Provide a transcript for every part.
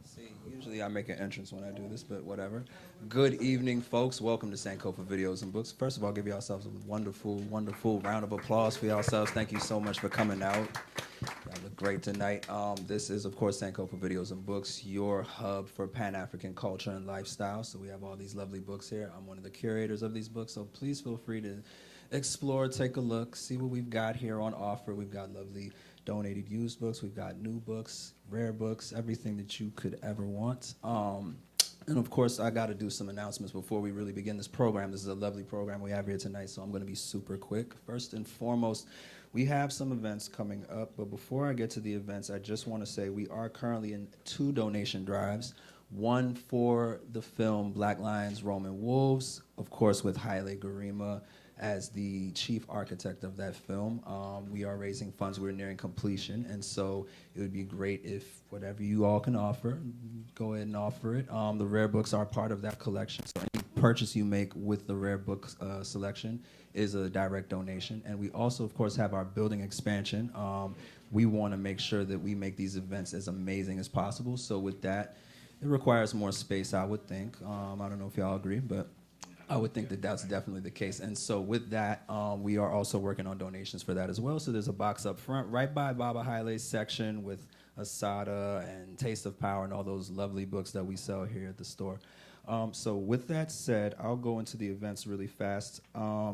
See, usually I make an entrance when I do this, but whatever. Good evening, folks. Welcome to Sankofa Videos and Books. First of all, give yourselves a wonderful, wonderful round of applause for yourselves. Thank you so much for coming out. Y'all look great tonight. This is, of course, Sankofa Videos and Books, your hub for Pan-African culture and lifestyle. So we have all these lovely books here. I'm one of the curators of these books, so please feel free to explore, take a look, see what we've got here on offer. We've got lovely donated used books. We've got new books, rare books, everything that you could ever want. And of course, I got to do some announcements before we really begin this program. This is a lovely program we have here tonight, so I'm going to be super quick. First and foremost, we have some events coming up, but before I get to the events, I just want to say we are currently in 2 donation drives. One for the film Black Lions, Roman Wolves, of course, with Haile Garima as the chief architect of that film. We are raising funds. We're nearing completion, and so it would be great if whatever you all can offer, go ahead and offer it. The rare books are part of that collection, so any purchase you make with the rare book selection is a direct donation. And we also, of course, have our building expansion. We want to make sure that we make these events as amazing as possible, so with that, it requires more space, I would think. I don't know if y'all agree, but I would think that that's definitely the case. And so with that, we are also working on donations for that as well. So there's a box up front right by Baba Haile's section with Asada and Taste of Power and all those lovely books that we sell here at the store. So with that said, I'll go into the events really fast.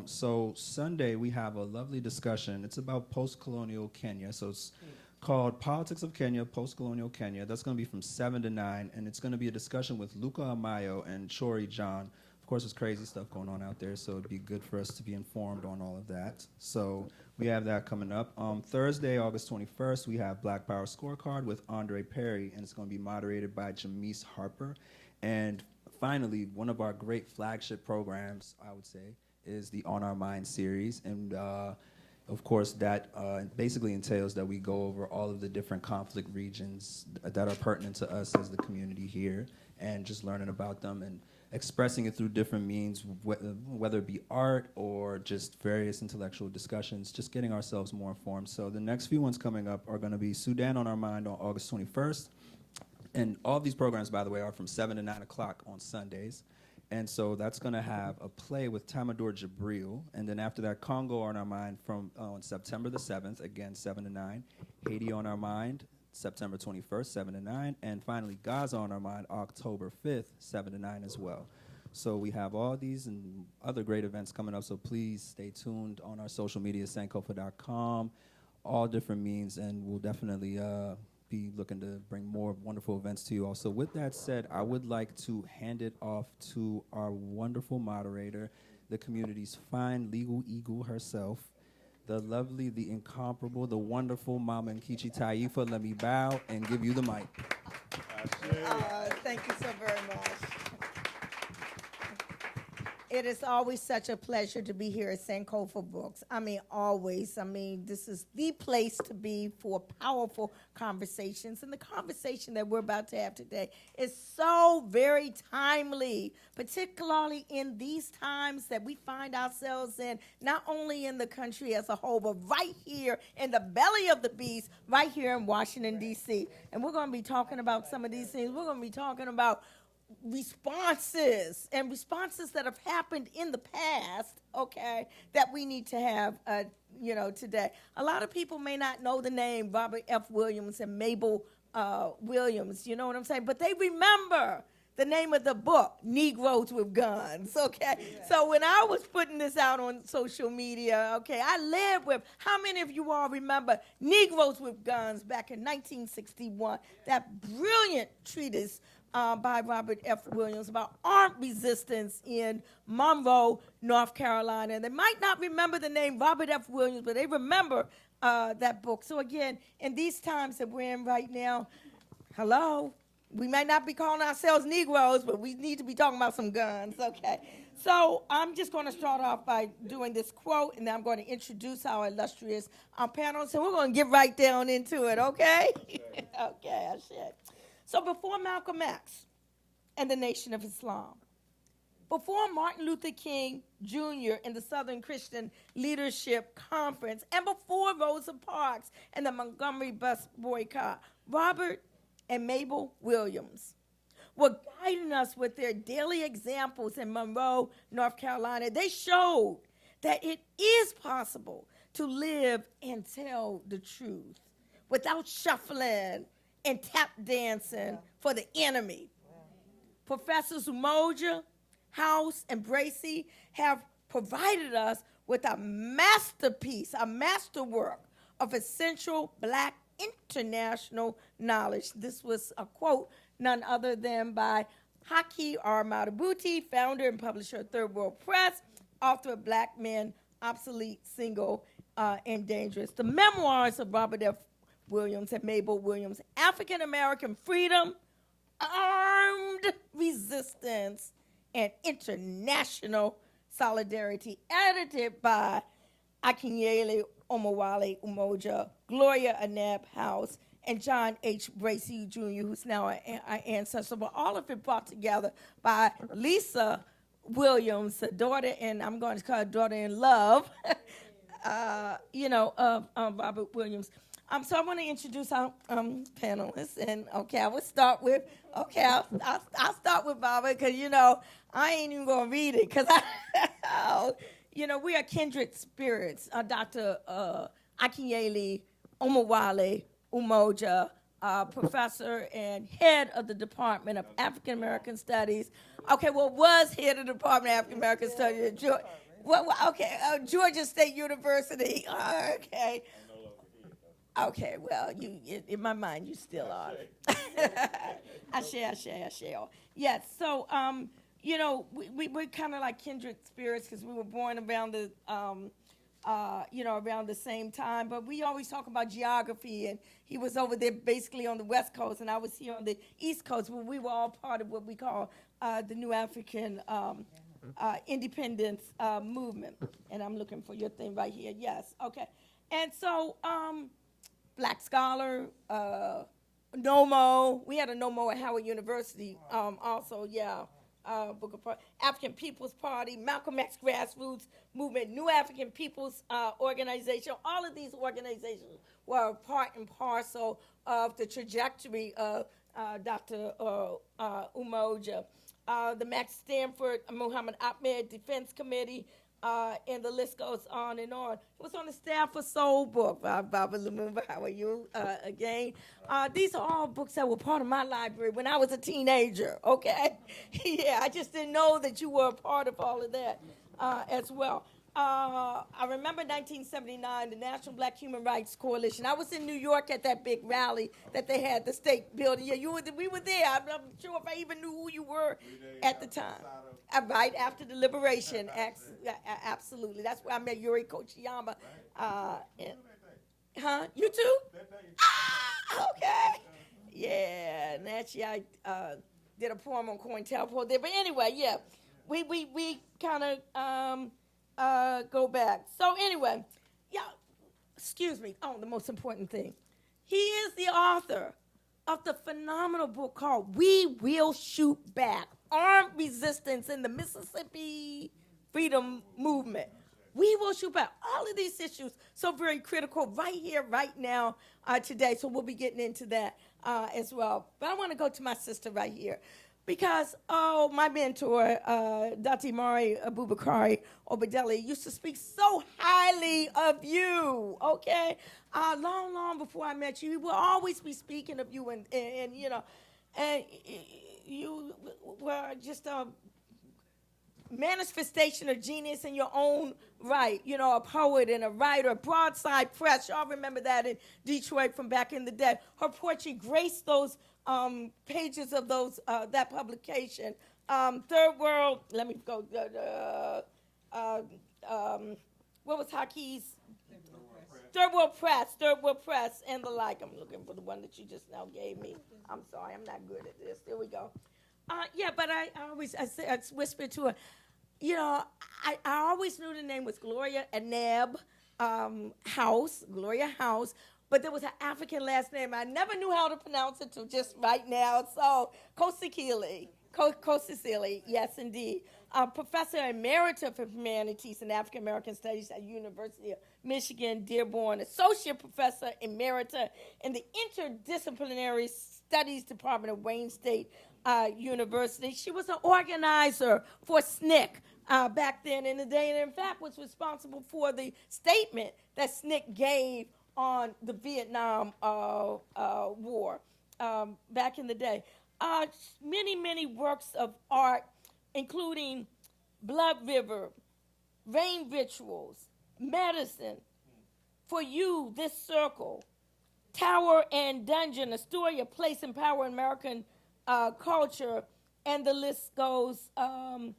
So Sunday, we have a lovely discussion. It's about post-colonial Kenya. So it's called Politics of Kenya, Post-Colonial Kenya. That's going to be from 7 to 9, and it's going to be a discussion with Luca Amayo and Chori John. Of course, there's crazy stuff going on out there, so it'd be good for us to be informed on all of that. So we have that coming up. Thursday, August 21st, we have Black Power Scorecard with Andre Perry, and it's going to be moderated by Jamise Harper. And finally, one of our great flagship programs, I would say, is the On Our Mind series. And of course, that basically entails that we go over all of the different conflict regions that are pertinent to us as the community here, and just learning about them and expressing it through different means, whether it be art or just various intellectual discussions, just getting ourselves more informed. So the next few ones coming up are going to be Sudan on Our Mind on August 21st. And all these programs, by the way, are from 7 to 9 o'clock on Sundays. And so that's going to have a play with Tamador Jabril. And then after that, Congo on Our Mind from on September the 7th, again, 7 to 9. Haiti on Our Mind, September 21st, 7 to 9. And finally, Gaza on Our Mind, October 5th, 7 to 9 as well. So we have all these and other great events coming up, so please stay tuned on our social media, sankofa.com, all different means, and we'll definitely be looking to bring more wonderful events to you all. So with that said, I would like to hand it off to our wonderful moderator, the community's fine legal eagle herself, the lovely, the incomparable, the wonderful Mama Nkechi Taifa. Let me bow and give you the mic. Thank you so very much. It is always such a pleasure to be here at Sankofa Books. I mean, always. I mean, this is the place to be for powerful conversations. And the conversation that we're about to have today is so very timely, particularly in these times that we find ourselves in, not only in the country as a whole, but right here in the belly of the beast, right here in Washington, D.C. And we're going to be talking about some of these things. We're going to be talking about responses that have happened in the past, okay, that we need to have, today. A lot of people may not know the name Robert F. Williams and Mabel Williams, you know what I'm saying? But they remember the name of the book, Negroes with Guns, okay? Yeah. So when I was putting this out on social media, okay, I lived with, how many of you all remember Negroes with Guns back in 1961, that brilliant treatise by Robert F. Williams about armed resistance in Monroe, North Carolina. And they might not remember the name Robert F. Williams, but they remember that book. So again, in these times that we're in right now, hello, we might not be calling ourselves Negroes, but we need to be talking about some guns, okay? So I'm just going to start off by doing this quote, and then I'm going to introduce our illustrious panelists, and we're going to get right down into it, okay? Okay, I should. So before Malcolm X and the Nation of Islam, before Martin Luther King Jr. in the Southern Christian Leadership Conference, and before Rosa Parks and the Montgomery bus boycott, Robert and Mabel Williams were guiding us with their daily examples in Monroe, North Carolina. They showed that it is possible to live and tell the truth without shuffling and tap dancing for the enemy. Professors Umoja, House, and Bracy have provided us with a masterpiece, a masterwork of essential Black international knowledge. This was a quote, none other than by Haki R. Madabuti, founder and publisher of Third World Press, author of Black Men, Obsolete, Single, and Dangerous. The Memoirs of Robert F. Williams and Mabel Williams, African American Freedom, Armed Resistance, and International Solidarity, edited by Akinyele Umoja, Gloria Aneb House, and John H. Bracy Jr., who's now our ancestor. But all of it brought together by Lisa Williams, the daughter, and I'm going to call her daughter-in-love, of Robert Williams. So I want to introduce our panelists, and I will start with, I'll start with Robert, because, I ain't even going to read it, because we are kindred spirits. Dr. Akinyele Umoja, professor and head of the Department of African American Studies. Was head of the Department of African American Studies at Georgia State University. Okay, well, you in my mind, you still are. I share. Yes, so, we're kind of like kindred spirits because we were born around the, around the same time. But we always talk about geography, and he was over there basically on the West Coast, and I was here on the East Coast, where we were all part of what we call the New African Independence Movement. And I'm looking for your thing right here. Yes, okay. And so, Black scholar, NOMO. We had a NOMO at Howard University also, Book of African People's Party, Malcolm X Grassroots Movement, New African People's Organization. All of these organizations were part and parcel of the trajectory of Dr. Umoja. The Max Stanford Muhammad Ahmed Defense Committee, and the list goes on and on. He was on the staff for Soul Book. Baba Lumumba, how are you? Again. These are all books that were part of my library when I was a teenager, okay? Yeah, I just didn't know that you were a part of all of that as well. I remember 1979, the National Black Human Rights Coalition. I was in New York at that big rally that they had, the state building. Yeah, we were there. I'm not sure if I even knew who you were at the time. Right after the liberation, absolutely. That's where I met Yuri Kochiyama. You too? Okay. Yeah, and actually I did a poem on COINTELPRO there. But anyway, yeah, we kind of go back. So anyway, excuse me. Oh, the most important thing. He is the author of the phenomenal book called We Will Shoot Back, Armed Resistance in the Mississippi Freedom Movement. We will shoot back. All of these issues, so very critical right here, right now, today. So we'll be getting into that as well. But I want to go to my sister right here. Because, my mentor, Dr. Mari Abubakari Obadeli, used to speak so highly of you, okay? Long before I met you, he would always be speaking of you, and you were just a manifestation of genius in your own right, a poet and a writer. Broadside Press, y'all remember that in Detroit from back in the day. Her poetry graced those pages of that publication. Third World, let me go. What was Haki's? Third World Press, and the like. I'm looking for the one that you just now gave me. I'm sorry, I'm not good at this. There we go. But I whispered to her, I always knew the name was Gloria Aneb Gloria House, but there was an African last name. I never knew how to pronounce it till just right now. So, Kosikili. Coach Cecily, yes, indeed. Professor Emerita of Humanities and African American Studies at University of Michigan, Dearborn. Associate Professor Emerita in the Interdisciplinary Studies Department of Wayne State University. She was an organizer for SNCC back then in the day, and in fact was responsible for the statement that SNCC gave on the Vietnam War back in the day. Many works of art, including Blood River, Rain Rituals, Medicine, For You, This Circle, Tower and Dungeon, A Story of Place and Power in American Culture, and the list goes on.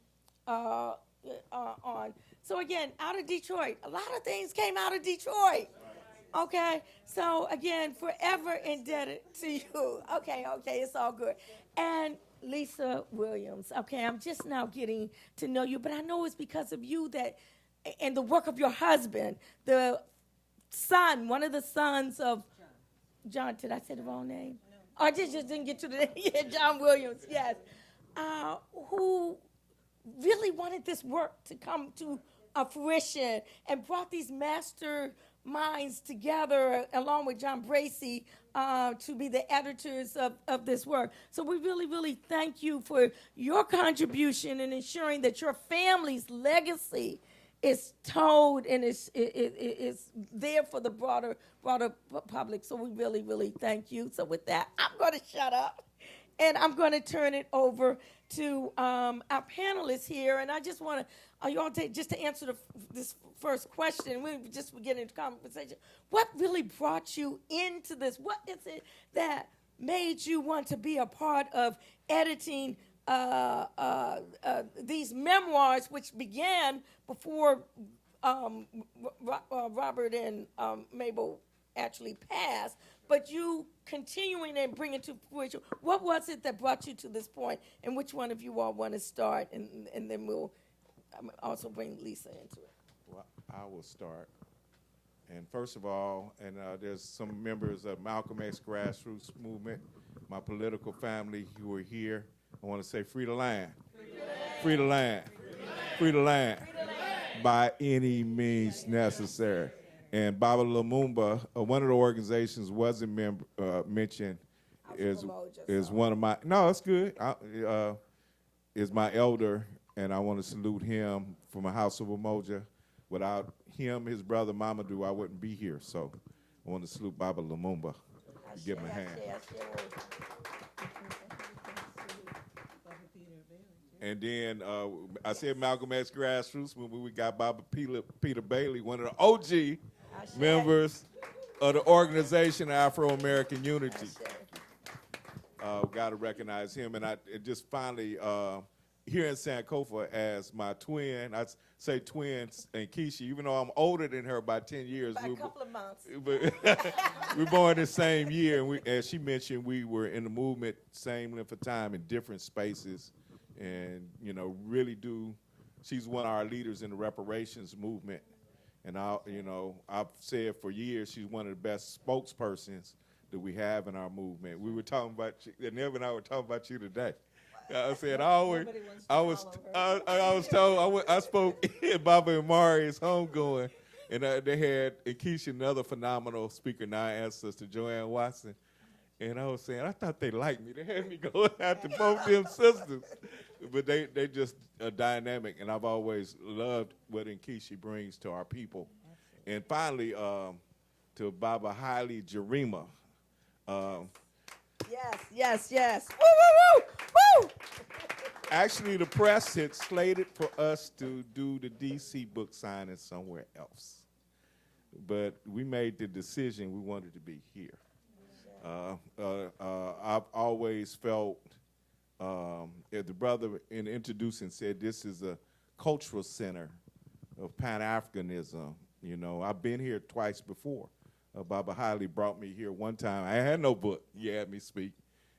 So again, out of Detroit, a lot of things came out of Detroit. Okay, so again, forever indebted to you. Okay, it's all good. And Lisa Williams, okay, I'm just now getting to know you, but I know it's because of you that, and the work of your husband, the son, one of the sons of John, did I say the wrong name? No. I just didn't get to the name. John Williams, yes, who really wanted this work to come to fruition and brought these master minds together along with John Bracey to be the editors of this work. So we really thank you for your contribution in ensuring that your family's legacy is told and is there for the broader public. So we really thank you. So with that, I'm going to shut up and I'm going to turn it over to our panelists here. And I just want to, you all just to answer this first question, we just begin into conversation. What really brought you into this? What is it that made you want to be a part of editing these memoirs, which began before Robert and Mabel actually passed, but you continuing and bringing to fruition? What was it that brought you to this point, and which one of you all want to start, and then we'll also bring Lisa into it. Well, I will start. And first of all, and there's some members of Malcolm X grassroots movement, my political family who are here. I want to say free the land. Free the land. Free the land. By any means necessary. And Baba Lumumba, one of the organizations wasn't mentioned, is one of my, no, it's good, is my elder, and I want to salute him from a House of Umoja. Without him, his brother Mamadou, I wouldn't be here. So I want to salute Baba Lumumba. Give him a hand. And then I said Malcolm X grassroots when we got Baba Peter Bailey, one of the OG members of the organization Afro-American Unity. Got to recognize him. And I just finally, here in Sankofa as my twin, I say twins and Keisha, even though I'm older than her by 10 years. By a couple of months. We born the same year, and as she mentioned, we were in the movement, same length of time in different spaces, and really she's one of our leaders in the reparations movement, and I've said for years she's one of the best spokespersons that we have in our movement. We were talking about, Aneb and I were talking about you today. I said I spoke at Baba and Mari's homegoing, and they had Keisha, another phenomenal speaker, now ancestor, Joanne Watson, and I was saying I thought they liked me. They had me go after both them sisters, but they just a dynamic, and I've always loved what Keisha brings to our people. And finally, to Baba Haile Jarima. Yes. Woo! Actually, the press had slated for us to do the D.C. book signing somewhere else. But we made the decision we wanted to be here. I've always felt, the brother in introducing said this is a cultural center of Pan-Africanism. I've been here twice before. Baba Haile brought me here one time. I had no book. He had me speak.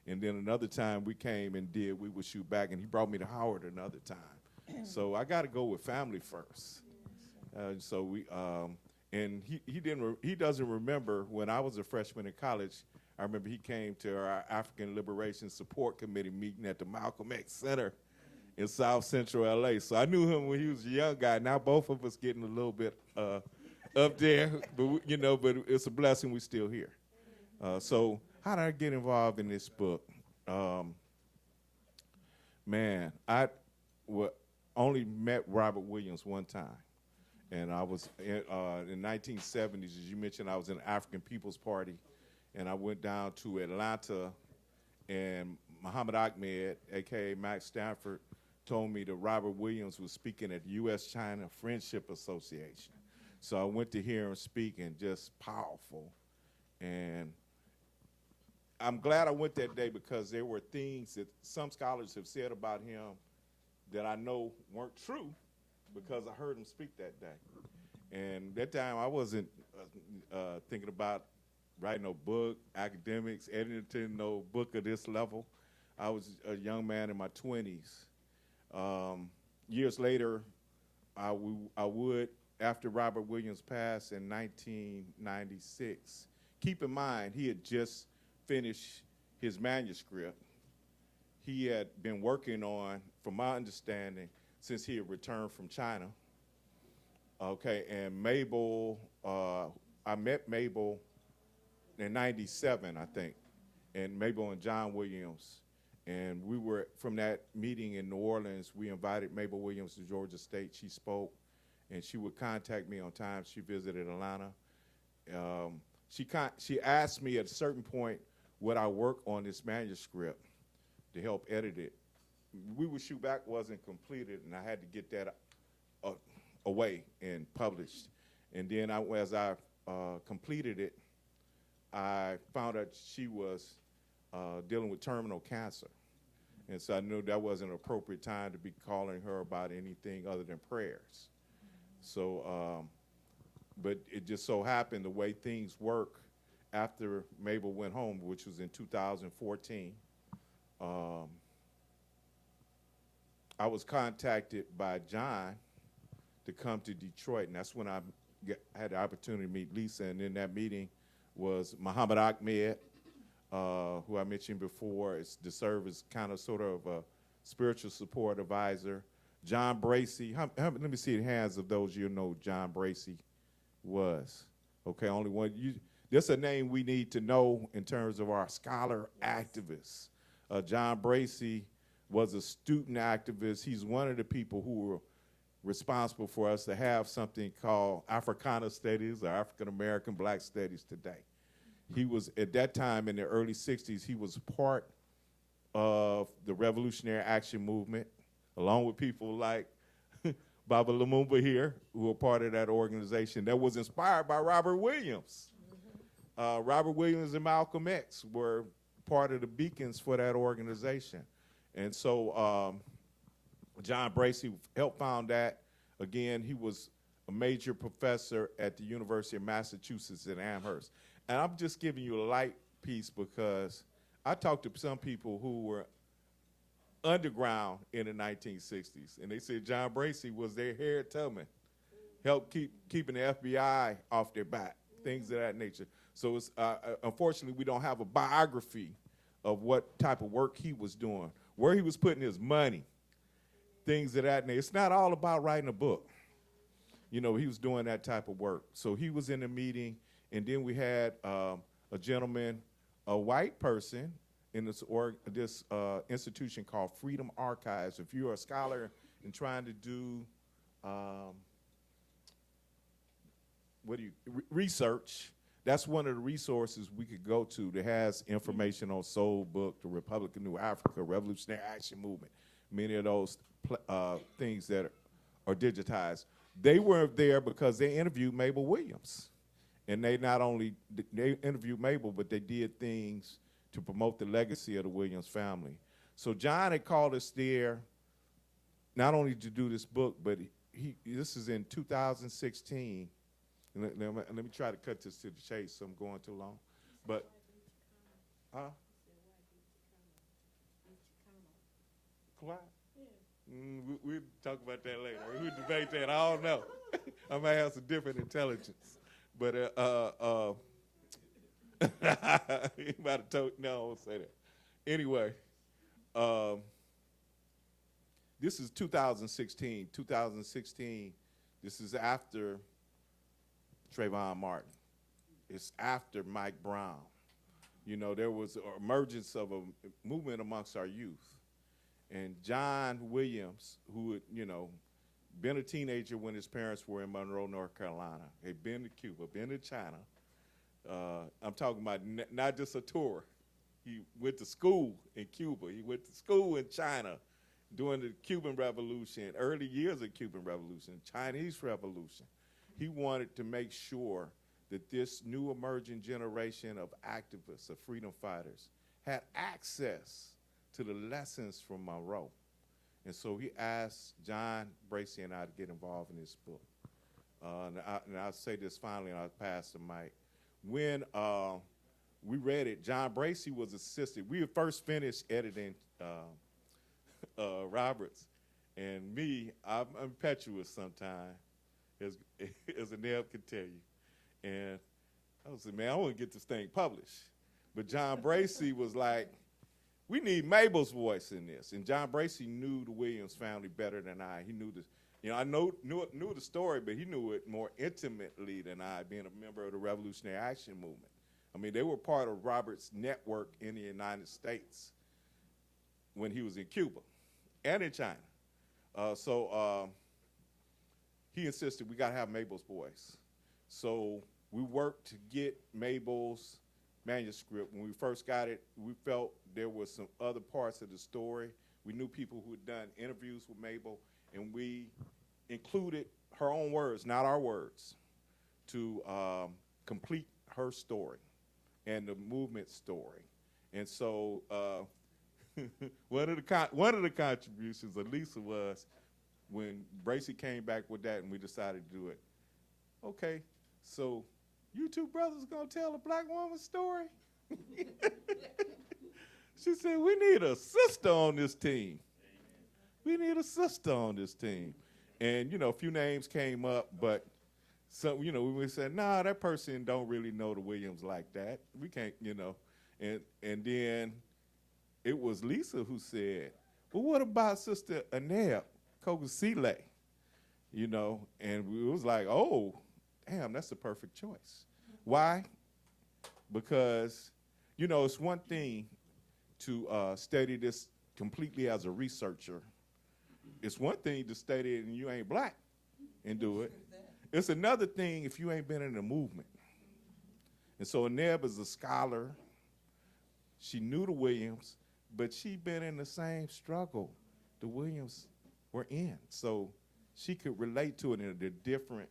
And then another time we came and we would shoot back, and he brought me to Howard another time. So I got to go with family first. So we, And he doesn't remember when I was a freshman in college. I remember he came to our African Liberation Support Committee meeting at the Malcolm X Center in South Central LA. So I knew him when he was a young guy. Now both of us getting a little bit up there, but but it's a blessing we're still here. So how did I get involved in this book? Man, I only met Robert Williams one time. And I was in 1970s, as you mentioned, I was in the African People's Party. And I went down to Atlanta, and Muhammad Ahmed, a.k.a. Max Stanford, told me that Robert Williams was speaking at the U.S.-China Friendship Association. So I went to hear him speak, and just powerful. And I'm glad I went that day because there were things that some scholars have said about him that I know weren't true because I heard him speak that day. And that time I wasn't thinking about writing no book, academics, editing no book of this level. I was a young man in my 20s. Years later, I would, after Robert Williams passed in 1996, keep in mind he had just finished his manuscript. He had been working on, from my understanding, since he had returned from China. Okay, and Mabel, I met Mabel in 97, I think, and Mabel and John Williams. And we were, from that meeting in New Orleans, we invited Mabel Williams to Georgia State. She spoke, and she would contact me on time. She visited Atlanta. She asked me at a certain point would I work on this manuscript to help edit it. We Will Shoot Back wasn't completed, and I had to get that away and published. And then as I completed it, I found out she was dealing with terminal cancer. And so I knew that wasn't an appropriate time to be calling her about anything other than prayers. So, but it just so happened the way things work after Mabel went home, which was in 2014, I was contacted by John to come to Detroit, and that's when I had the opportunity to meet Lisa. And in that meeting was Muhammad Ahmed, who I mentioned before, is to serve as kind of sort of a spiritual support advisor. John Bracy, let me see the hands of those you know John Bracy was. Okay, only one. That's a name we need to know in terms of our scholar activists. John Bracy was a student activist. He's one of the people who were responsible for us to have something called Africana Studies or African American Black Studies today. He was, at that time in the early 60s, he was part of the Revolutionary Action Movement, along with people like Baba Lumumba here, who were part of that organization that was inspired by Robert Williams. Robert Williams and Malcolm X were part of the beacons for that organization. And so John Bracy helped found that. Again, he was a major professor at the University of Massachusetts in Amherst. And I'm just giving you a light piece because I talked to some people who were underground in the 1960s, and they said John Bracy was their Harriet Tubman, helped keeping the FBI off their back, things of that nature. So it's, unfortunately, we don't have a biography of what type of work he was doing, where he was putting his money, things of that nature. It's not all about writing a book. You know, he was doing that type of work. So he was in the meeting, and then we had a gentleman, a white person, in this institution called Freedom Archives. If you're a scholar and trying to do research, that's one of the resources we could go to that has information on Soul Book, the Republic of New Africa, Revolutionary Action Movement, many of those things that are digitized. They were there because they interviewed Mabel Williams. And they not only they interviewed Mabel, but they did things to promote the legacy of the Williams family. So John had called us there not only to do this book, but this is in 2016. Let me try to cut this to the chase, so I'm going too long. But, Quiet? We'll talk about that later. We'll debate that. I don't know. I might have some different intelligence. But he might have told. No, I won't say that. Anyway, um, this is 2016. 2016. This is after Trayvon Martin. It's after Mike Brown. You know, there was an emergence of a movement amongst our youth. And John Williams, who had, you know, been a teenager when his parents were in Monroe, North Carolina, had been to Cuba, been to China. I'm talking about not just a tour. He went to school in Cuba. He went to school in China during the Cuban Revolution, early years of Cuban Revolution, Chinese Revolution. He wanted to make sure that this new emerging generation of activists, of freedom fighters, had access to the lessons from Monroe. And so he asked John Bracey and I to get involved in this book. And I'll say this finally, and I'll pass the mic. When we read it, John Bracey was assistant. We had first finished editing Roberts, and me, I'm impetuous sometimes, as Aneb can tell you. And I was like, man, I want to get this thing published. But John Bracey was like, we need Mabel's voice in this. And John Bracey knew the Williams family better than I. He knew this. You know, I knew the story, but he knew it more intimately than I, being a member of the Revolutionary Action Movement. I mean, they were part of Robert's network in the United States when he was in Cuba and in China. So he insisted we got to have Mabel's voice. So we worked to get Mabel's manuscript. When we first got it, we felt there were some other parts of the story. We knew people who had done interviews with Mabel, and we included her own words, not our words, to complete her story and the movement story. And so one of the contributions of Lisa was when Bracey came back with that and we decided to do it. Okay, so you two brothers gonna tell a black woman's story? She said, we need a sister on this team. We need a sister on this team. And, you know, a few names came up, but some, you know, we said, nah, that person don't really know the Williams like that. We can't, you know. And then it was Lisa who said, well, what about Sister Aneb Kogasile? You know, and we was like, oh, damn, that's the perfect choice. Why? Because, you know, it's one thing to study this completely as a researcher. It's one thing to study it and you ain't black and do it. It's another thing if you ain't been in the movement. And so Aneb is a scholar. She knew the Williams, but she'd been in the same struggle the Williams were in. So she could relate to it in a different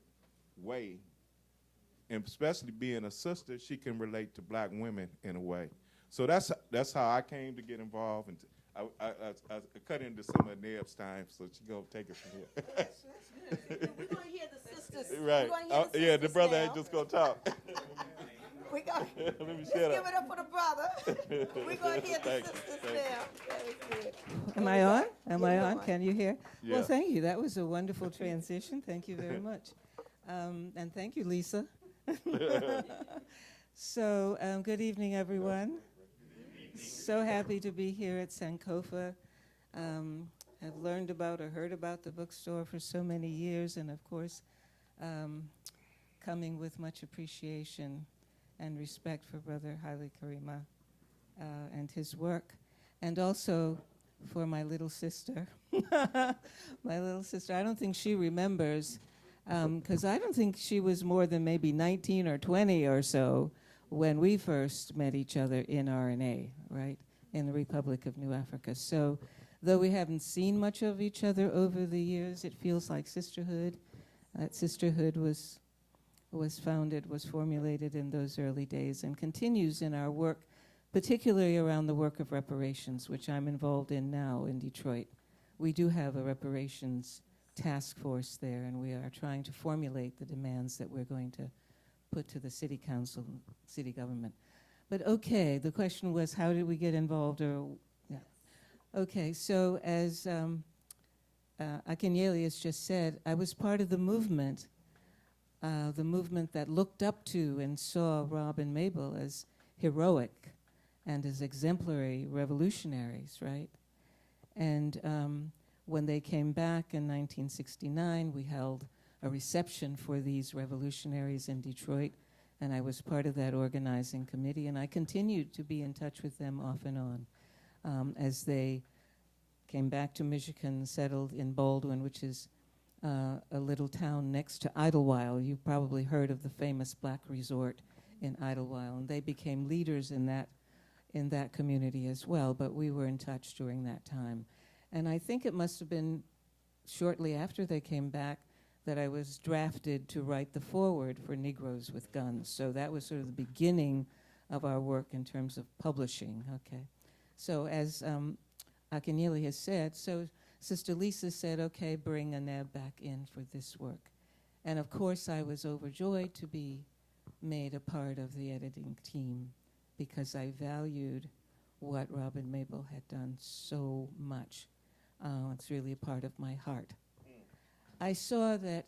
way. And especially being a sister, she can relate to black women in a way. So that's how I came to get involved. And I cut into some of Neb's time, so she's going to take it from here. That's good. We're going to hear the sisters. Right. Yeah, the brother ain't just going to talk. We gonna, Let me let's shut give up. it up for the brother. We're going to hear the sisters now. That was good. Am I on? Am Yeah, I you're on? on. Can you hear? Yeah. Well, thank you. That was a wonderful transition. Thank you very much. And thank you, Lisa. So, good evening, everyone. So happy to be here at Sankofa. I've learned about or heard about the bookstore for so many years, and of course, coming with much appreciation and respect for Brother Haile Karima and his work, and also for my little sister. My little sister, I don't think she remembers, because I don't think she was more than maybe 19 or 20 or so when we first met each other in RNA, right, in the Republic of New Africa. So though we haven't seen much of each other over the years, it feels like sisterhood. That sisterhood was founded, was formulated in those early days and continues in our work, particularly around the work of reparations, which I'm involved in now in Detroit. We do have a reparations task force there, and we are trying to formulate the demands that we're going to put to the city council, city government. But okay, the question was, how did we get involved? Or yeah. Okay, so as Akinyele has just said, I was part of the movement the movement that looked up to and saw Rob and Mabel as heroic and as exemplary revolutionaries, right? And when they came back in 1969, we held a reception for these revolutionaries in Detroit, and I was part of that organizing committee, and I continued to be in touch with them off and on as they came back to Michigan, settled in Baldwin, which is a little town next to Idlewild. You've probably heard of the famous black resort in Idlewild, and they became leaders in that community as well, but we were in touch during that time. And I think it must have been shortly after they came back that I was drafted to write the foreword for Negroes with Guns. So that was sort of the beginning of our work in terms of publishing, okay? So as Akinyele has said, so Sister Lisa said, okay, bring Aneb back in for this work. And of course, I was overjoyed to be made a part of the editing team because I valued what Rob and Mabel had done so much. It's really a part of my heart. I saw that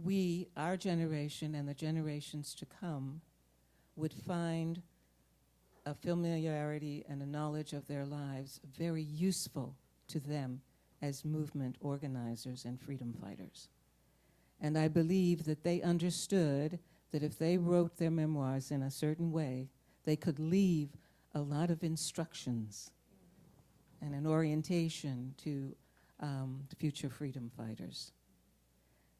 we, our generation and the generations to come, would find a familiarity and a knowledge of their lives very useful to them as movement organizers and freedom fighters. And I believe that they understood that if they wrote their memoirs in a certain way, they could leave a lot of instructions and an orientation to future freedom fighters.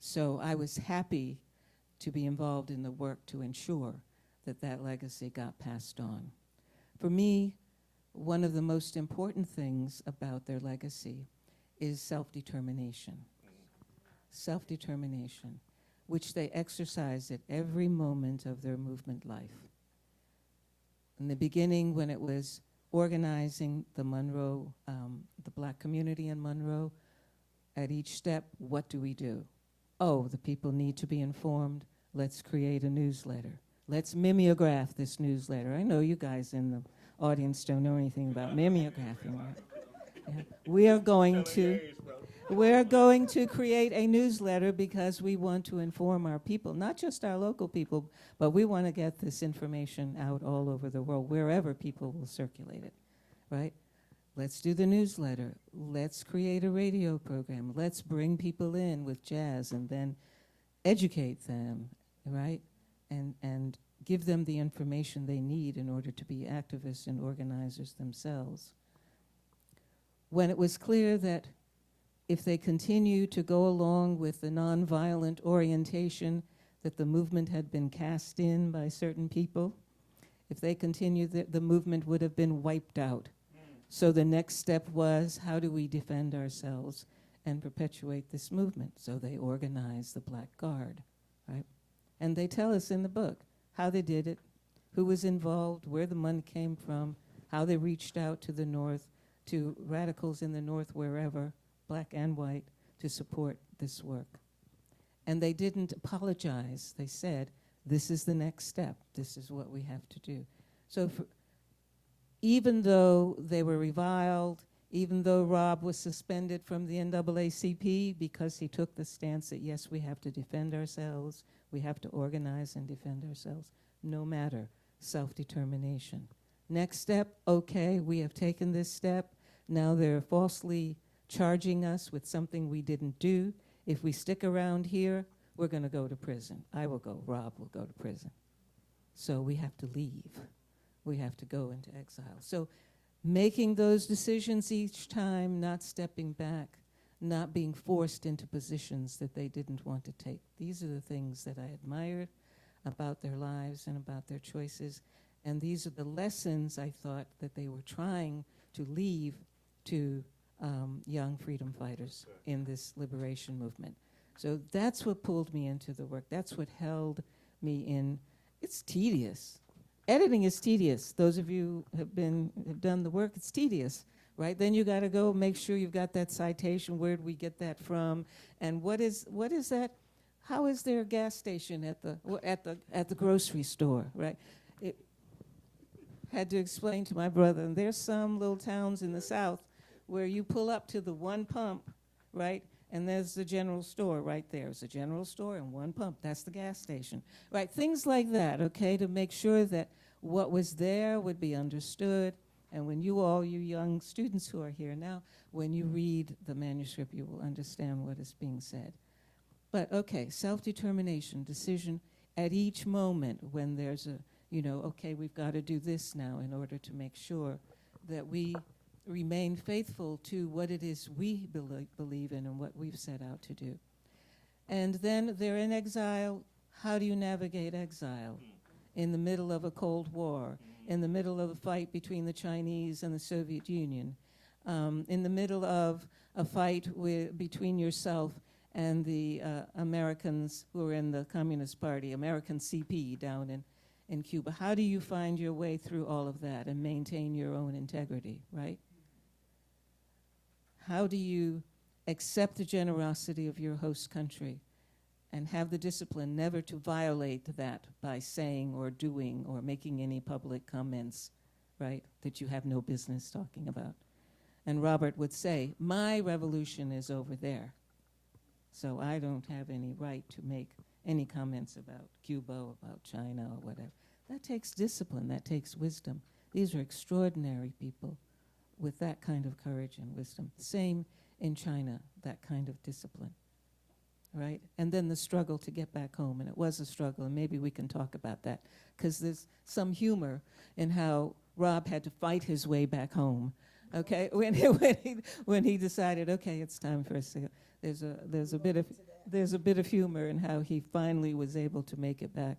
So I was happy to be involved in the work to ensure that that legacy got passed on. For me, one of the most important things about their legacy is self-determination. Self-determination, which they exercised at every moment of their movement life. In the beginning, when it was organizing the Monroe, the black community in Monroe, at each step, what do we do? Oh, the people need to be informed. Let's create a newsletter. Let's mimeograph this newsletter. I know you guys in the audience don't know anything about mimeographing. Right? Yeah. We're going to create a newsletter because we want to inform our people, not just our local people, but we want to get this information out all over the world, wherever people will circulate it, right? Let's do the newsletter. Let's create a radio program. Let's bring people in with jazz and then educate them, right? And give them the information they need in order to be activists and organizers themselves. When it was clear that if they continue to go along with the nonviolent orientation that the movement had been cast in by certain people, if they continued, the movement would have been wiped out. So the next step was, how do we defend ourselves and perpetuate this movement? So they organized the Black Guard, right? And they tell us in the book how they did it, who was involved, where the money came from, how they reached out to the North, to radicals in the North, wherever, black and white, to support this work. And they didn't apologize. They said, this is the next step. This is what we have to do. So even though they were reviled, even though Rob was suspended from the NAACP because he took the stance that, yes, we have to defend ourselves, we have to organize and defend ourselves, no matter, self-determination. Next step, okay, we have taken this step. Now they're falsely charging us with something we didn't do. If we stick around here, we're going to go to prison. I will go, Rob will go to prison. So we have to leave. We have to go into exile. So making those decisions each time, not stepping back, not being forced into positions that they didn't want to take. These are the things that I admired about their lives and about their choices. And these are the lessons I thought that they were trying to leave to young freedom fighters in this liberation movement. So that's what pulled me into the work. That's what held me in. It's tedious. Editing is tedious. Those of you have done the work, it's tedious, right? Then you got to go make sure you've got that citation. Where did we get that from? And what is that? How is there a gas station at the grocery store, right? It had to explain to my brother. And there's some little towns in the South where you pull up to the one pump, right? And there's the general store right there. It's a general store and one pump. That's the gas station. Right, things like that, okay, to make sure that what was there would be understood. And when you young students who are here now, when you read the manuscript, you will understand what is being said. But, okay, self-determination, decision at each moment when there's a, okay, we've got to do this now in order to make sure that we remain faithful to what it is we believe in and what we've set out to do. And then they're in exile. How do you navigate exile? In the middle of a Cold War, in the middle of a fight between the Chinese and the Soviet Union, in the middle of a fight between yourself and the Americans who are in the Communist Party, American CP down in Cuba. How do you find your way through all of that and maintain your own integrity, right? How do you accept the generosity of your host country and have the discipline never to violate that by saying or doing or making any public comments, right, that you have no business talking about? And Robert would say, my revolution is over there, so I don't have any right to make any comments about Cuba or about China or whatever. That takes discipline, that takes wisdom. These are extraordinary people with that kind of courage and wisdom. Same in China, that kind of discipline, right? And then the struggle to get back home, and it was a struggle, and maybe we can talk about that, because there's some humor in how Rob had to fight his way back home, okay? When he decided, okay, it's time for us to go. There's a bit of humor in how he finally was able to make it back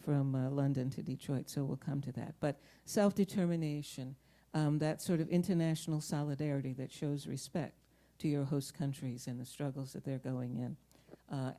from London to Detroit, so we'll come to that. But self-determination, that sort of international solidarity that shows respect to your host countries and the struggles that they're going in,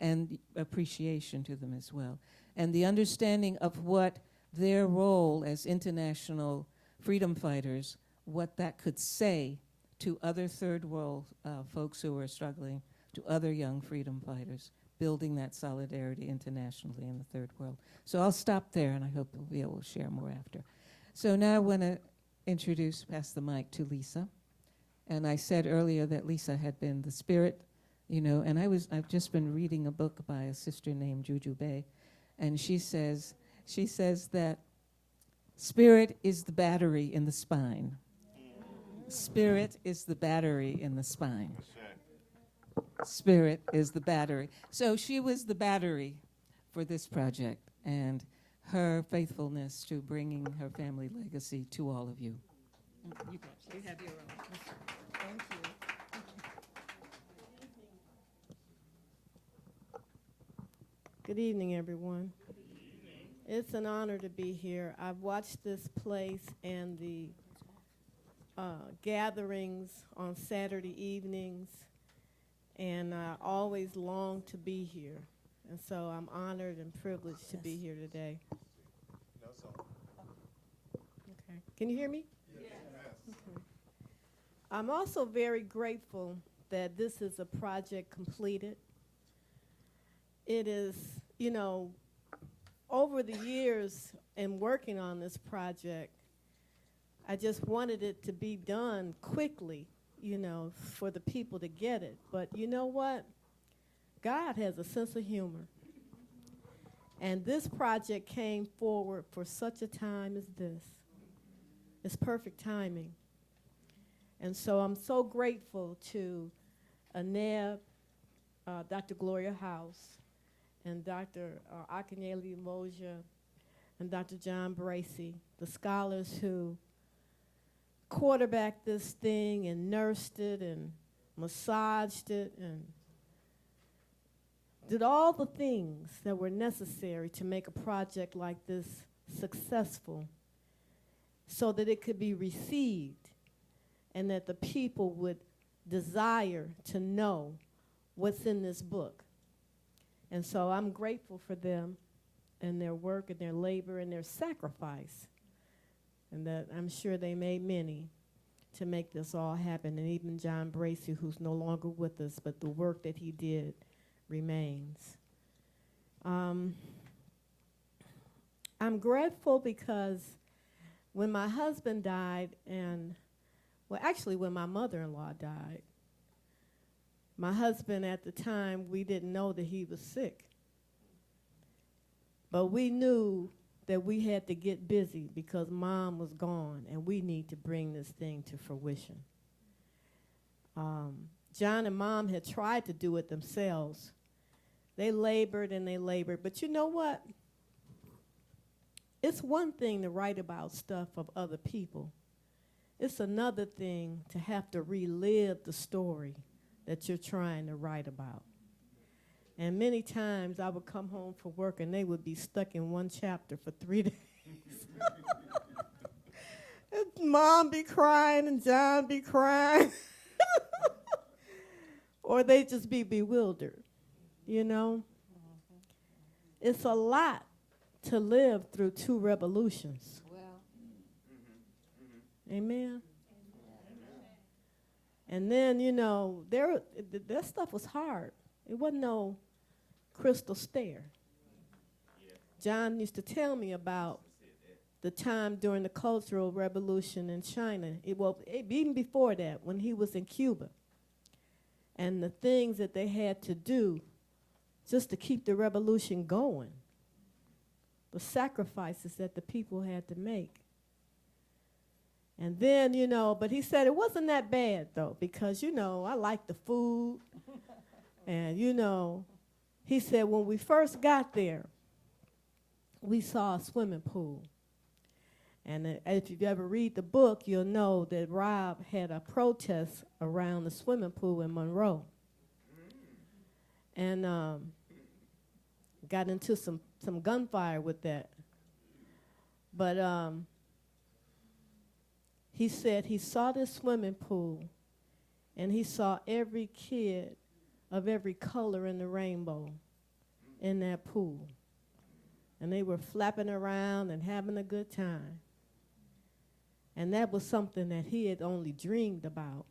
and appreciation to them as well. And the understanding of what their role as international freedom fighters, what that could say to other third world folks who are struggling, to other young freedom fighters, building that solidarity internationally in the third world. So I'll stop there, and I hope we'll be able to share more after. So now I want to pass the mic to Lisa. And I said earlier that Lisa had been the spirit, and I've just been reading a book by a sister named Juju Bay, and she says that spirit is the battery in the spine. Spirit is the battery in the spine. Spirit is the battery. So she was the battery for this project, and her faithfulness to bringing her family legacy to all of you. You have your own. Thank you. Good evening, everyone. Good evening. It's an honor to be here. I've watched this place and the gatherings on Saturday evenings, and I always long to be here. And so I'm honored and privileged to be here today. Okay. Can you hear me? Yes. Okay. I'm also very grateful that this is a project completed. It is, over the years in working on this project, I just wanted it to be done quickly, for the people to get it. But you know what? God has a sense of humor. And this project came forward for such a time as this. It's perfect timing. And so I'm so grateful to Aneb, Dr. Gloria House, and Dr. Akinyele Umoja, and Dr. John Bracey, the scholars who quarterbacked this thing and nursed it and massaged it and did all the things that were necessary to make a project like this successful so that it could be received and that the people would desire to know what's in this book. And so I'm grateful for them and their work and their labor and their sacrifice, and that I'm sure they made many to make this all happen. And even John Bracey, who's no longer with us, but the work that he did remains. I'm grateful because when my husband died, when my mother-in-law died, My husband at the time, we didn't know that he was sick. But we knew that we had to get busy because Mom was gone, and we need to bring this thing to fruition. John and Mom had tried to do it themselves. They labored and they labored. But you know what? It's one thing to write about stuff of other people. It's another thing to have to relive the story that you're trying to write about. And many times I would come home from work and they would be stuck in one chapter for 3 days. And Mom be crying and John be crying. Or they just be bewildered, you know? It's a lot to live through 2 revolutions. Well, Amen. And then, you know, that stuff was hard. It wasn't no crystal stair. John used to tell me about the time during the Cultural Revolution in China. Even before that, when he was in Cuba. And the things that they had to do just to keep the revolution going. The sacrifices that the people had to make. And then, you know, but he said it wasn't that bad, though, because, you know, I like the food. And, you know, he said when we first got there, we saw a swimming pool. And if you ever read the book, you'll know that Rob had a protest around the swimming pool in Monroe. And got into some gunfire with that. But he said he saw this swimming pool, and he saw every kid of every color in the rainbow in that pool. And they were flapping around and having a good time. And that was something that he had only dreamed about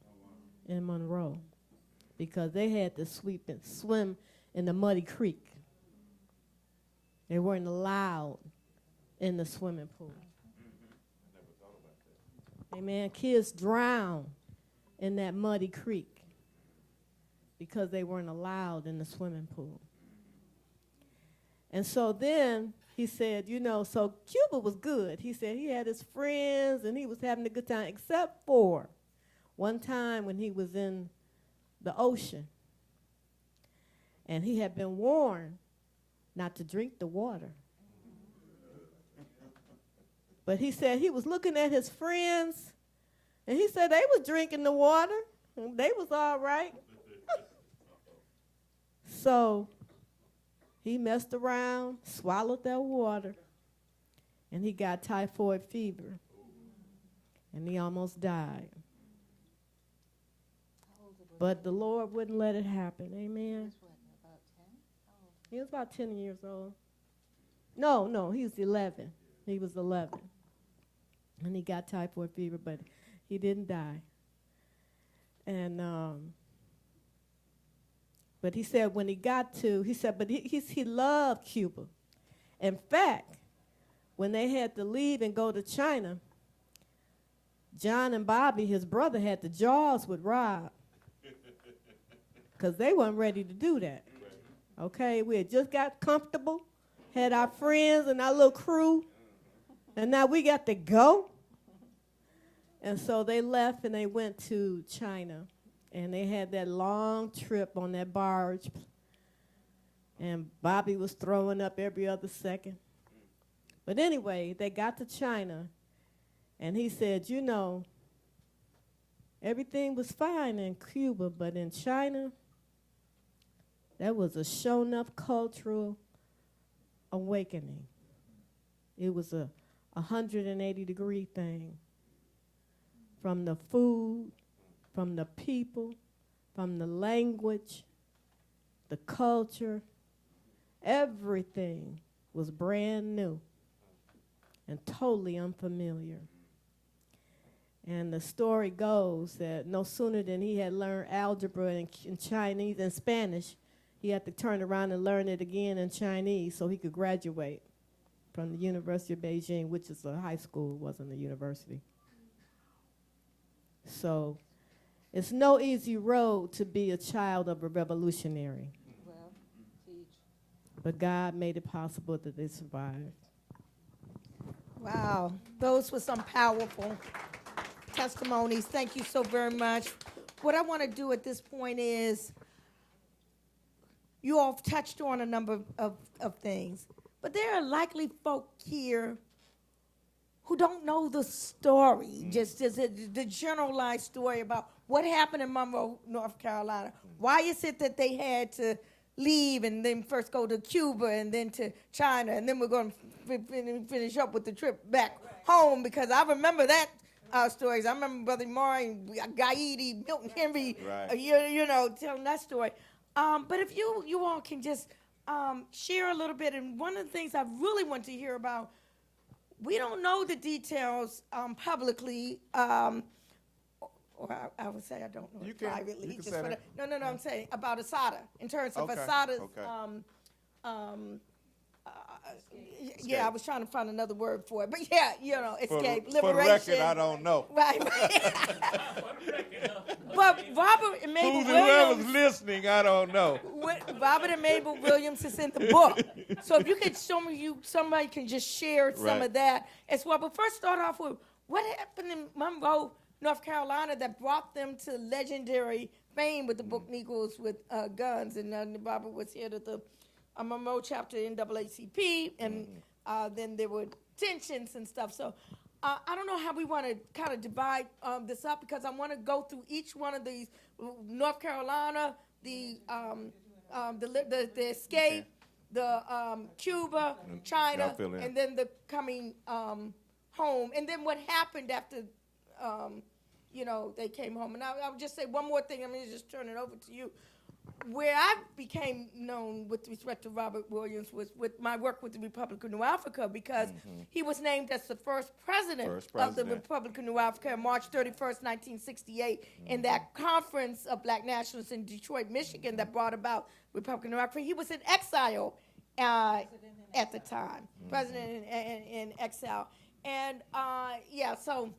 in Monroe, because they had to swim in the muddy creek. They weren't allowed in the swimming pool. Amen. Kids drown in that muddy creek because they weren't allowed in the swimming pool. And so then he said, you know, so Cuba was good. He said he had his friends and he was having a good time, except for one time when he was in the ocean. And he had been warned not to drink the water. But he said he was looking at his friends, and he said they was drinking the water, and they was all right. So he messed around, swallowed that water, and he got typhoid fever, and he almost died. But the Lord wouldn't let it happen. Amen. He was about 10 years old. No, he was 11. He was 11. And he got typhoid fever, but he didn't die. And but he said when he got to, but he loved Cuba. In fact, when they had to leave and go to China, John and Bobby, his brother, had the jaws with Rob because they weren't ready to do that. Okay, we had just got comfortable, had our friends and our little crew, and now we got to go. And so they left and they went to China, and they had that long trip on that barge, and Bobby was throwing up every other second. But anyway, they got to China, and he said, you know, everything was fine in Cuba, but in China, that was a shown-up cultural awakening. It was a 180-degree thing. From the food, from the people, from the language, the culture, everything was brand new and totally unfamiliar. And the story goes that no sooner than he had learned algebra in Chinese and Spanish, he had to turn around and learn it again in Chinese so he could graduate from the University of Beijing, which is a high school, it wasn't a university. So It's no easy road to be a child of a revolutionary. Well, teach. But God made it possible that they survived. Wow, those were some powerful testimonies. Thank you so very much. What I want to do at this point is, you all touched on a number of things, but there are likely folk here who don't know the story, just as the generalized story about what happened in Monroe, North Carolina. Why is it that they had to leave and then first go to Cuba and then to China, and then we're going to finish up with the trip back home? Because I remember that stories. I remember Brother Maury, Gaidi, Milton Henry, Right. you know, telling that story. But if you all can just share a little bit, and one of the things I really want to hear about, we don't know the details publicly, or I would say I don't know You it can- privately. you can just say for that. the, no, I'm saying about Asada, in terms of Okay, Asada's, okay. yeah, I was trying to find another word for it, but yeah, you know, For escape, for the liberation. record, I don't know. Right. But Robert and Mabel Whoever's Williams, listening, I don't know. Robert and Mabel Williams is in the book. So if you could show me, somebody can just share some Right. of that as well. But first, start off with what happened in Monroe, North Carolina, that brought them to legendary fame with the book Negroes with Guns. And Robert was here at the Monroe chapter NAACP, and then there were tensions and stuff. So I don't know how we want to kind of divide this up, because I want to go through each one of these: North Carolina, the escape, the Cuba, China, Y'all fill in. and then the coming home, and then what happened after they came home. And I'll just say one more thing. I'm going to just turn it over to you. Where I became known with respect to Robert Williams was with my work with the Republic of New Africa, because he was named as the first president of the Republic of New Africa on March 31st, 1968, in that conference of black nationalists in Detroit, Michigan, that brought about Republic of New Africa. He was in exile at the time, president in exile. And so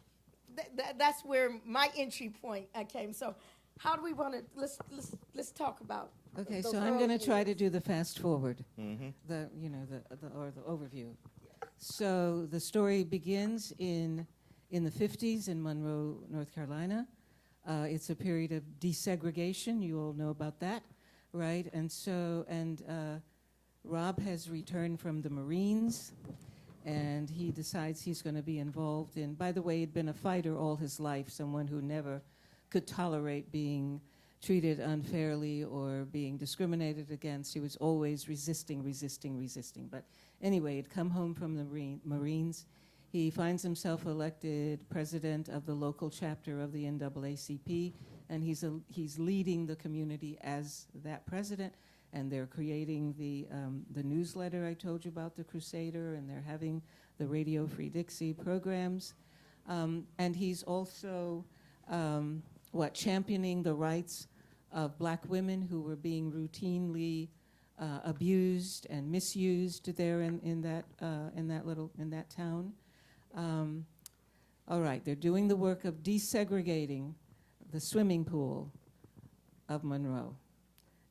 that's where my entry point came. So how do we want to, let's talk about. Okay, those so I'm going to early try to years. do the fast forward, Mm-hmm. the overview. So the story begins in the 50s in Monroe, North Carolina. It's a period of desegregation. You all know about that, right? And Rob has returned from the Marines, and he decides he's going to be involved in, by the way, he'd been a fighter all his life, someone who never could tolerate being treated unfairly or being discriminated against. He was always resisting. But anyway, he'd come home from the Marines. He finds himself elected president of the local chapter of the NAACP, and he's leading the community as that president. And they're creating the newsletter I told you about, the Crusader, and they're having the Radio Free Dixie programs. And he's also championing the rights of black women who were being routinely abused and misused there in that town. All right, they're doing the work of desegregating the swimming pool of Monroe.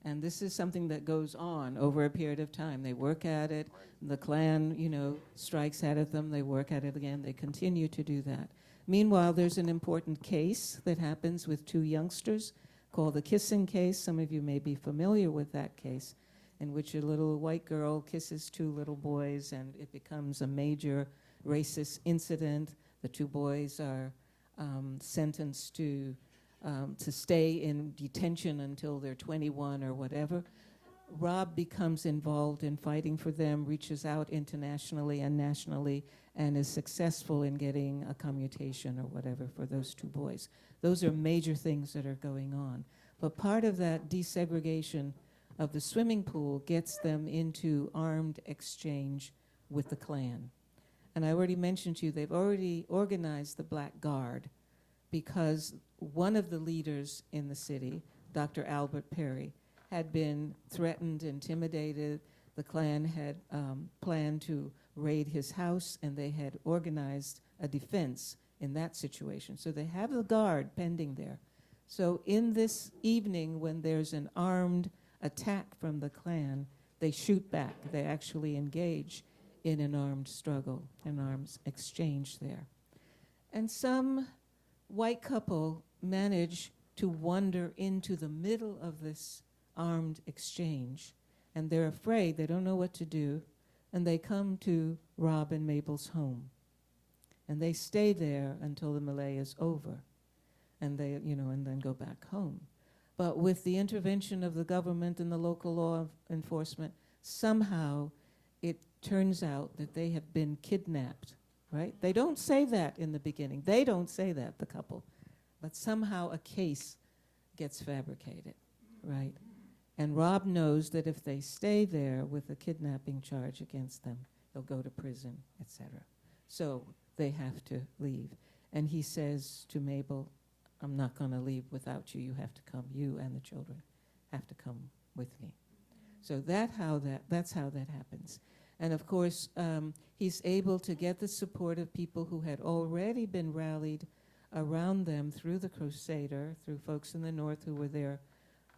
And this is something that goes on over a period of time. They work at it. The Klan, strikes at them. They work at it again. They continue to do that. Meanwhile, there's an important case that happens with two youngsters called the kissing case. Some of you may be familiar with that case, in which a little white girl kisses two little boys, and it becomes a major racist incident. The two boys are sentenced to stay in detention until they're 21 or whatever. Rob becomes involved in fighting for them, reaches out internationally and nationally, and is successful in getting a commutation or whatever for those two boys. Those are major things that are going on. But part of that desegregation of the swimming pool gets them into armed exchange with the Klan. And I already mentioned to you, they've already organized the Black Guard, because one of the leaders in the city, Dr. Albert Perry, had been threatened, intimidated. The Klan had planned to raid his house, and they had organized a defense in that situation. So they have the guard pending there. So in this evening, when there's an armed attack from the Klan, they shoot back. They actually engage in an armed struggle, an arms exchange there. And some white couple manage to wander into the middle of this armed exchange, and they're afraid, they don't know what to do, and they come to Rob and Mabel's home. And they stay there until the melee is over, and they, and then go back home. But with the intervention of the government and the local law enforcement, somehow it turns out that they have been kidnapped, right? They don't say that in the beginning. They don't say that, the couple. But somehow a case gets fabricated, right? And Rob knows that if they stay there with a kidnapping charge against them, they'll go to prison, etc. So they have to leave. And he says to Mabel, I'm not going to leave without you. You have to come. You and the children have to come with me. So that's how that happens. And of course, he's able to get the support of people who had already been rallied around them through the Crusader, through folks in the North who were their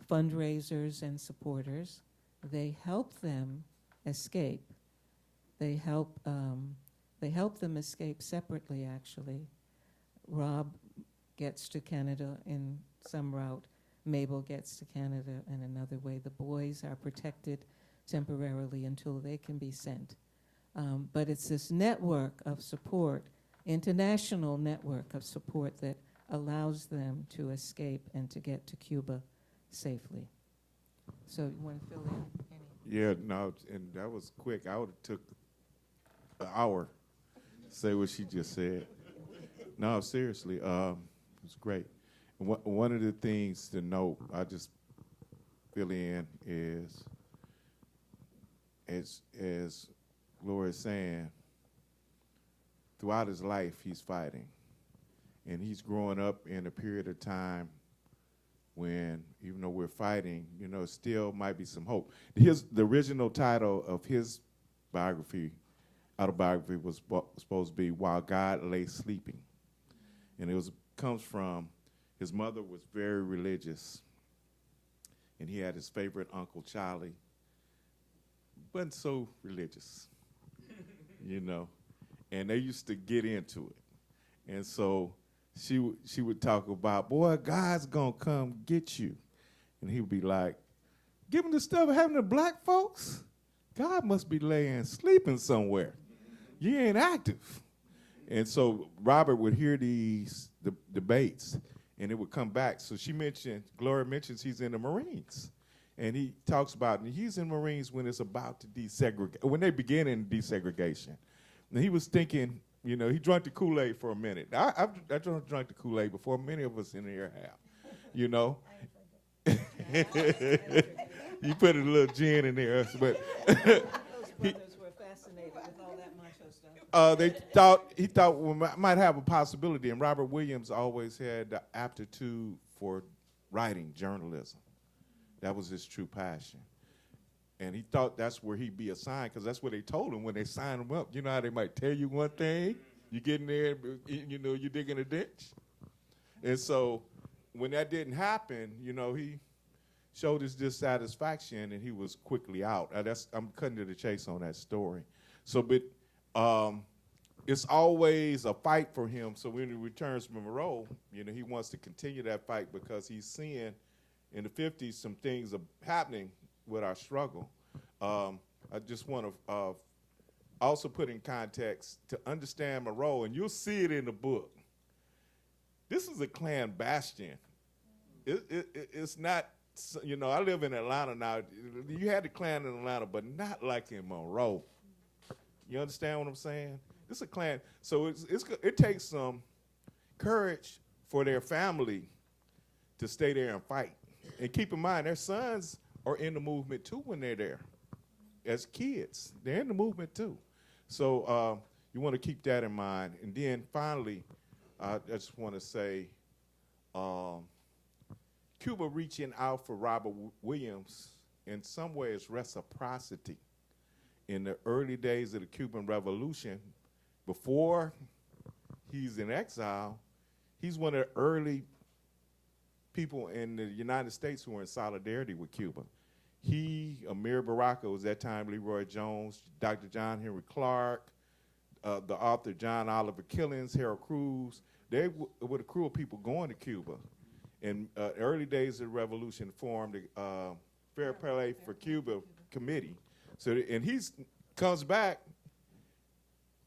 fundraisers and supporters. They help them escape. They help them escape separately, actually. Rob gets to Canada in some route. Mabel gets to Canada in another way. The boys are protected temporarily until they can be sent. But it's this network of support, international network of support, that allows them to escape and to get to Cuba safely. So you want to fill in any? Yeah, no, and that was quick. I would have took an hour to say what she just said. No, seriously, it was great. And one of the things to note, I just fill in, is, as Gloria's saying, throughout his life, he's fighting. And he's growing up in a period of time when, even though we're fighting, still might be some hope. The original title of his autobiography was supposed to be While God Lay Sleeping. And it comes from, his mother was very religious, and he had his favorite Uncle Charlie, wasn't so religious, and they used to get into it. And so she would talk about, boy, God's gonna come get you. And he would be like, giving the stuff happening to black folks? God must be laying sleeping somewhere. You ain't active. And so Robert would hear the debates, and it would come back. So Gloria mentions he's in the Marines. And he talks about, and he's in Marines when it's about to desegregate, when they begin in desegregation. And he was thinking, he drank the Kool-Aid for a minute. I drank the Kool-Aid before many of us in here have, You put a little gin in there, but Those brothers were fascinated with all that macho stuff. he thought we might have a possibility, and Robert Williams always had the aptitude for writing, journalism. That was his true passion. And he thought that's where he'd be assigned, because that's what they told him when they signed him up. You know how they might tell you one thing, you get in there, you dig in a ditch. And so when that didn't happen, he showed his dissatisfaction, and he was quickly out. I'm cutting to the chase on that story. So, but it's always a fight for him. So when he returns from Monroe, he wants to continue that fight, because he's seeing in the 50s some things are happening with our struggle. I just want to also put in context to understand Monroe, and you'll see it in the book. This is a Klan bastion. It's not, I live in Atlanta now. You had the Klan in Atlanta, but not like in Monroe. You understand what I'm saying? This is a Klan. So it takes some courage for their family to stay there and fight. And keep in mind, their sons are in the movement too when they're there. As kids, they're in the movement too. So you want to keep that in mind. And then finally, I just want to say, Cuba reaching out for Robert Williams in some ways reciprocity. In the early days of the Cuban Revolution, before he's in exile, he's one of the early people in the United States who were in solidarity with Cuba. He, Amir Baraka, was at that time Leroy Jones, Dr. John Henry Clark, the author John Oliver Killings, Harold Cruz. They were the crew of people going to Cuba. In early days of the revolution, formed the Fair Play for Cuba committee. So, and he's comes back.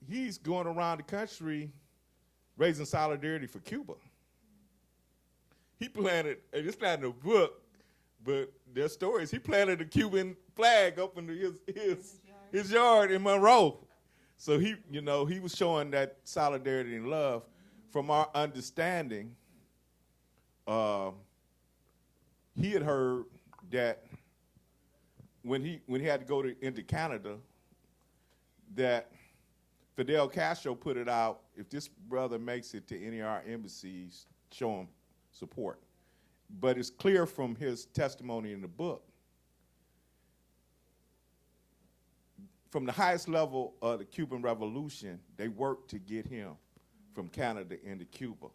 He's going around the country raising solidarity for Cuba. He planted, and it's not in the book, but there's stories. He planted a Cuban flag up in his yard in Monroe. So he, you know, he was showing that solidarity and love. From our understanding, he had heard that when he had to go into Canada, that Fidel Castro put it out, if this brother makes it to any of our embassies, show him support. But it's clear from his testimony in the book, from the highest level of the Cuban Revolution, they worked to get him from Canada into Cuba.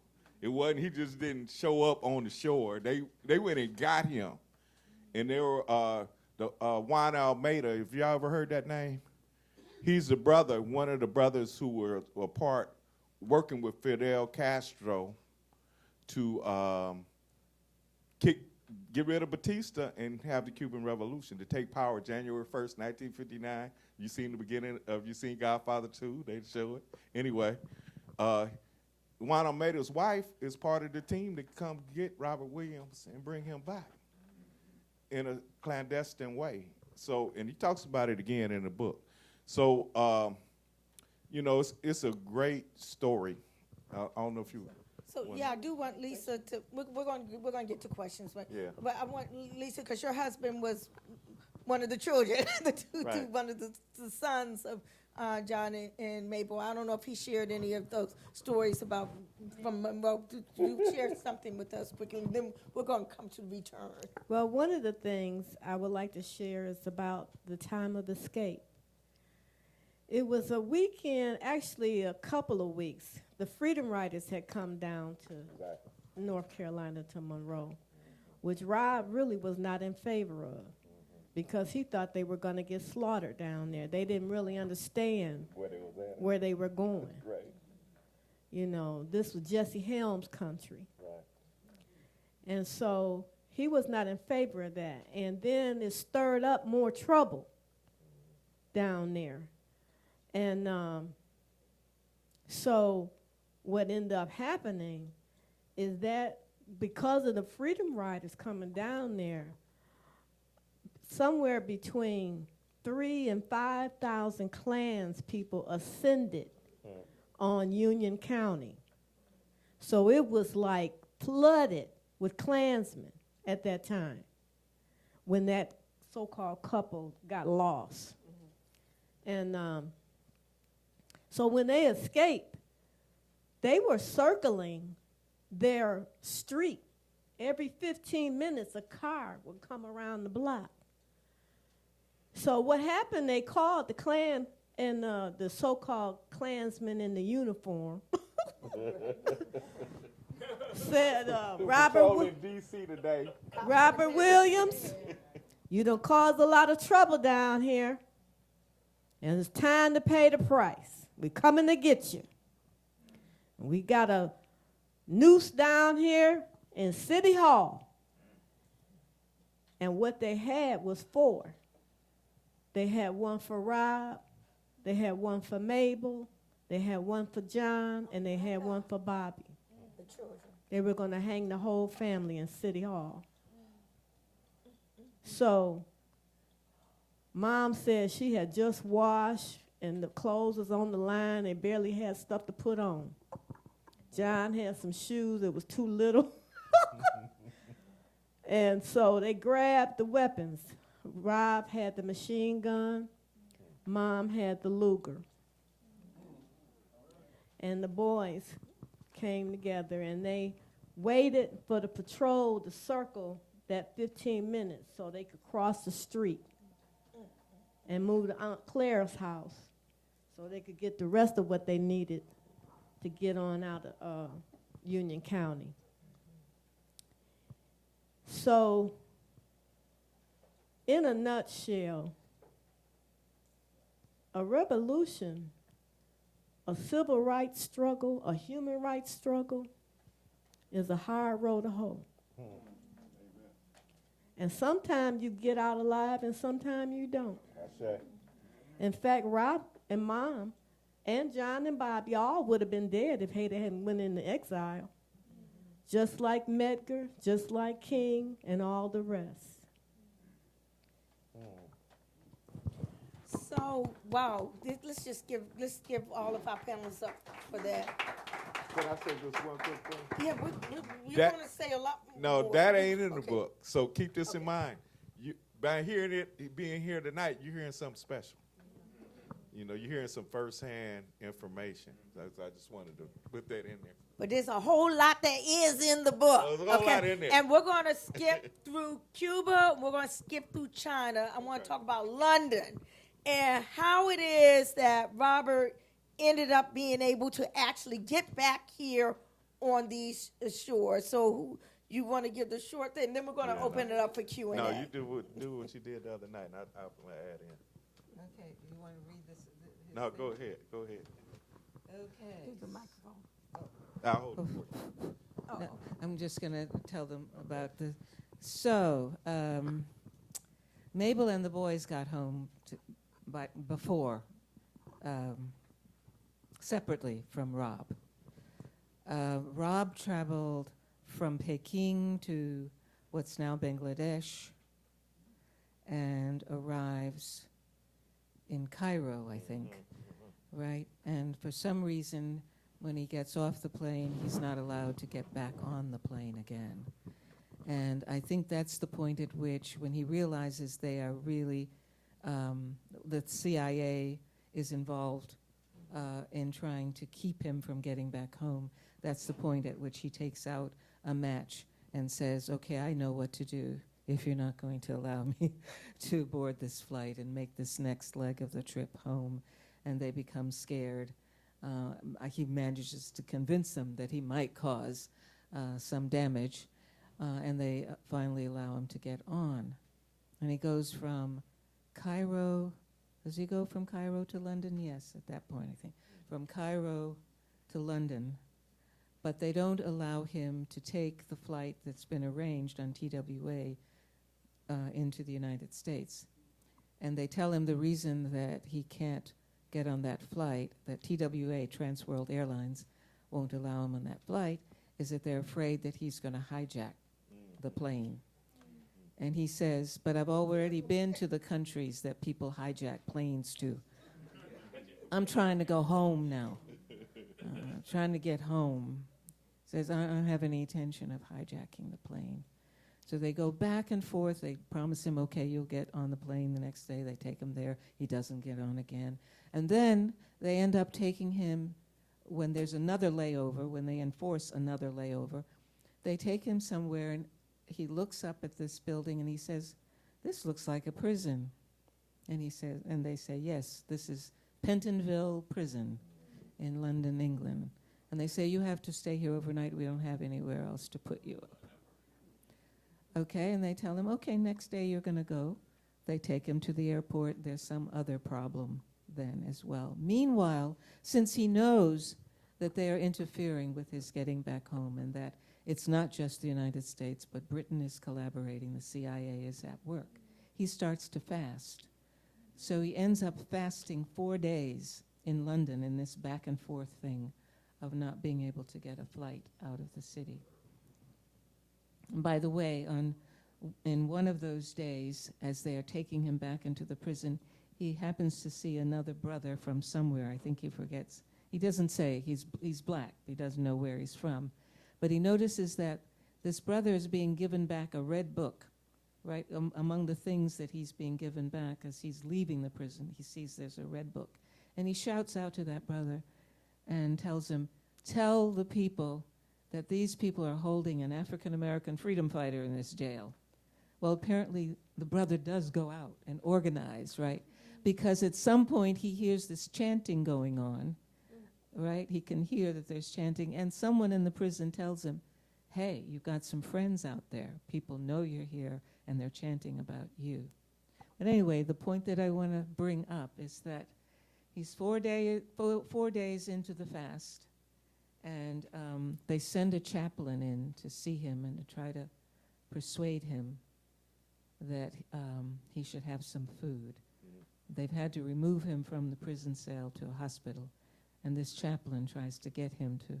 It wasn't, he just didn't show up on the shore. They went and got him. And they were, Juan Almeida, if y'all ever heard that name? He's the brother, one of the brothers who were part working with Fidel Castro to get rid of Batista and have the Cuban Revolution, to take power January 1st, 1959. You seen the beginning of, you seen Godfather 2, they show it. Anyway, Juan Almeida's wife is part of the team to come get Robert Williams and bring him back in a clandestine way. So, and he talks about it again in the book. So, you know, it's a great story. I don't know if you. So yeah, I do want Lisa to. We're going to get to questions, but Yeah. But I want Lisa, because your husband was one of the children, Right. one of the sons of John and Mabel. I don't know if he shared any of those stories about from Monroe. You share something with us quickly, and then we're going to come to return. Well, one of the things I would like to share is about the time of escape. It was a weekend, actually a couple of weeks. The Freedom Riders had come down to North Carolina, to Monroe, which Rob really was not in favor of, because he thought they were going to get slaughtered down there. They didn't really understand where they were going. Right. You know, this was Jesse Helms' country. Right. And so he was not in favor of that. And then it stirred up more trouble down there. And so what ended up happening is that because of the Freedom Riders coming down there, somewhere between 3,000 and 5,000 Klans people ascended on Union County. So it was like flooded with Klansmen at that time when that so-called couple got lost. And so when they escaped, they were circling their street. Every 15 minutes, a car would come around the block. So what happened, they called the Klan and the so-called Klansmen in the uniform said, Robert Williams, you done caused a lot of trouble down here, and it's time to pay the price. We're coming to get you. We got a noose down here in City Hall. And what they had was 4. They had one for Rob, they had one for Mabel, they had one for John, and they had one for Bobby. The children. They were going to hang the whole family in City Hall. So Mom said she had just washed, and the clothes was on the line. They barely had stuff to put on. John had some shoes that was too little. And so they grabbed the weapons. Rob had the machine gun. Mom had the Luger. And the boys came together, and they waited for the patrol to circle that 15 minutes so they could cross the street and move to Aunt Claire's house so they could get the rest of what they needed to get on out of Union County. So, in a nutshell, a revolution, a civil rights struggle, a human rights struggle is a hard road to hoe. And sometimes you get out alive and sometimes you don't. That's right. In fact, Rob and Mom and John and Bob, y'all would have been dead if Hader hadn't went into exile. Just like Medgar, just like King, and all the rest. So, wow, let's give all of our panelists up for that. Can I say just one quick thing? Yeah, we That- want to say a lot No, more. that ain't in the Okay. book. So keep this in Okay. mind. You, by hearing it, being here tonight, you're hearing something special. You know, you're hearing some firsthand information. I just wanted to put that in there. But there's a whole lot that is in the book. There's a whole lot in there. And we're going to skip through Cuba. We're going to skip through China. I want to talk about London and how it is that Robert ended up being able to actually get back here on these shores. So you want to give the short thing, then we're going to open it up for Q&A. No, you do what you did the other night, and I'll add in. Okay, do you want to read this? No, go ahead. Go ahead. Okay. Use the microphone. I'll hold it for you. Oh, No, I'm just going to tell them about the. So, Mabel and the boys got home before, separately from Rob. Rob traveled from Peking to what's now Bangladesh and arrives in Cairo, I think, right? And for some reason, when he gets off the plane, he's not allowed to get back on the plane again. And I think that's the point at which, when he realizes they are really, the CIA is involved in trying to keep him from getting back home, that's the point at which he takes out a match and says, okay, I know what to do if you're not going to allow me to board this flight and make this next leg of the trip home. And they become scared. He manages to convince them that he might cause some damage, and they finally allow him to get on. And he goes from Cairo. Does he go from Cairo to London? Yes, at that point, I think. From Cairo to London. But they don't allow him to take the flight that's been arranged on TWA into the United States. And they tell him the reason that he can't get on that flight, that TWA, Trans World Airlines, won't allow him on that flight, is that they're afraid that he's going to hijack the plane. And he says, but I've already been to the countries that people hijack planes to. I'm trying to go home now. Trying to get home. Says, I don't have any intention of hijacking the plane. So they go back and forth. They promise him, okay, you'll get on the plane the next day. They take him there. He doesn't get on again. And then they end up taking him, when there's another layover, when they enforce another layover, they take him somewhere, and he looks up at this building and he says, this looks like a prison. And he says, and they say, yes, this is Pentonville Prison in London, England. And they say, you have to stay here overnight. We don't have anywhere else to put you up. Okay, and they tell him, okay, next day you're going to go. They take him to the airport. There's some other problem then as well. Meanwhile, since he knows that they are interfering with his getting back home and that it's not just the United States, but Britain is collaborating, the CIA is at work, he starts to fast. So he ends up fasting 4 days in London in this back and forth thing of not being able to get a flight out of the city. And by the way, in one of those days, as they are taking him back into the prison, he happens to see another brother from somewhere. I think he forgets. He doesn't say. He's black. He doesn't know where he's from. But he notices that this brother is being given back a red book, right? Among the things that he's being given back as he's leaving the prison, he sees there's a red book. And he shouts out to that brother and tells him, tell the people that these people are holding an African-American freedom fighter in this jail. Well, apparently the brother does go out and organize, right? Because at some point he hears this chanting going on, right? He can hear that there's chanting, and someone in the prison tells him, hey, you got some friends out there. People know you're here, and they're chanting about you. But anyway, the point that I want to bring up is that he's 4 days into the fast, and they send a chaplain in to see him and to try to persuade him that he should have some food. They've had to remove him from the prison cell to a hospital, and this chaplain tries to get him to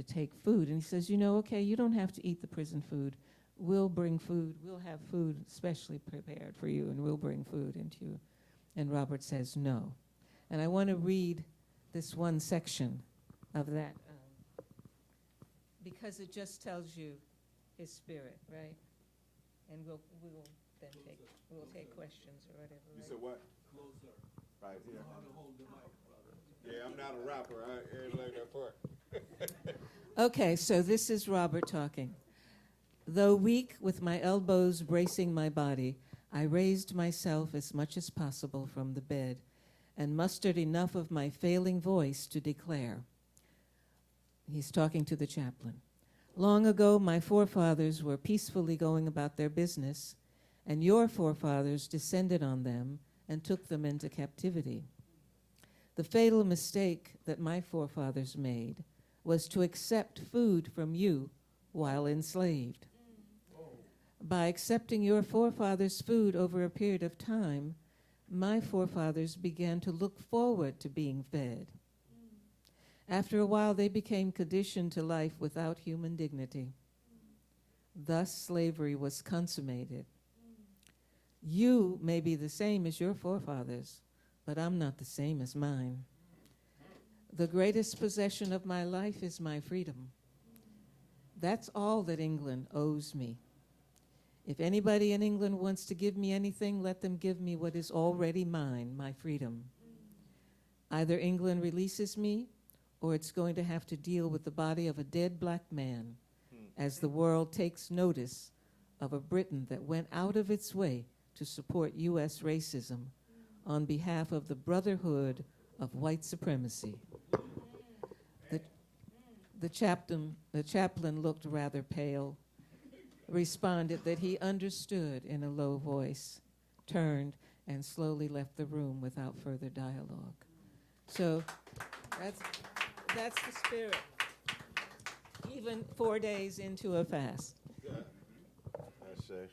take food. And he says, you know, okay, you don't have to eat the prison food. We'll bring food. We'll have food specially prepared for you, and we'll bring food into you. And Robert says no. And I want to read this one section of that because it just tells you his spirit, right? And we'll then take questions or whatever. You right? said what? Closer. Right here. Yeah, I'm not a rapper. I ain't like that part. Okay, so this is Robert talking. Though weak, with my elbows bracing my body, I raised myself as much as possible from the bed and mustered enough of my failing voice to declare. He's talking to the chaplain. Long ago, my forefathers were peacefully going about their business, and your forefathers descended on them and took them into captivity. The fatal mistake that my forefathers made was to accept food from you while enslaved. By accepting your forefathers' food over a period of time, my forefathers began to look forward to being fed. After a while, they became conditioned to life without human dignity. Thus, slavery was consummated. You may be the same as your forefathers, but I'm not the same as mine. The greatest possession of my life is my freedom. That's all that England owes me. If anybody in England wants to give me anything, let them give me what is already mine, my freedom. Either England releases me, or it's going to have to deal with the body of a dead black man as the world takes notice of a Britain that went out of its way to support U.S. racism on behalf of the brotherhood of white supremacy. The chaplain looked rather pale, responded that he understood in a low voice, turned, and slowly left the room without further dialogue. So that's the spirit, even 4 days into a fast. That's safe.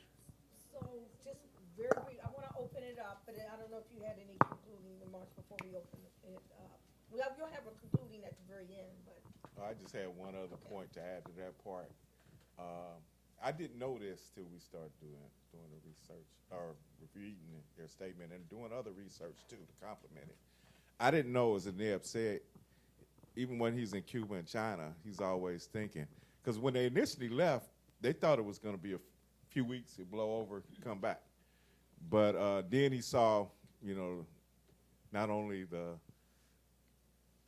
So just very brief, I want to open it up, but I don't know if you had any concluding remarks before we open it up. You'll have a concluding at the very end, but. I just had one other point to add to that part. I didn't know this till we started doing the research, or reading their statement and doing other research too to complement it. I didn't know, as Aneb said, even when he's in Cuba and China, he's always thinking. Because when they initially left, they thought it was going to be a few weeks, it'd blow over, come back. But then he saw, you know, not only the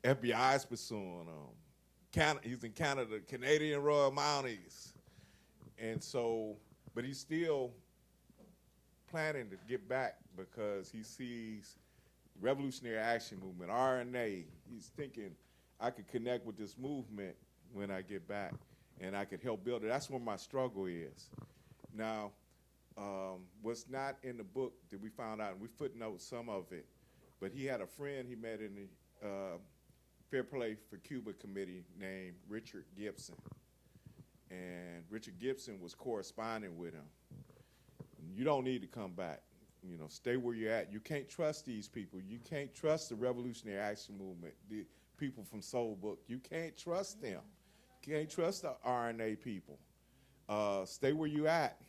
FBI's pursuing he's in Canada, Canadian Royal Mounties. And so, but he's still planning to get back because he sees Revolutionary Action Movement, RNA. He's thinking, I could connect with this movement when I get back, and I could help build it. That's where my struggle is. Now, what's not in the book that we found out, and we footnote some of it, but he had a friend he met in the Fair Play for Cuba committee named Richard Gibson. And Richard Gibson was corresponding with him. You don't need to come back. You know, stay where you're at. You can't trust these people. You can't trust the Revolutionary Action Movement, the people from Soul Book. You can't trust them. You can't trust the RNA people. Stay where you at.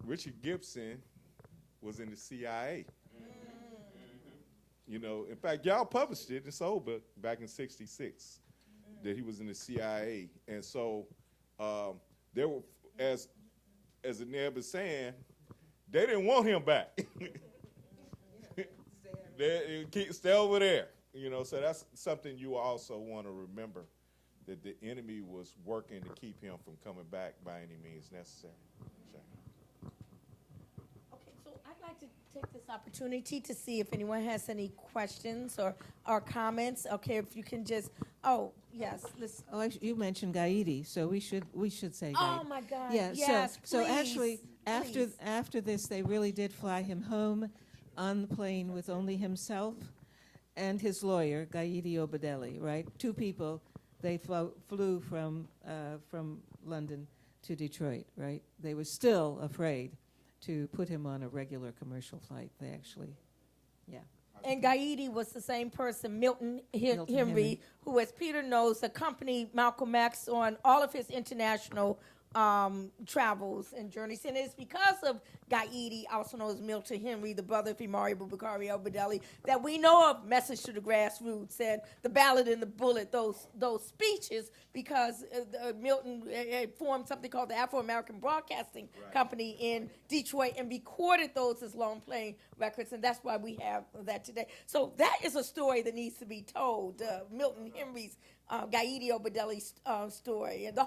Richard Gibson was in the CIA. You know, in fact, y'all published it in Soul Book back in '66 that he was in the CIA. And so there were, as Aneb is saying, they didn't want him back. Stay over there. You know, so that's something you also want to remember, that the enemy was working to keep him from coming back by any means necessary. Okay, so I'd like to take this opportunity to see if anyone has any questions or comments. Okay, if you can just Oh, yes. Listen. Oh, actually, you mentioned Gaidi, so we should say Oh Gaidi. my God. Yeah. Yes. So please, actually, please. after this, they really did fly him home on the plane with only himself and his lawyer, Gaidi Obadeli. Right, two people. They flew from London to Detroit. Right, they were still afraid to put him on a regular commercial flight. They actually, yeah. And Gaidi was the same person, Milton Milton Henry, Henry. who, as Peter knows, accompanied Malcolm X on all of his international travels and journeys. And it's because of Gaidi, also known as Milton Henry, the brother of Imari Bubakari Obadeli, that we know of Message to the Grassroots and The Ballad and the Bullet, those speeches, because Milton had formed something called the Afro-American Broadcasting Company in Detroit and recorded those as long-playing records, and that's why we have that today. So that is a story that needs to be told, Milton Henry's Gaidi Obadeli story, and the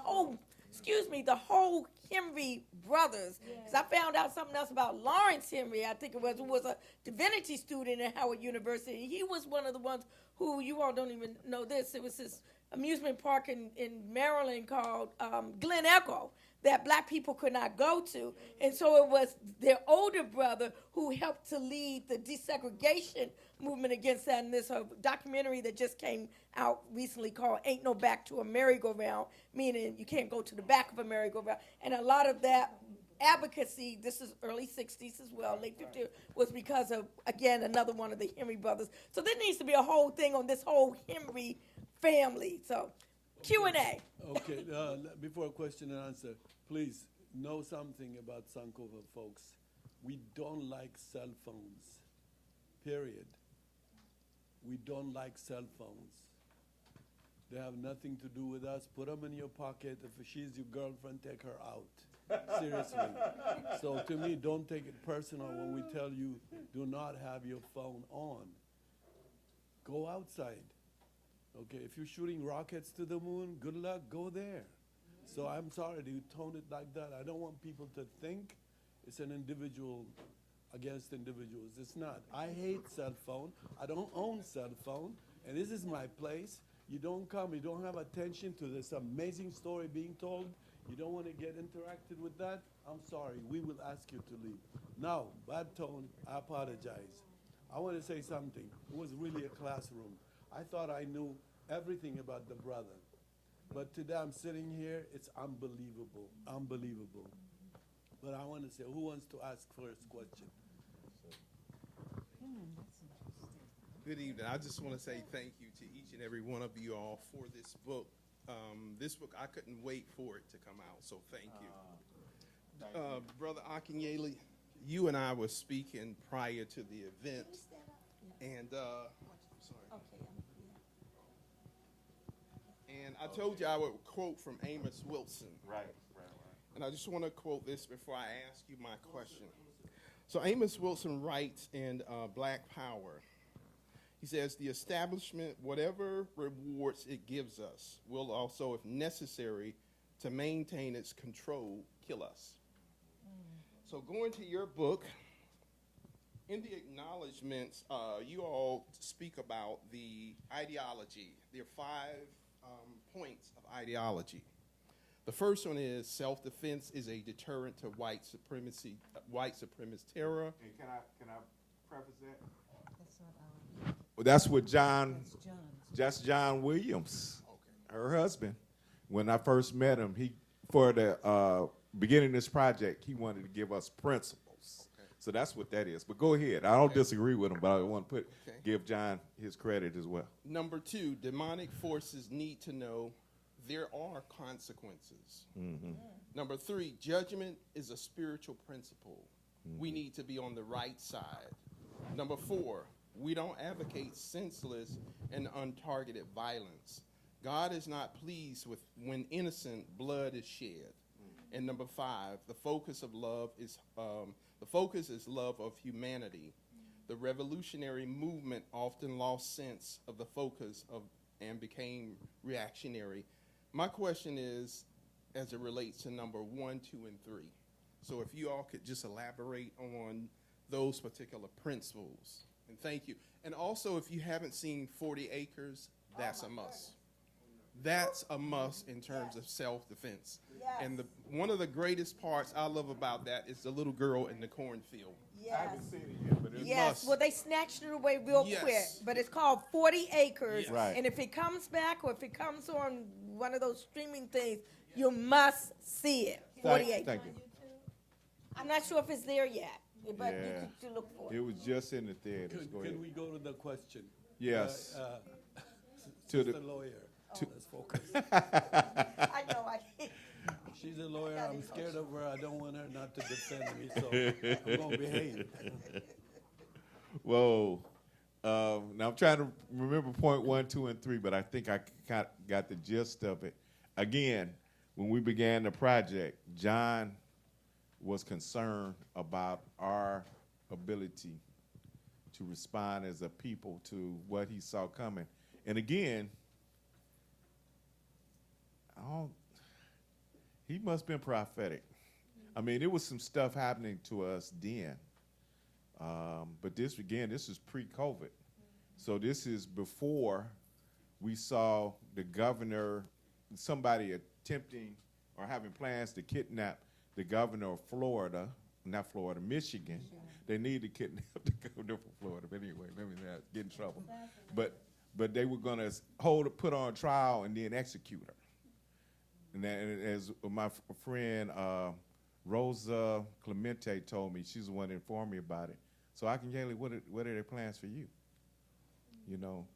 whole Henry brothers. Because I found out something else about Lawrence Henry, I think it was, who was a divinity student at Howard University. He was one of the ones who, you all don't even know this, it was this amusement park in Maryland called Glen Echo that black people could not go to. And so it was their older brother who helped to lead the desegregation movement against that. And there's a documentary that just came out recently called Ain't No Back to a Merry-Go-Round, meaning you can't go to the back of a merry-go-round. And a lot of that advocacy, this is early 60s as well, late 50s, was because of, again, another one of the Henry brothers. So there needs to be a whole thing on this whole Henry family. So Q&A. Okay, before question and answer, please know something about Sankofa folks. We don't like cell phones, period. We don't like cell phones. They have nothing to do with us. Put them in your pocket. If she's your girlfriend, take her out. Seriously. So to me, don't take it personal when we tell you do not have your phone on. Go outside. Okay, if you're shooting rockets to the moon, good luck, go there. So I'm sorry to tone it like that. I don't want people to think it's an individual against individuals. It's not. I hate cell phone. I don't own cell phone, and this is my place. You don't come, you don't have attention to this amazing story being told. You don't want to get interacted with that. I'm sorry, we will ask you to leave. Now, bad tone, I apologize. I want to say something. It was really a classroom. I thought I knew everything about the brother. But today I'm sitting here, it's unbelievable, unbelievable. But I want to say, who wants to ask first question? Good evening. I just want to say thank you to each and every one of you all for this book. This book, I couldn't wait for it to come out, so thank you. Brother Akinyele, you and I were speaking prior to the event, and and I told you I would quote from Amos Wilson. Right. And I just want to quote this before I ask you my question. So Amos Wilson writes in Black Power, he says, the establishment, whatever rewards it gives us, will also, if necessary, to maintain its control, kill us. So going to your book, in the acknowledgments, you all speak about the ideology. There are 5 points of ideology. The first one is self-defense is a deterrent to white supremacist terror. And can I preface that? Well, that's what John Williams, her husband. When I first met him, for the beginning of this project, he wanted to give us principles. Okay. So that's what that is. But go ahead. I don't disagree with him, but I want to give John his credit as well. Number 2, demonic forces need to know there are consequences. Mm-hmm. Number 3, judgment is a spiritual principle. Mm-hmm. We need to be on the right side. Number 4, we don't advocate senseless and untargeted violence. God is not pleased with when innocent blood is shed. Mm-hmm. And number 5, the focus is love of humanity. Mm-hmm. The revolutionary movement often lost sense of the focus and became reactionary. My question is, as it relates to number 1, 2, and 3. So if you all could just elaborate on those particular principles. And thank you. And also, if you haven't seen 40 Acres, that's a must. that's a must in terms of self-defense. Yes. And one of the greatest parts I love about that is the little girl in the cornfield. I Yes. haven't seen it yet, but it's Yes, must. well, they snatched it away real Yes. quick, but it's called 40 Acres. Yes. Right. And if it comes back or if it comes on one of those streaming things, you must see it. 40 Acres. Thank you. I'm not sure if it's there yet, but Yeah. you could look for it. It was just in the theaters. Go ahead. Can we go to the question? Yes. To To the the- lawyer. Let's focus. I know, She's a lawyer. got I'm it. scared of her. I don't want her not to defend me, so I'm going to behave. Whoa. Now I'm trying to remember point 1, 2, and 3, but I think I got the gist of it. Again, when we began the project, John was concerned about our ability to respond as a people to what he saw coming. And again, he must have been prophetic. I mean, there was some stuff happening to us then. But this is pre-COVID. So this is before we saw the governor, somebody attempting or having plans to kidnap the governor of Florida, not Florida, Michigan. They need to kidnap the governor from Florida. But anyway, let me not get in trouble. But they were going to put on trial and then execute her. And as my friend Rosa Clemente told me, she's the one that informed me about it. So Akinyele, what are their plans for you? You know,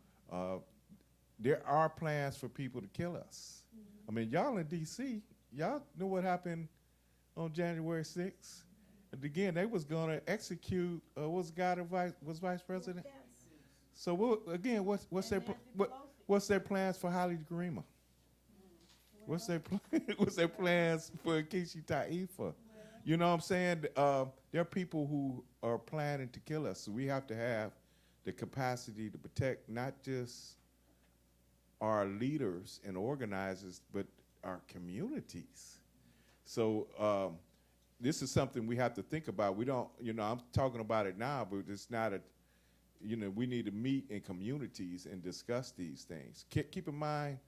there are plans for people to kill us. I mean, y'all in D.C., y'all know what happened on January 6th. And again, they was going to execute, was the guy that was vice president? So what's their plans for Haile Gerima? What's their plans for Nkechi Taifa? You know what I'm saying? There are people who are planning to kill us, so we have to have the capacity to protect not just our leaders and organizers, but our communities. So this is something we have to think about. We don't, I'm talking about it now, but it's not we need to meet in communities and discuss these things. Keep in mind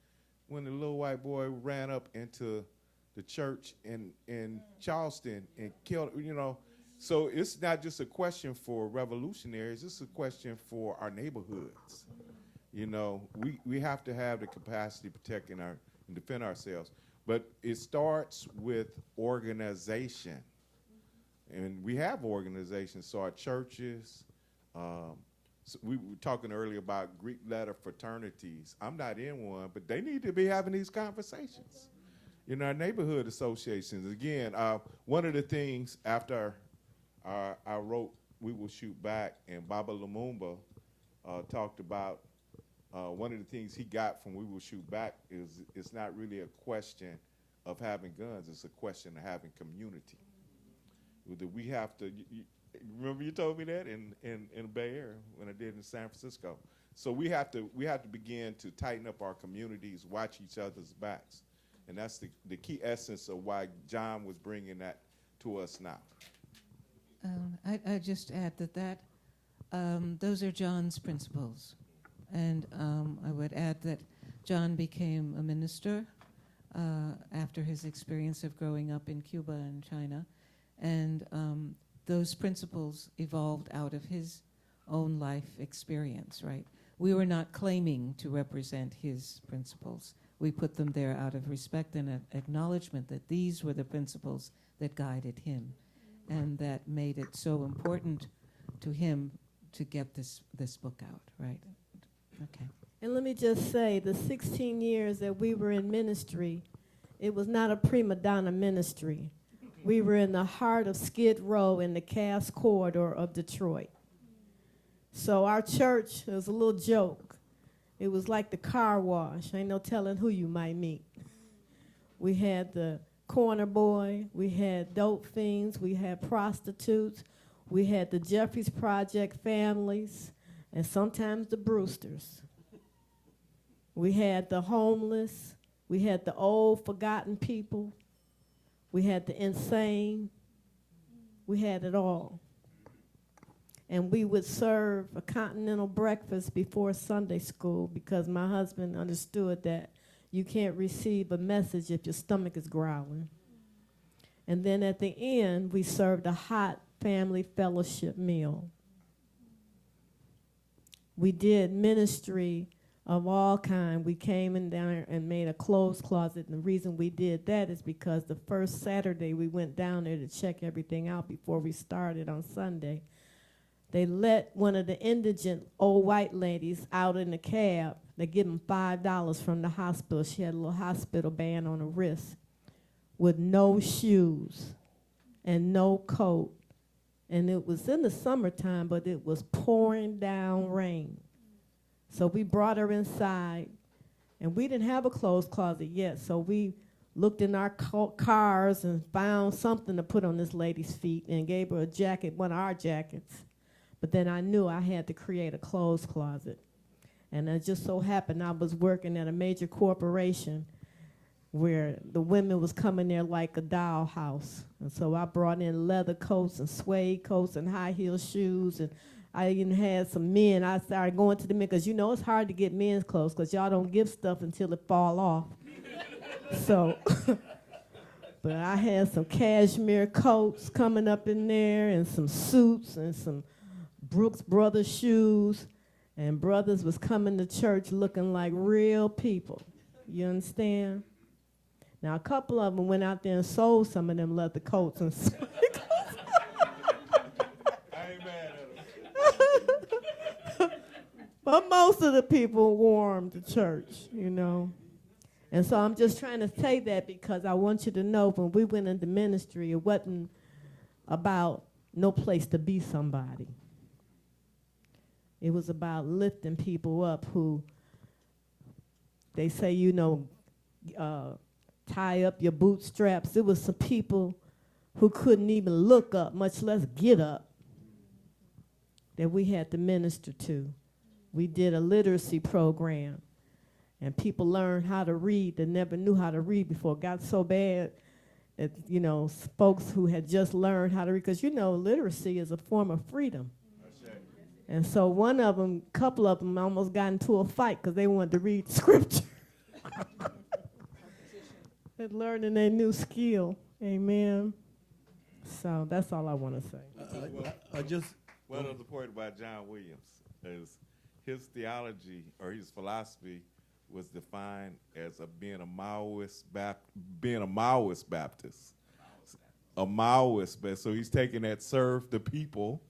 when the little white boy ran up into the church in Charleston and killed, so it's not just a question for revolutionaries, it's a question for our neighborhoods. We have to have the capacity to protect and defend ourselves. But it starts with organization. And we have organizations, so our churches, so we were talking earlier about Greek letter fraternities. I'm not in one, but they need to be having these conversations. Our neighborhood associations. Again, one of the things after I wrote We Will Shoot Back, and Baba Lumumba talked about one of the things he got from We Will Shoot Back is it's not really a question of having guns, it's a question of having community. That we have to, remember you told me that in the Bay Area when I did in San Francisco. So we have to begin to tighten up our communities, watch each other's backs. And that's the key essence of why John was bringing that to us now. I just add that those are John's principles. And I would add that John became a minister after his experience of growing up in Cuba and China. And those principles evolved out of his own life experience, right? We were not claiming to represent his principles. We put them there out of respect and acknowledgement that these were the principles that guided him and that made it so important to him to get this book out, right? Okay. And let me just say, the 16 years that we were in ministry, it was not a prima donna ministry. We were in the heart of Skid Row in the Cass Corridor of Detroit. So our church, it was a little joke. It was like the car wash. Ain't no telling who you might meet. We had the corner boy. We had dope fiends. We had prostitutes. We had the Jeffries Project families, and sometimes the Brewsters. We had the homeless. We had the old, forgotten people. We had the insane. We had it all. And we would serve a continental breakfast before Sunday school because my husband understood that You can't receive a message if your stomach is growling. And then at the end, we served a hot family fellowship meal. We did ministry of all kind. We came in down and made a clothes closet. And the reason we did that is because the first Saturday we went down there to check everything out before we started on Sunday. They let one of the indigent old white ladies out in the cab. They give them $5 from the hospital. She had a little hospital band on her wrist with no shoes and no coat. And it was in the summertime, but it was pouring down rain. So we brought her inside, and we didn't have a clothes closet yet, so we looked in our cars and found something to put on this lady's feet and gave her a jacket, one of our jackets. But then I knew I had to create a clothes closet. And it just so happened I was working at a major corporation where the women was coming there like a dollhouse. And so I brought in leather coats and suede coats and high heel shoes, and I even had some men. I started going to the men, because you know it's hard to get men's clothes because y'all don't give stuff until it fall off. So, but I had some cashmere coats coming up in there and some suits and some Brooks Brothers shoes. And brothers was coming to church looking like real people. You understand? Now, a couple of them went out there and sold some of them leather coats and but most of the people wore them to church, you know. And so I'm just trying to say that because I want you to know when we went into ministry, it wasn't about no place to be somebody. It was about lifting people up who, they say, you know, tie up your bootstraps. It was some people who couldn't even look up, much less get up, that we had to minister to. We did a literacy program, and people learned how to read that never knew how to read before. It got so bad that, you know, folks who had just learned how to read, because, you know, literacy is a form of freedom. And so one of them, a couple of them almost got into a fight because they wanted to read scripture. They're learning a new skill. Amen. So that's all I want to say. I just... One other point about John Williams is his theology or his philosophy was defined as being a Maoist Baptist. A Maoist, so he's taking that serve the people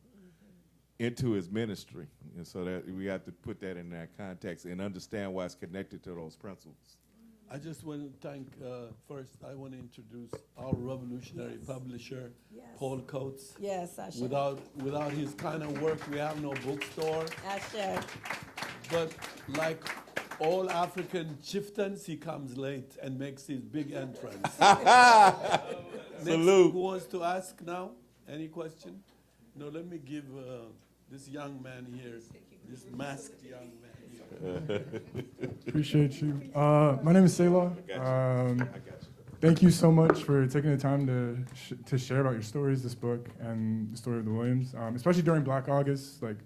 into his ministry. And so that we have to put that in that context and understand why it's connected to those principles. I just want to thank, first, I want to introduce our revolutionary publisher, Paul Coates. Yes, I should. Without his kind of work, we have no bookstore. I should. But like all African chieftains, he comes late and makes his big entrance. Salute. Who wants to ask now? Any question? No, let me give this young man here, this masked young man here. Appreciate you. My name is Selah. Thank you so much for taking the time to share about your stories, this book, and the story of the Williams, especially during Black August. Like,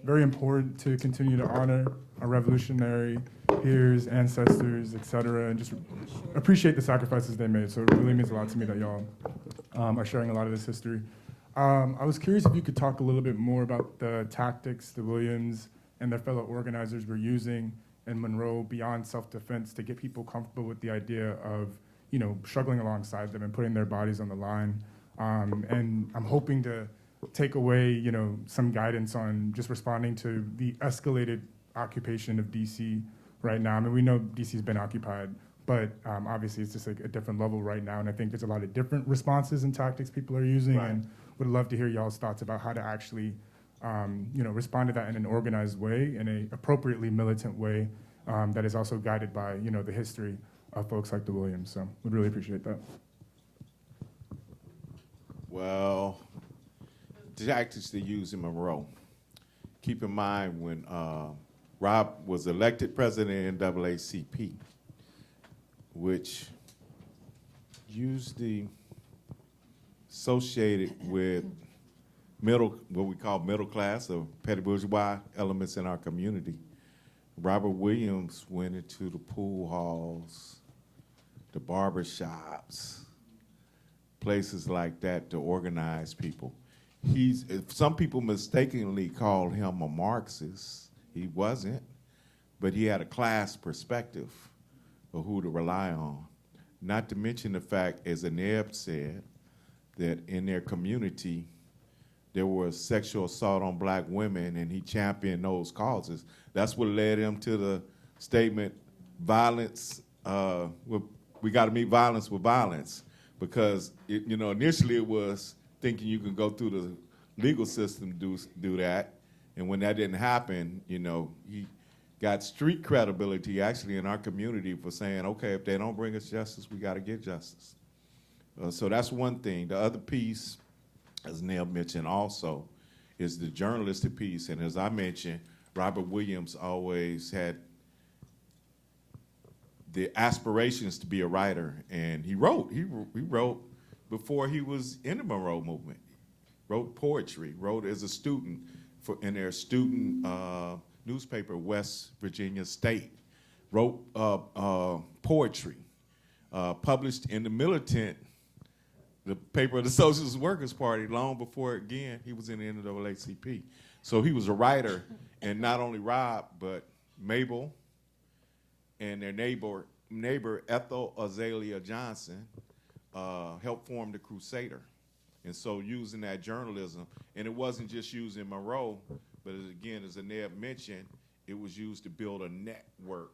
very important to continue to honor our revolutionary peers, ancestors, etc., and just appreciate the sacrifices they made. So it really means a lot to me that y'all are sharing a lot of this history. I was curious if you could talk a little bit more about the tactics the Williams and their fellow organizers were using in Monroe beyond self-defense to get people comfortable with the idea of, you know, struggling alongside them and putting their bodies on the line. And I'm hoping to take away, you know, some guidance on just responding to the escalated occupation of DC right now. I mean, we know DC's been occupied, but obviously it's just like a different level right now. And I think there's a lot of different responses and tactics people are using, and would love to hear y'all's thoughts about how to actually you know, respond to that in an organized way, in an appropriately militant way that is also guided by, you know, the history of folks like the Williams. So would really appreciate that. Well, the tactics they use in Monroe. Keep in mind when Rob was elected president of NAACP, which usually associated with what we call middle class or petty bourgeois elements in our community. Robert Williams went into the pool halls, the barber shops, places like that to organize people. Some people mistakenly called him a Marxist. He wasn't, but he had a class perspective of who to rely on. Not to mention the fact, as Aneb said, that in their community, there was sexual assault on black women, and he championed those causes. That's what led him to the statement, violence, we got to meet violence with violence. Because initially it was thinking you can go through the legal system to do that, and when that didn't happen, he got street credibility actually in our community for saying, okay, if they don't bring us justice, we got to get justice. So that's one thing. The other piece, as Neil mentioned also, is the journalistic piece. And as I mentioned, Robert Williams always had the aspirations to be a writer, and he wrote before he was in the Monroe movement. Wrote poetry, wrote as a student in their student newspaper, West Virginia State. Wrote poetry, published in the Militant, the paper of the Socialist Workers Party, long before, again, he was in the NAACP. So he was a writer, and not only Rob, but Mabel and their neighbor Ethel Azalea Johnson, helped form the Crusader. And so using that journalism, and it wasn't just used in Monroe, but again, as Aneb mentioned, it was used to build a network.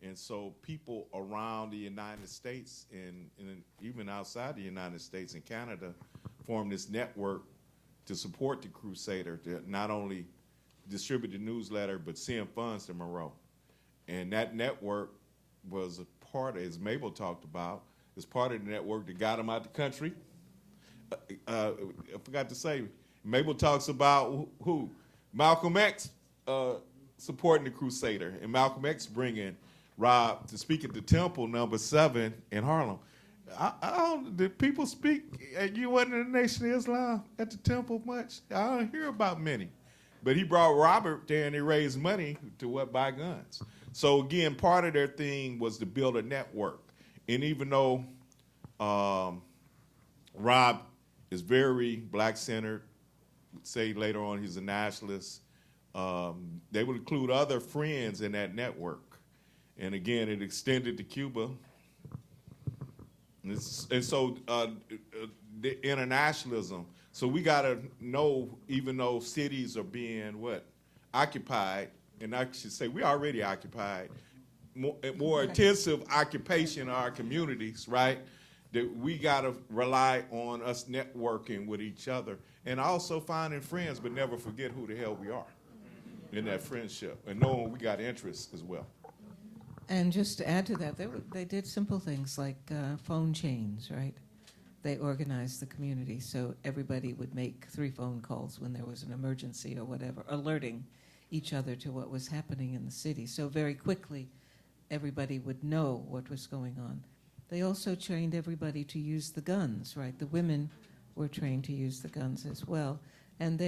And so people around the United States and even outside the United States and Canada formed this network to support the Crusader, to not only distribute the newsletter, but send funds to Monroe. And that network was a part, as Mabel talked about, is part of the network that got him out the country. I forgot to say, Mabel talks about who? Malcolm X supporting the Crusader, and Malcolm X bringing Rob to speak at the Temple number 7 in Harlem. Did people speak at you wasn't in the Nation of Islam at the Temple much? I don't hear about many. But he brought Robert there, and they raised money to buy guns. So again, part of their thing was to build a network. And even though Rob is very black-centered, say later on he's a nationalist, they would include other friends in that network. And again, it extended to Cuba. And so the internationalism. So we got to know, even though cities are being occupied, and I should say we already occupied, more intensive occupation of our communities, right? That we got to rely on us networking with each other and also finding friends, but never forget who the hell we are in that friendship and knowing we got interests as well. And just to add to that, they did simple things like phone chains, right? They organized the community so everybody would make 3 phone calls when there was an emergency or whatever, alerting each other to what was happening in the city. So very quickly, everybody would know what was going on. They also trained everybody to use the guns, right? The women were trained to use the guns as well. And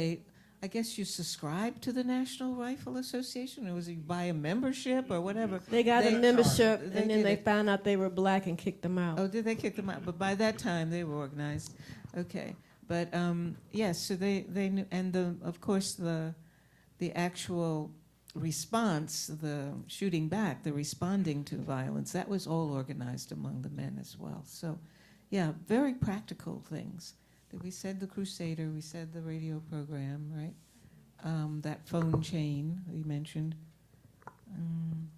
I guess you subscribe to the National Rifle Association, or was it buy a membership or whatever? They got a membership, They and then did they it. found out they were black and kicked them out. Oh, did they kick them out? But by that time, they were organized. Okay. But, yes, so they knew, and of course, the actual response, the shooting back, the responding to violence, that was all organized among the men as well. So, yeah, very practical things. We said the Crusader, we said the radio program, right? That phone chain we mentioned.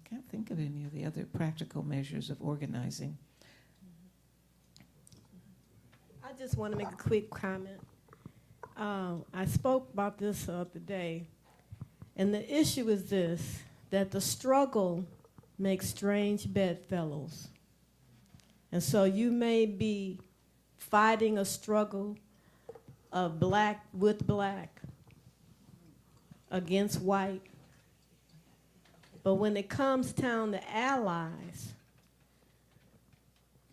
Can't think of any of the other practical measures of organizing. I just want to make a quick comment. I spoke about this the other day, and the issue is this, that the struggle makes strange bedfellows. And so you may be fighting a struggle of black with black against white, but when it comes down to allies,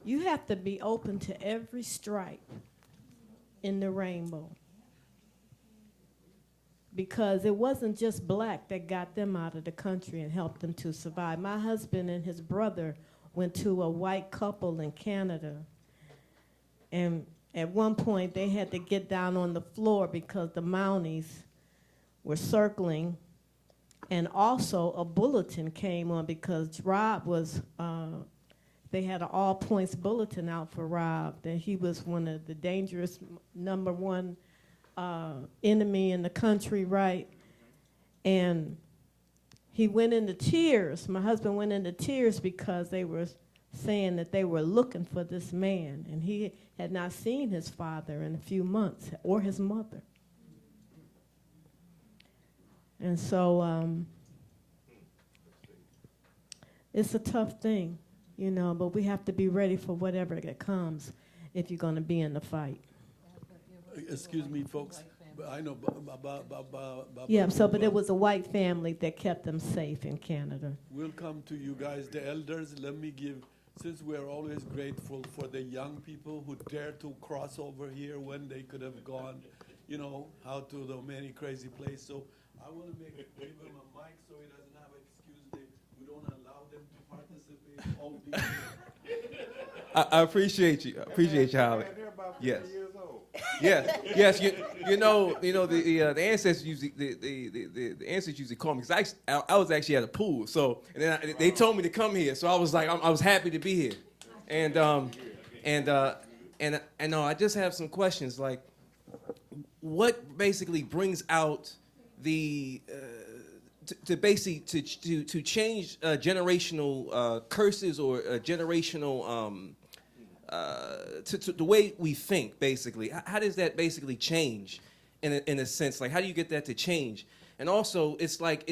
you have to be open to every stripe in the rainbow. because it wasn't just black that got them out of the country and helped them to survive. My husband and his brother went to a white couple in Canada, and at one point they had to get down on the floor because the Mounties were circling, and also a bulletin came on because Rob was, they had an all points bulletin out for Rob, that he was one of the dangerous #1 enemy in the country, right? And he went into tears. My husband went into tears because they were saying that they were looking for this man, and he had not seen his father in a few months, or his mother. And so it's a tough thing, you know, but we have to be ready for whatever that comes if you're going to be in the fight. Excuse me, folks, but I know Yeah, so, but it was a white family that kept them safe in Canada. We'll come to you guys, the elders. Let me give, since we're always grateful for the young people who dare to cross over here when they could have gone, you know, out to the many crazy places. So I want to give him a mic so he doesn't have an excuse. We don't allow them to participate. All these I appreciate you. I appreciate you, Holly. Yes. Yes. You know the ancestors usually the ancestors usually call me because I was actually at a pool. So and then they told me to come here. So I was like I was happy to be here, and I just have some questions like what basically brings out the to basically to change generational curses or generational to the way we think, basically. How does that basically change in a sense? Like, how do you get that to change? And also, it's like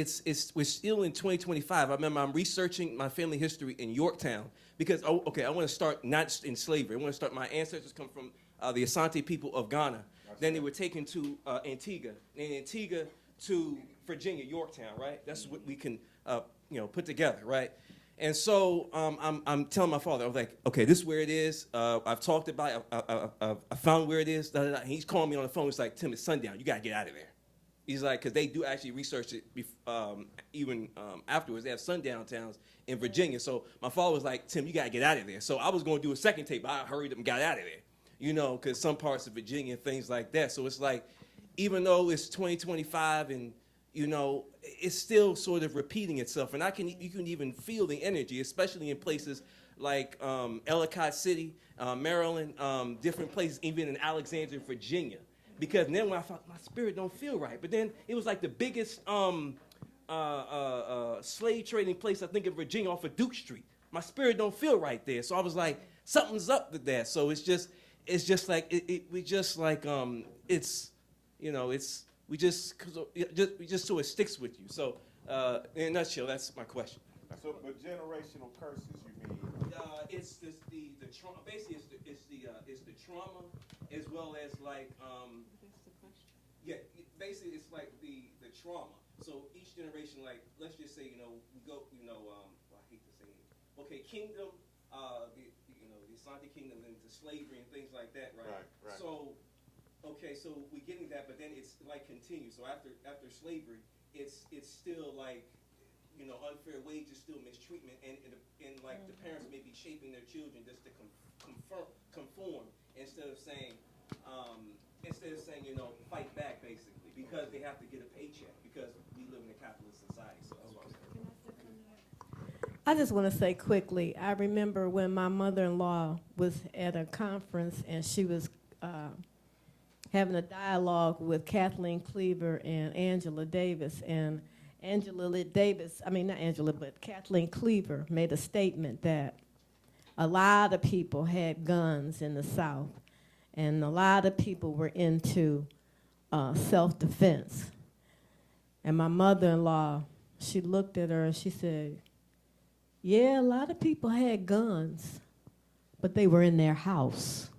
we're still in 2025. I remember I'm researching my family history in Yorktown because, I want to start not in slavery. I want to start, my ancestors come from the Asante people of Ghana. Then they were taken to Antigua, and Antigua to Virginia, Yorktown, right? That's what we can, put together, right? And so I'm telling my father, I was like, okay, this is where it is. I've talked about it. I found where it is. Da, da, da. And he's calling me on the phone. He's like, Tim, it's sundown. You got to get out of there. He's like, because they do actually research it even afterwards. They have sundown towns in Virginia. So my father was like, Tim, you got to get out of there. So I was going to do a second tape. I hurried up and got out of there, because some parts of Virginia and things like that. So it's like, even though it's 2025 and, it's still sort of repeating itself. And you can even feel the energy, especially in places like Ellicott City, Maryland, different places, even in Alexandria, Virginia. Because then when I thought, my spirit don't feel right. But then it was like the biggest slave trading place, I think, in Virginia off of Duke Street. My spirit don't feel right there. So I was like, something's up with that. So we just so it sticks with you. So in a nutshell, that's my question. So, but generational curses, you mean? It's the trauma. Basically, it's the trauma as well as like That's the question. yeah. Basically, it's like the trauma. So each generation, like let's just say, we go, well, I hate to say it. Okay, kingdom, the Asante kingdom into slavery and things like that, right? Right. So. Okay, so we're getting that, but then it's like continues. So after slavery, it's still like, unfair wages, still mistreatment, and like the parents may be shaping their children just to conform instead of saying, fight back basically because they have to get a paycheck because we live in a capitalist society. So that's what I'm saying. I just want to say quickly, I remember when my mother-in-law was at a conference and she was having a dialogue with Kathleen Cleaver and Angela Davis. And Kathleen Cleaver made a statement that a lot of people had guns in the South, and a lot of people were into self-defense. And my mother-in-law, she looked at her and she said, yeah, a lot of people had guns, but they were in their house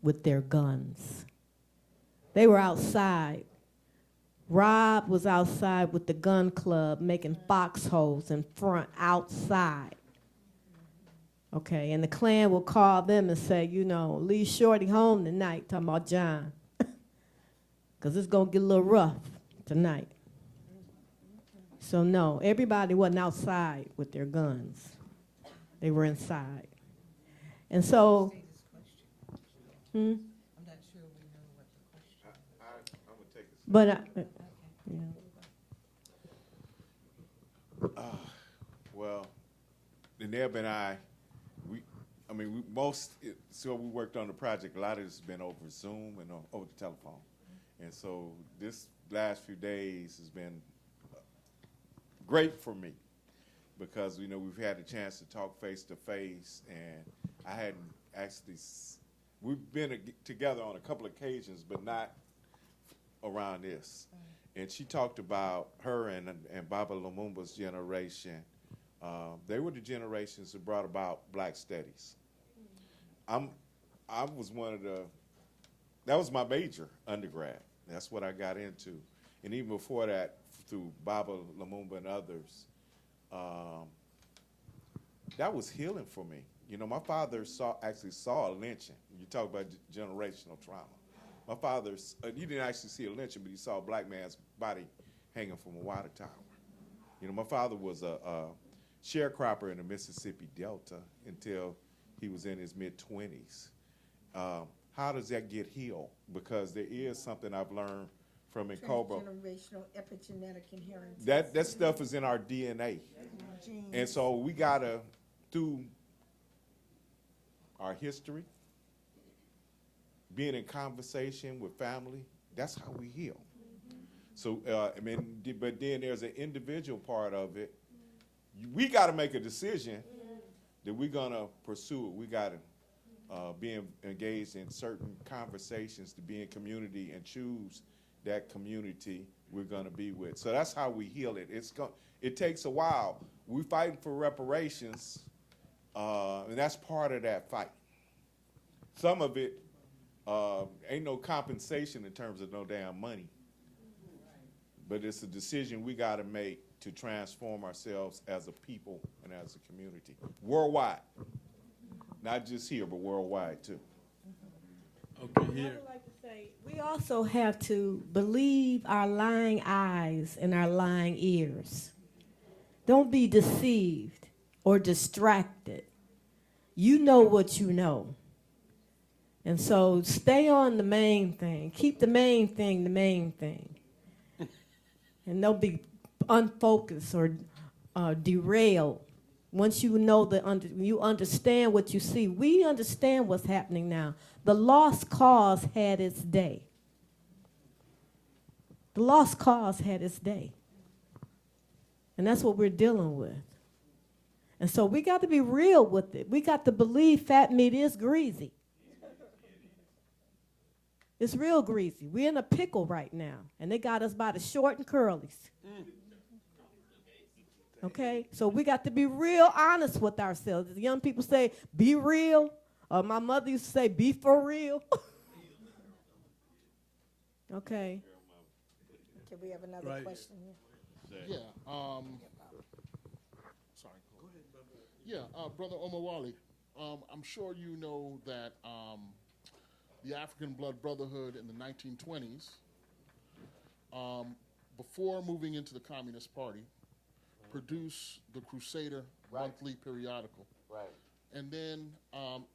with their guns. They were outside. Rob was outside with the gun club making foxholes in front outside. Okay, and the Klan will call them and say, leave Shorty home tonight, talking about John. Because it's going to get a little rough tonight. So no, everybody wasn't outside with their guns. They were inside. And so, I'm not sure we know what the question is. I'm gonna take this. but yeah. Well, Aneb and I, so we worked on the project. A lot of this has been over Zoom and over the telephone. And so this last few days has been great for me because, we've had a chance to talk face to face, and I hadn't actually, we've been together on a couple of occasions, but not around this. And she talked about her and Baba Lumumba's generation. They were the generations that brought about black studies. I was that was my major undergrad. That's what I got into. And even before that, through Baba Lumumba and others, that was healing for me. My father actually saw a lynching. You talk about generational trauma. My father, he didn't actually see a lynching, but he saw a black man's body hanging from a water tower. My father was a sharecropper in the Mississippi Delta until he was in his mid-20s. How does that get healed? Because there is something I've learned from Nkobo. Transgenerational epigenetic inheritance. That stuff is in our DNA. Genes. And so we gotta, through our history, being in conversation with family, that's how we heal. So, but then there's an individual part of it. We gotta make a decision that we're gonna pursue it. We gotta be engaged in certain conversations to be in community and choose that community we're gonna be with. So that's how we heal it. It takes a while. We fighting for reparations, and that's part of that fight. Some of it ain't no compensation in terms of no damn money, but it's a decision we gotta make to transform ourselves as a people and as a community, worldwide. Not just here, but worldwide too. Okay, I here. would like to say, we also have to believe our lying eyes and our lying ears. Don't be deceived or distracted. You know what you know. And so stay on the main thing. Keep the main thing the main thing. And don't be unfocused or derailed. Once you know you understand what you see, we understand what's happening now. The lost cause had its day. The lost cause had its day. And that's what we're dealing with. And so we got to be real with it. We got to believe fat meat is greasy. It's real greasy. We're in a pickle right now, and they got us by the short and curlies. Okay? So we got to be real honest with ourselves. The young people say, be real. My mother used to say, be for real. Okay. Can we have another Right. question here? Yeah. Sorry. Go ahead, brother. Yeah, Brother Omawali, I'm sure you know that the African Blood Brotherhood in the 1920s, before moving into the Communist Party, produced the Crusader monthly periodical. Right. And then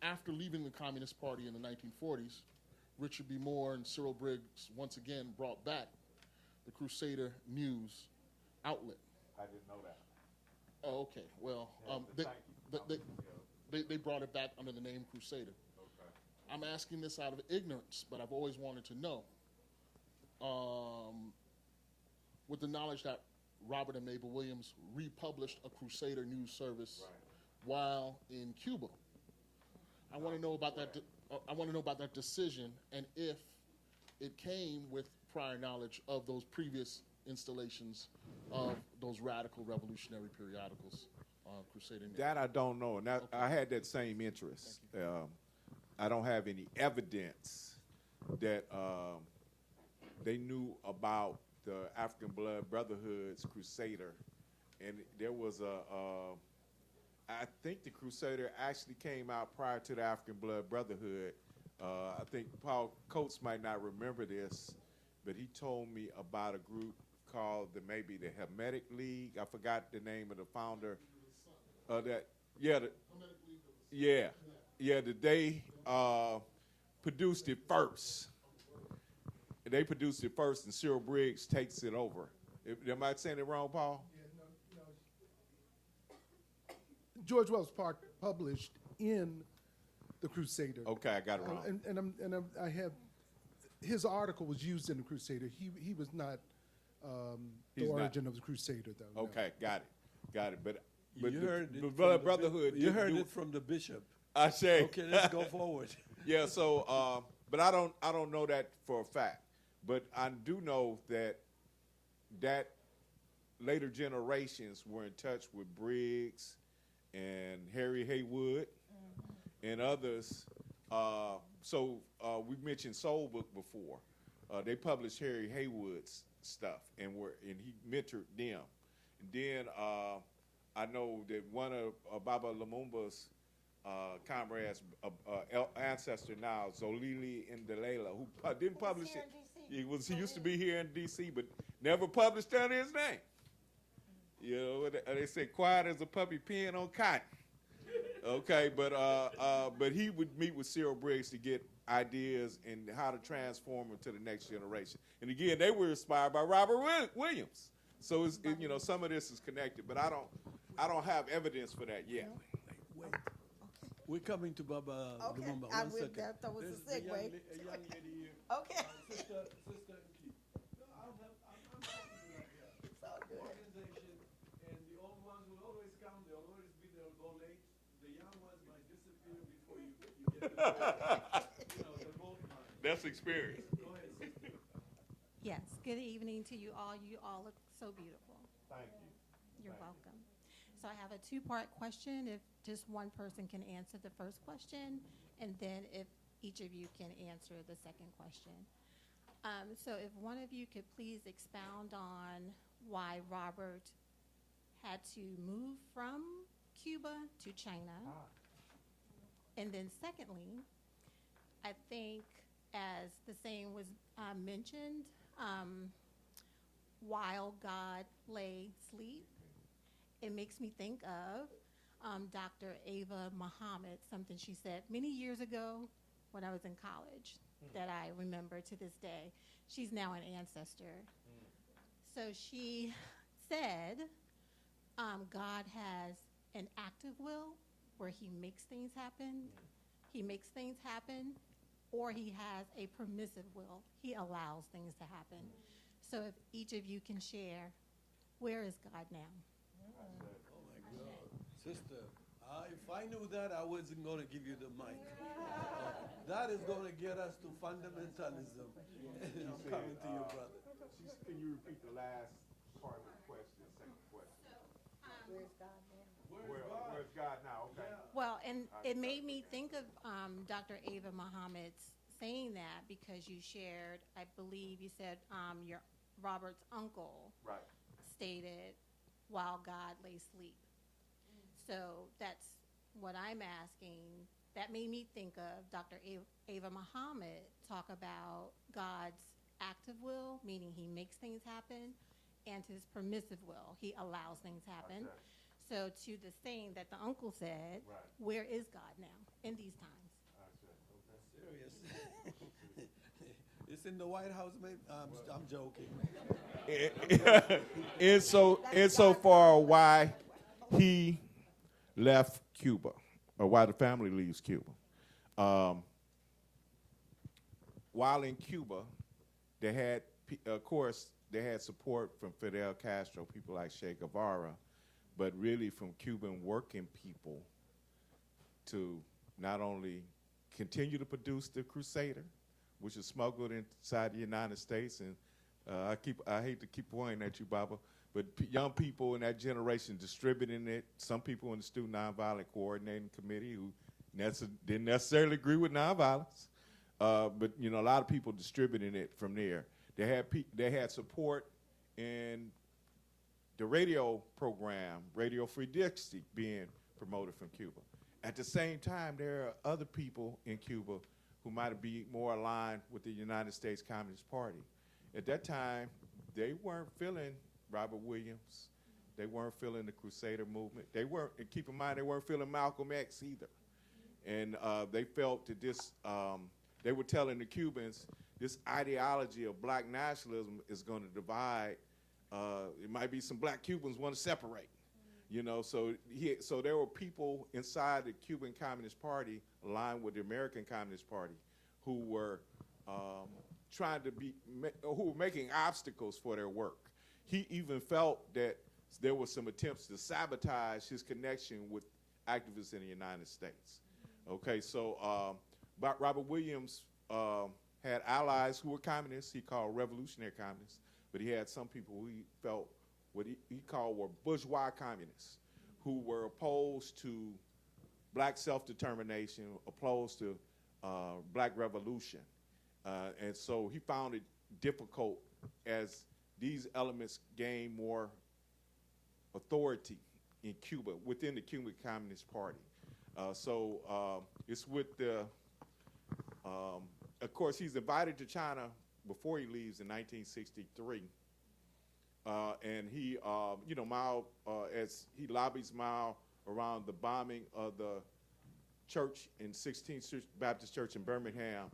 after leaving the Communist Party in the 1940s, Richard B. Moore and Cyril Briggs once again brought back the Crusader News outlet. I didn't know that. Oh, okay. Well, they brought it back under the name Crusader. Okay. I'm asking this out of ignorance, but I've always wanted to know. With the knowledge that Robert and Mabel Williams republished a Crusader news service while in Cuba, I want to know about that. I want to know about that decision and if it came with prior knowledge of those previous installations of those radical revolutionary periodicals, Crusader News. That I don't know, and I had that same interest. I don't have any evidence that they knew about the African Blood Brotherhood's Crusader, and there was I think the Crusader actually came out prior to the African Blood Brotherhood. I think Paul Coates might not remember this, but he told me about a group called maybe the Hermetic League. I forgot the name of the founder of that. Yeah, that they produced it first. They produced it first, and Cyril Briggs takes it over. Am I saying it wrong, Paul? George Wells Park published in the Crusader. Okay, I got it wrong. I have his article was used in the Crusader. He was not the origin of the Crusader, though. Okay, got it. But You heard it the from brotherhood. You heard do it from the bishop. I say. Okay, let's go forward. Yeah. So, but I don't know that for a fact. But I do know that later generations were in touch with Briggs and Harry Haywood and others. We mentioned Soul Book before. They published Harry Haywood's stuff, and he mentored them. And then I know that one of Baba Lumumba's comrades, ancestor now, Zolili Ndelela, who didn't publish it. He used to be here in D.C., but never published under his name. You know, they say quiet as a puppy peeing on cotton. Okay, but he would meet with Cyril Briggs to get ideas and how to transform them to the next generation. And again, they were inspired by Robert Williams. So some of this is connected, but I don't have evidence for that yet. Wait. We're coming to Baba Lumumba. I One would, second. that was a segue. A young lady here. Okay. Sister Nkechi. No, I'm talking right here. It's all good. Organization, and the old ones will always come. They'll always be there, go late. The young ones might disappear before you get there. They're both mine. That's experience. Go ahead, sister. Yes, good evening to you all. You all look so beautiful. Thank you. You're welcome. So I have a two-part question. If just one person can answer the first question, and then if each of you can answer the second question. So if one of you could please expound on why Robert had to move from Cuba to China. And then secondly, I think as the saying was mentioned, while God lay asleep, it makes me think of Dr. Ava Muhammad, something she said many years ago when I was in college that I remember to this day. She's now an ancestor. So she said God has an active will where he makes things happen. He makes things happen, or he has a permissive will. He allows things to happen. So if each of you can share, where is God now? Oh my God. Sister, if I knew that, I wasn't going to give you the mic. That is going to get us to fundamentalism. Coming to your brother. Can you repeat the last part of the question, second question? Where's God now? Where's God now? Okay. Well, and it made me think of Dr. Ava Muhammad's saying that because you shared, I believe you said your Robert's uncle stated, while God lay asleep. So that's what I'm asking. That made me think of Dr. Ava Muhammad talk about God's active will, meaning he makes things happen, and his permissive will, he allows things happen. Okay. So to the saying that the uncle said, where is God now in these times? Serious. It's in the White House, maybe? I'm joking. Insofar why he left Cuba, or why the family leaves Cuba. While in Cuba, they had, of course, they had support from Fidel Castro, people like Che Guevara, but really from Cuban working people to not only continue to produce the Crusader, which is smuggled inside the United States, and I hate to keep pointing at you, Baba, but young people in that generation distributing it. Some people in the Student Nonviolent Coordinating Committee who didn't necessarily agree with nonviolence, but a lot of people distributing it from there. They had support in the radio program, Radio Free Dixie, being promoted from Cuba. At the same time, there are other people in Cuba who might be more aligned with the United States Communist Party. At that time, they weren't feeling Robert Williams. They weren't feeling the Crusader movement. They weren't, and keep in mind, they weren't feeling Malcolm X either. And they felt that this, they were telling the Cubans, this ideology of black nationalism is going to divide. It might be some black Cubans want to separate, you know. So there were people inside the Cuban Communist Party, aligned with the American Communist Party, who were trying to who were making obstacles for their work. He even felt that there were some attempts to sabotage his connection with activists in the United States. Okay, so Robert Williams had allies who were communists. He called revolutionary communists, but he had some people who he felt what he called were bourgeois communists, who were opposed to black self-determination, opposed to black revolution. And so he found it difficult as these elements gained more authority in Cuba, within the Cuban Communist Party. It's with the, of course, he's invited to China before he leaves in 1963. And he, you know, Mao, as he lobbies Mao around the bombing of the church in 16th Baptist Church in Birmingham,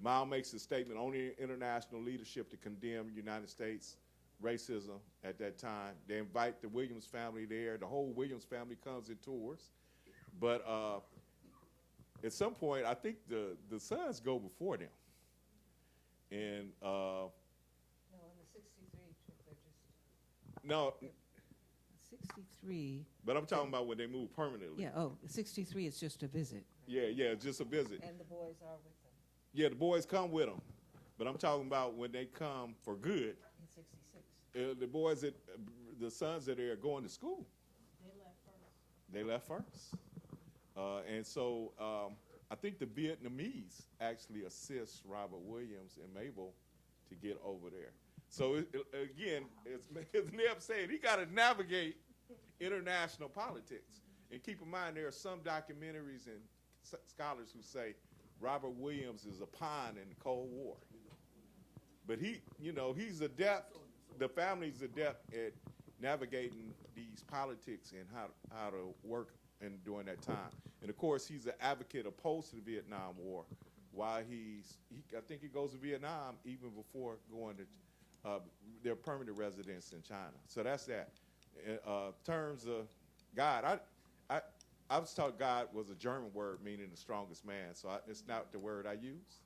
Mao makes a statement on the international leadership to condemn United States racism at that time. They invite the Williams family there. The whole Williams family comes and tours. But at some point, I think the sons go before them. And No, on the 63 trip, they're just... no, 63... but I'm talking about when they move permanently. Yeah, oh, 63 is just a visit. Yeah, just a visit. And the boys are with them. Yeah, the boys come with them. But I'm talking about when they come for good. In 66. The boys, the sons that are going to school. They left first. And so I think the Vietnamese actually assist Robert Williams and Mabel to get over there. So again, as Neb said, he got to navigate international politics. And keep in mind, there are some documentaries and scholars who say Robert Williams is a pawn in the Cold War. But he, you know, he's adept, the family's adept at navigating these politics and how to work during that time. And of course, he's an advocate opposed to the Vietnam War. While I think he goes to Vietnam even before going to their permanent residence in China. So that's that. In terms of God, I was taught God was a German word meaning the strongest man, so it's not the word I use.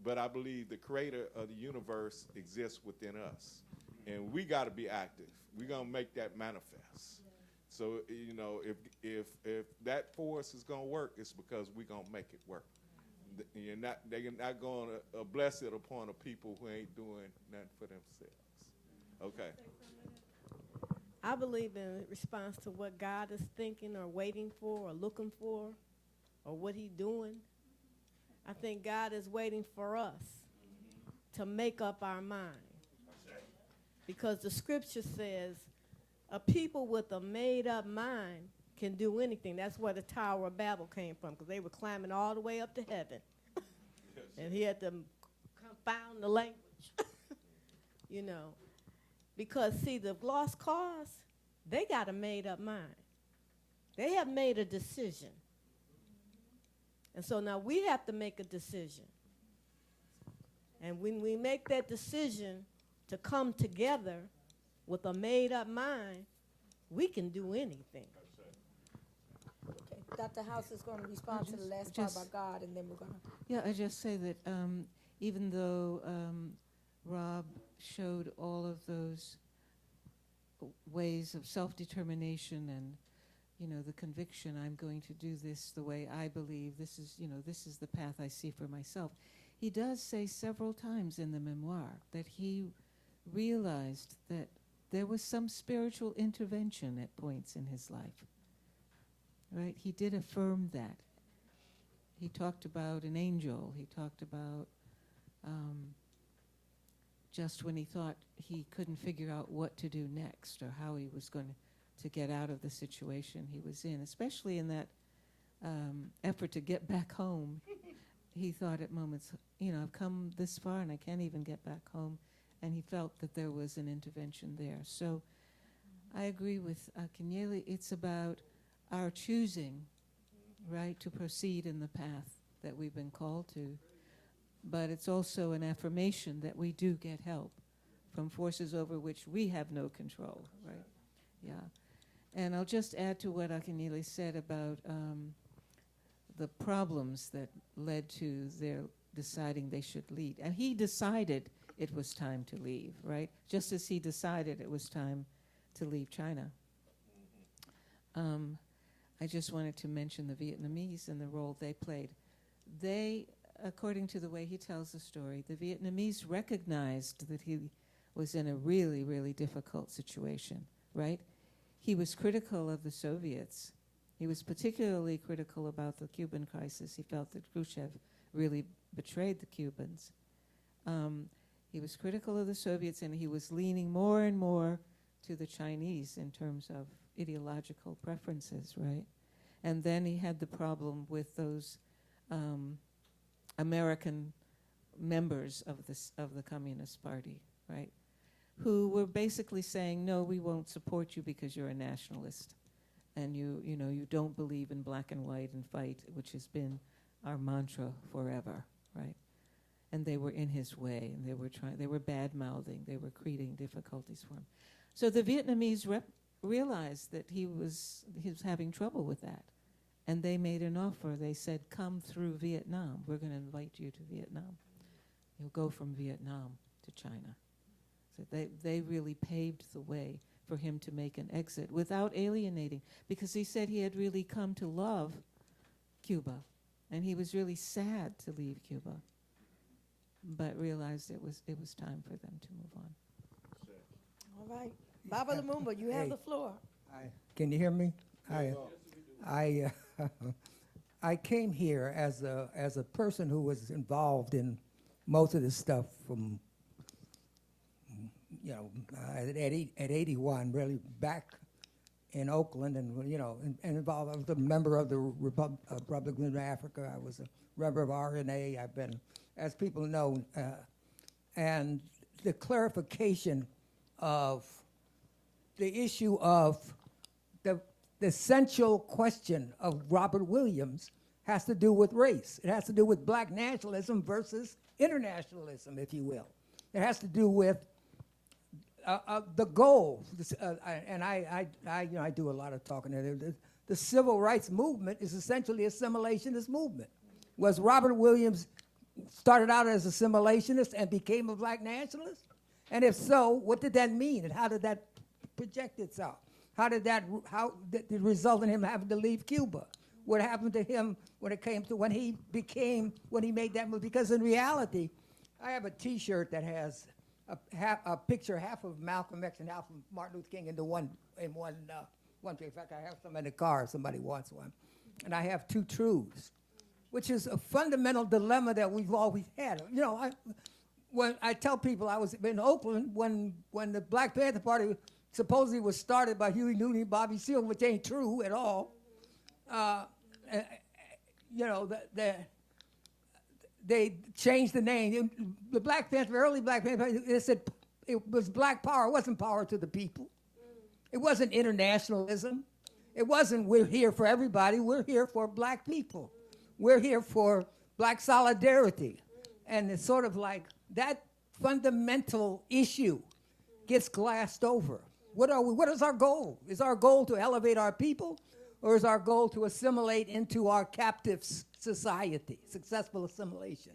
But I believe the creator of the universe exists within us. And we got to be active. We're going to make that manifest. So, you know, if that force is going to work, it's because we're going to make it work. They're not going to bless it upon a people who ain't doing nothing for themselves. Okay. I believe in response to what God is thinking or waiting for or looking for or what he's doing. I think God is waiting for us to make up our mind. Because the scripture says a people with a made-up mind can do anything. That's where the Tower of Babel came from, because they were climbing all the way up to heaven. And he had to confound the language, you know. Because, see, the lost cause, they got a made-up mind. They have made a decision. And so now we have to make a decision. And when we make that decision to come together with a made-up mind, we can do anything. Okay. Dr. House is going to respond to the last part about God, and then we're going to... Yeah, I just say that even though Rob showed all of those ways of self-determination and, you know, the conviction, I'm going to do this the way I believe, this is the path I see for myself. He does say several times in the memoir that he realized that there was some spiritual intervention at points in his life, right? He did affirm that. He talked about an angel. He talked about just when he thought he couldn't figure out what to do next or how he was going to get out of the situation he was in, especially in that effort to get back home. He thought at moments, you know, I've come this far and I can't even get back home. and he felt that there was an intervention there. So I agree with Akinyele. It's about our choosing, right, to proceed in the path that we've been called to. But it's also an affirmation that we do get help from forces over which we have no control, right? Yeah. And I'll just add to what Akinyele said about the problems that led to their deciding they should leave. And he decided it was time to leave, right? Just as he decided it was time to leave China. I just wanted to mention the Vietnamese and the role they played. They, according to the way he tells the story, the Vietnamese recognized that he was in a really, really difficult situation, right? He was critical of the Soviets. He was particularly critical about the Cuban crisis. He felt that Khrushchev really betrayed the Cubans. He was critical of the Soviets, and he was leaning more and more to the Chinese in terms of ideological preferences, right? And then he had the problem with those American members of the Communist Party, right? Who were basically saying, no, we won't support you because you're a nationalist, and you don't believe in black and white and fight, which has been our mantra forever, right? And they were in his way, and they were bad-mouthing, they were creating difficulties for him. So the Vietnamese realized that he was having trouble with that, and they made an offer. They said, come through Vietnam. We're going to invite you to Vietnam. You'll go from Vietnam to China. So they really paved the way for him to make an exit without alienating, because he said he had really come to love Cuba, and he was really sad to leave Cuba, but realized it was time for them to move on. All right. Baba Lumumba, you have the floor. Can you hear me? I came here as a person who was involved in most of this stuff from, at 81, really back in Oakland, and involved. I was a member of the Republic of Africa. I was a member of RNA. I've been, as people know, and the clarification of the issue of the essential question of Robert Williams has to do with race. It has to do with black nationalism versus internationalism, if you will. It has to do with the goal. And I do a lot of talking there. The civil rights movement is essentially an assimilationist movement. Was Robert Williams started out as assimilationist and became a black nationalist? And if so, what did that mean, and how did that project itself? How did it result in him having to leave Cuba? What happened to him when he made that move? Because in reality, I have a T-shirt that has a picture, half of Malcolm X and half of Martin Luther King in one. In fact, I have some in the car. If somebody wants one, and I have two truths, which is a fundamental dilemma that we've always had. When I tell people I was in Oakland when the Black Panther Party supposedly was started by Huey Newton and Bobby Seale, which ain't true at all. They changed the name. The Black Panther, early Black Panther, they said it was black power. It wasn't power to the people. It wasn't internationalism. It wasn't we're here for everybody. We're here for black people. We're here for black solidarity. And it's sort of like that fundamental issue gets glassed over. What is our goal? Is our goal to elevate our people, or is our goal to assimilate into our captive society, successful assimilation?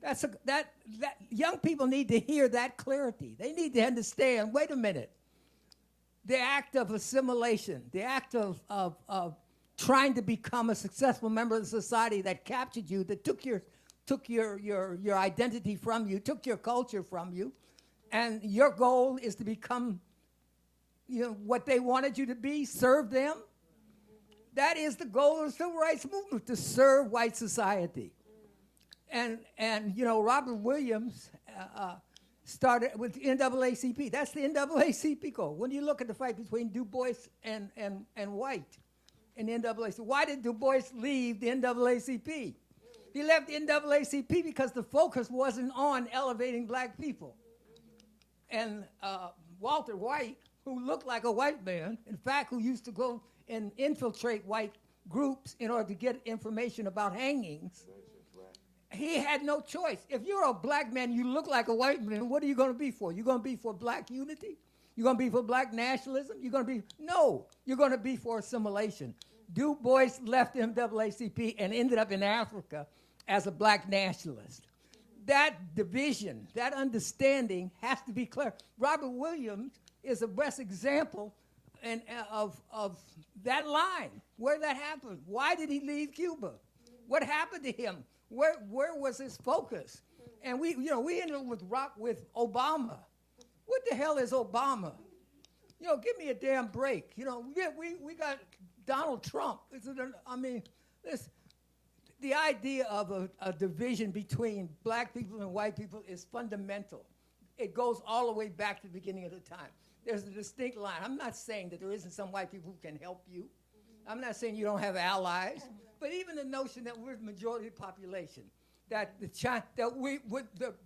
That young people need to hear that clarity. They need to understand, wait a minute, the act of assimilation, the act of trying to become a successful member of the society that captured you, that took your identity from you, took your culture from you, and your goal is to become what they wanted you to be, serve them. That is the goal of the civil rights movement, to serve white society. And Robert Williams started with the NAACP. That's the NAACP goal. When you look at the fight between Du Bois and White in the NAACP, why did Du Bois leave the NAACP? He left the NAACP because the focus wasn't on elevating black people. and Walter White, who looked like a white man, in fact, who used to go and infiltrate white groups in order to get information about hangings. He had no choice. If you're a black man, you look like a white man, what are you going to be for? You're going to be for black unity? You're going to be for black nationalism? You're going to be, no, you're going to be for assimilation. Du Bois left the NAACP and ended up in Africa as a black nationalist. That division, that understanding has to be clear. Robert Williams is the best example of that line, where that happened. Why did he leave Cuba? What happened to him? Where was his focus? And we ended up with Obama. What the hell is Obama? Give me a damn break. We got Donald Trump. The idea of a division between black people and white people is fundamental. It goes all the way back to the beginning of the time. There's a distinct line. I'm not saying that there isn't some white people who can help you. I'm not saying you don't have allies. But even the notion that we're the majority of the population, that the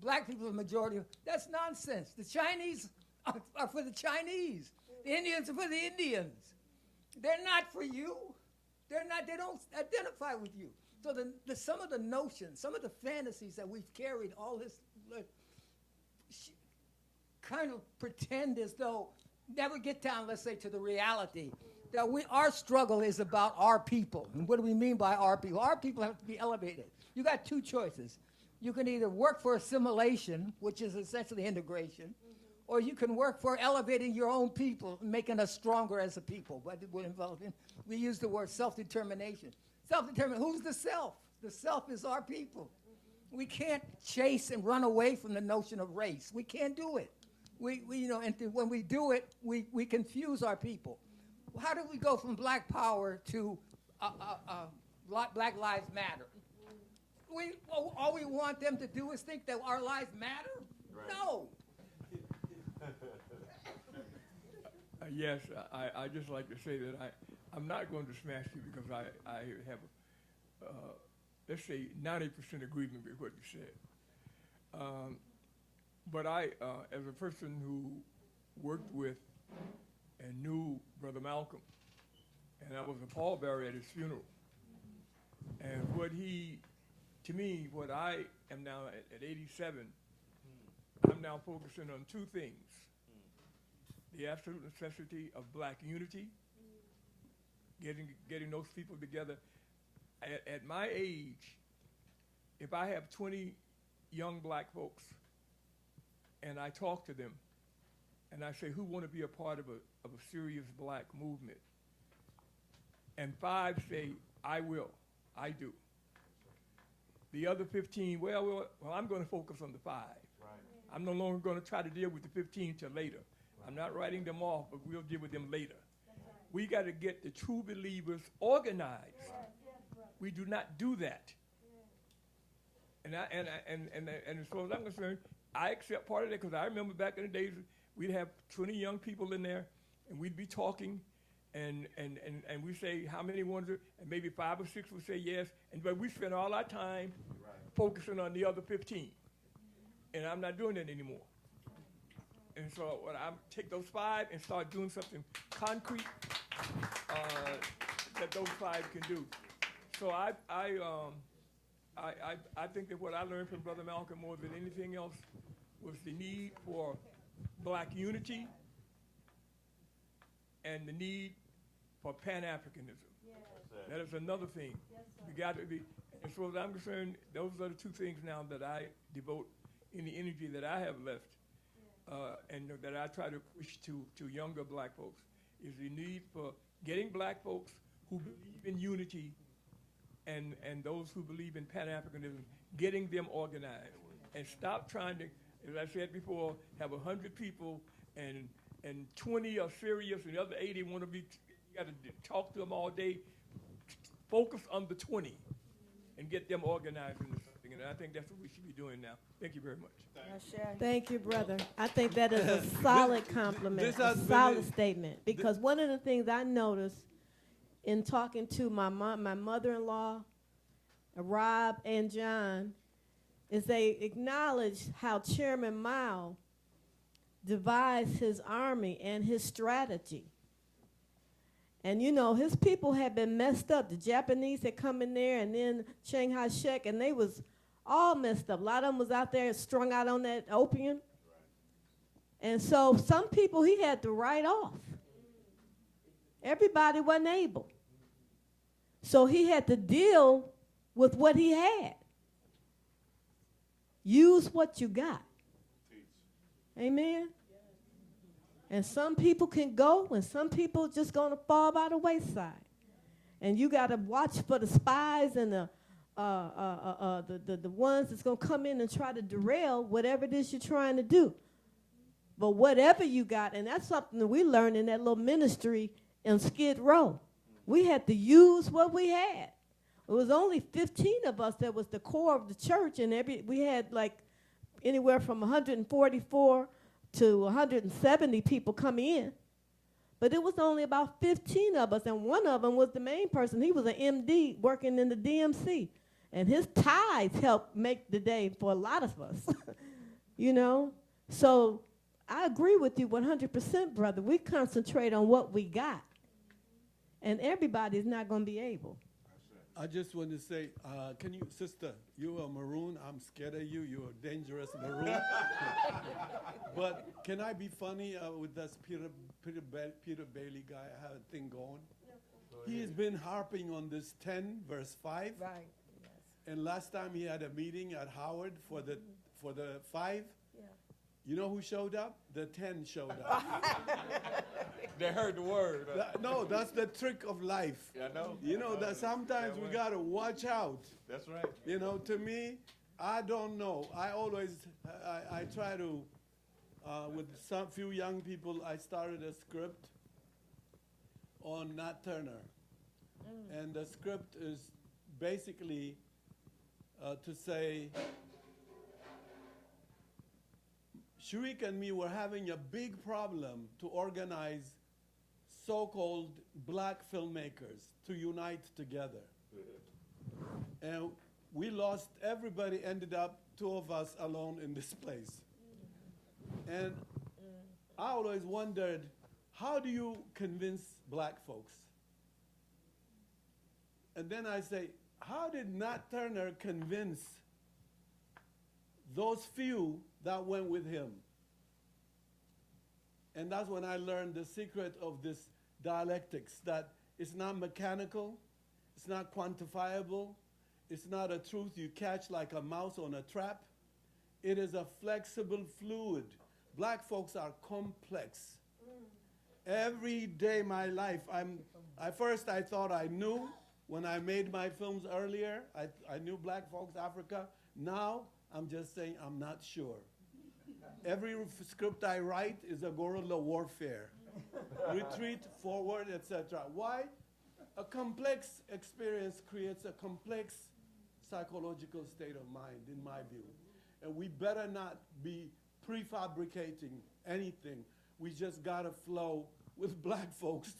black people are the majority, that's nonsense. The Chinese are for the Chinese. The Indians are for the Indians. They're not for you. They don't identify with you. So some of the notions, some of the fantasies that we've carried all this, kind of pretend as though, never get down, let's say, to the reality that our struggle is about our people. And what do we mean by our people? Our people have to be elevated. You got two choices. You can either work for assimilation, which is essentially integration, or you can work for elevating your own people and making us stronger as a people. What would involve in? We use the word self-determination. Self-determination, who's the self? The self is our people. We can't chase and run away from the notion of race. We can't do it. And when we do it, we confuse our people. How do we go from black power to Black Lives Matter? All we want them to do is think that our lives matter? Right. No. Yes, I just like to say that I'm not going to smash you because I have, let's say, 90% agreement with what you said. But I, as a person who worked with and knew Brother Malcolm, and I was a pallbearer at his funeral, and what I am now at 87, I'm now focusing on two things. The absolute necessity of black unity, getting those people together. At my age, if I have 20 young black folks and I talk to them and I say, who want to be a part of a serious black movement? And 5 say, I will, I do. The other 15, well, I'm going to focus on the 5. Right. I'm no longer going to try to deal with the 15 till later. I'm not writing them off, but we'll deal with them later. We got to get the true believers organized. We do not do that. And as far as I'm concerned, I accept part of that because I remember back in the days we'd have 20 young people in there, and we'd be talking, and we say how many wanted, and maybe 5 or 6 would say yes, but we spend all our time focusing on the other 15, and I'm not doing that anymore. And so when I take those 5 and start doing something concrete that those 5 can do. So I think that what I learned from Brother Malcolm more than anything else was the need for black unity and the need for Pan-Africanism. Yes. That is another thing. Yes, we got to be, as far as I'm concerned, those are the 2 things now that I devote any energy that I have left and that I try to push to younger black folks, is the need for getting black folks who believe in unity and those who believe in Pan-Africanism, getting them organized. And stop trying to, as I said before, have 100 people and 20 are serious and the other 80 want to be, you got to talk to them all day. Focus on the 20 and get them organized into something. And I think that's what we should be doing now. Thank you very much. Thank you, brother. I think that is a solid compliment, a solid statement. Because one of the things I noticed in talking to my mother-in-law, Rob and John, is they acknowledge how Chairman Mao devised his army and his strategy. And you know, his people had been messed up. The Japanese had come in there, and then Chiang Kai-shek, and they was all messed up. A lot of them was out there strung out on that opium. And so some people he had to write off. Everybody wasn't able. So he had to deal with what he had. Use what you got. Amen? And some people can go, and some people just going to fall by the wayside. And you got to watch for the spies and the ones that's going to come in and try to derail whatever it is you're trying to do. But whatever you got, and that's something that we learned in that little ministry in Skid Row. We had to use what we had. It was only 15 of us that was the core of the church, and we had like anywhere from 144 to 170 people come in. But it was only about 15 of us, and one of them was the main person. He was an MD working in the DMC, and his tithes helped make the day for a lot of us, you know? So I agree with you 100%, brother. We concentrate on what we got, and everybody's not going to be able. I just want to say, can you, sister, you are maroon. I'm scared of you. You're a dangerous maroon. But can I be funny with this Peter Bailey guy? I have a thing going. He has been harping on this 10, verse 5. Right. Yes. And last time he had a meeting at Howard for the 5. Yeah. You know who showed up? The 10 showed up. They heard the word. No, that's the trick of life. Yeah, I know. You know that sometimes we got to watch out. That's right. You know, to me, I don't know. I try to, with some few young people, I started a script on Nat Turner. And the script is basically to say, Shurik and me were having a big problem to organize so-called black filmmakers to unite together. And we lost, everybody ended up, 2 of us alone in this place. And I always wondered, how do you convince black folks? And then I say, how did Nat Turner convince those few that went with him? And that's when I learned the secret of this dialectics, that it's not mechanical, it's not quantifiable, it's not a truth you catch like a mouse on a trap. It is a flexible fluid. Black folks are complex. Every day my life, first I thought I knew when I made my films earlier. I knew black folks, Africa. Now I'm just saying I'm not sure. Every script I write is a guerrilla warfare. Retreat, forward, etc. Why? A complex experience creates a complex psychological state of mind, in my view. And we better not be prefabricating anything. We just gotta flow with black folks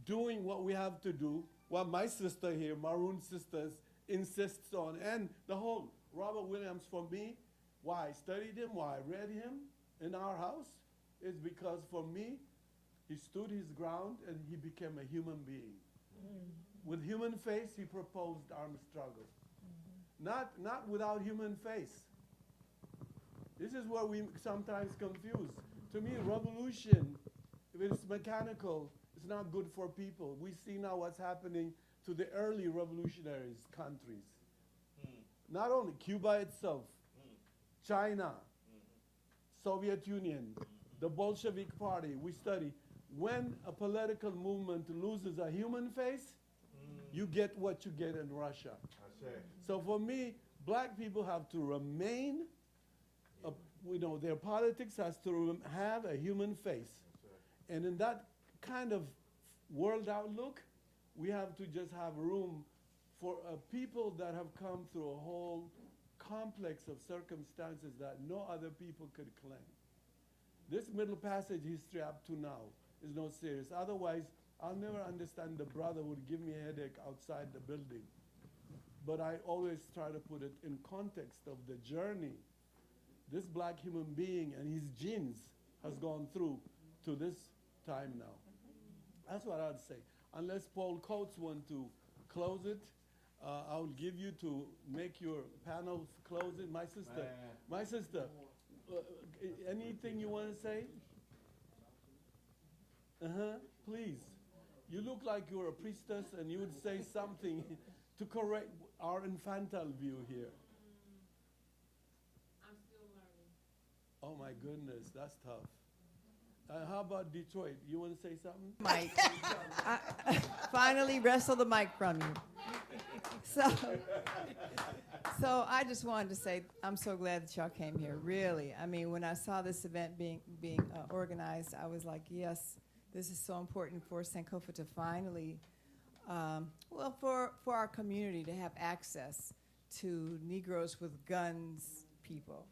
doing what we have to do, what my sister here, Maroon Sisters, insists on. And the whole Robert Williams, for me, why I studied him, why I read him in our house, is because for me, he stood his ground and he became a human being. With human face, he proposed armed struggle. Not without human face. This is where we sometimes confuse. To me, revolution, if it's mechanical, it's not good for people. We see now what's happening to the early revolutionaries countries. Not only Cuba itself, China, Soviet Union, the Bolshevik Party. We study when a political movement loses a human face, you get what you get in Russia. So for me, black people have to remain, their politics has to have a human face. And in that kind of world outlook, we have to just have room for people that have come through a whole complex of circumstances that no other people could claim. This Middle Passage history up to now is not serious. Otherwise, I'll never understand the brother would give me a headache outside the building. But I always try to put it in context of the journey. This black human being and his genes has gone through to this time now. That's what I'd say. Unless Paul Coates want to close it, I'll give you to make your panel close it. My sister, anything you want to say? Please. You look like you're a priestess and you would say something to correct our infantile view here. I'm still learning. Oh my goodness, that's tough. How about Detroit? You want to say something? Mike, I finally wrestle the mic from you. So I just wanted to say I'm so glad that y'all came here. Really, I mean, when I saw this event being organized, I was like, yes, this is so important for Sankofa to finally, for our community to have access to Negroes with guns people.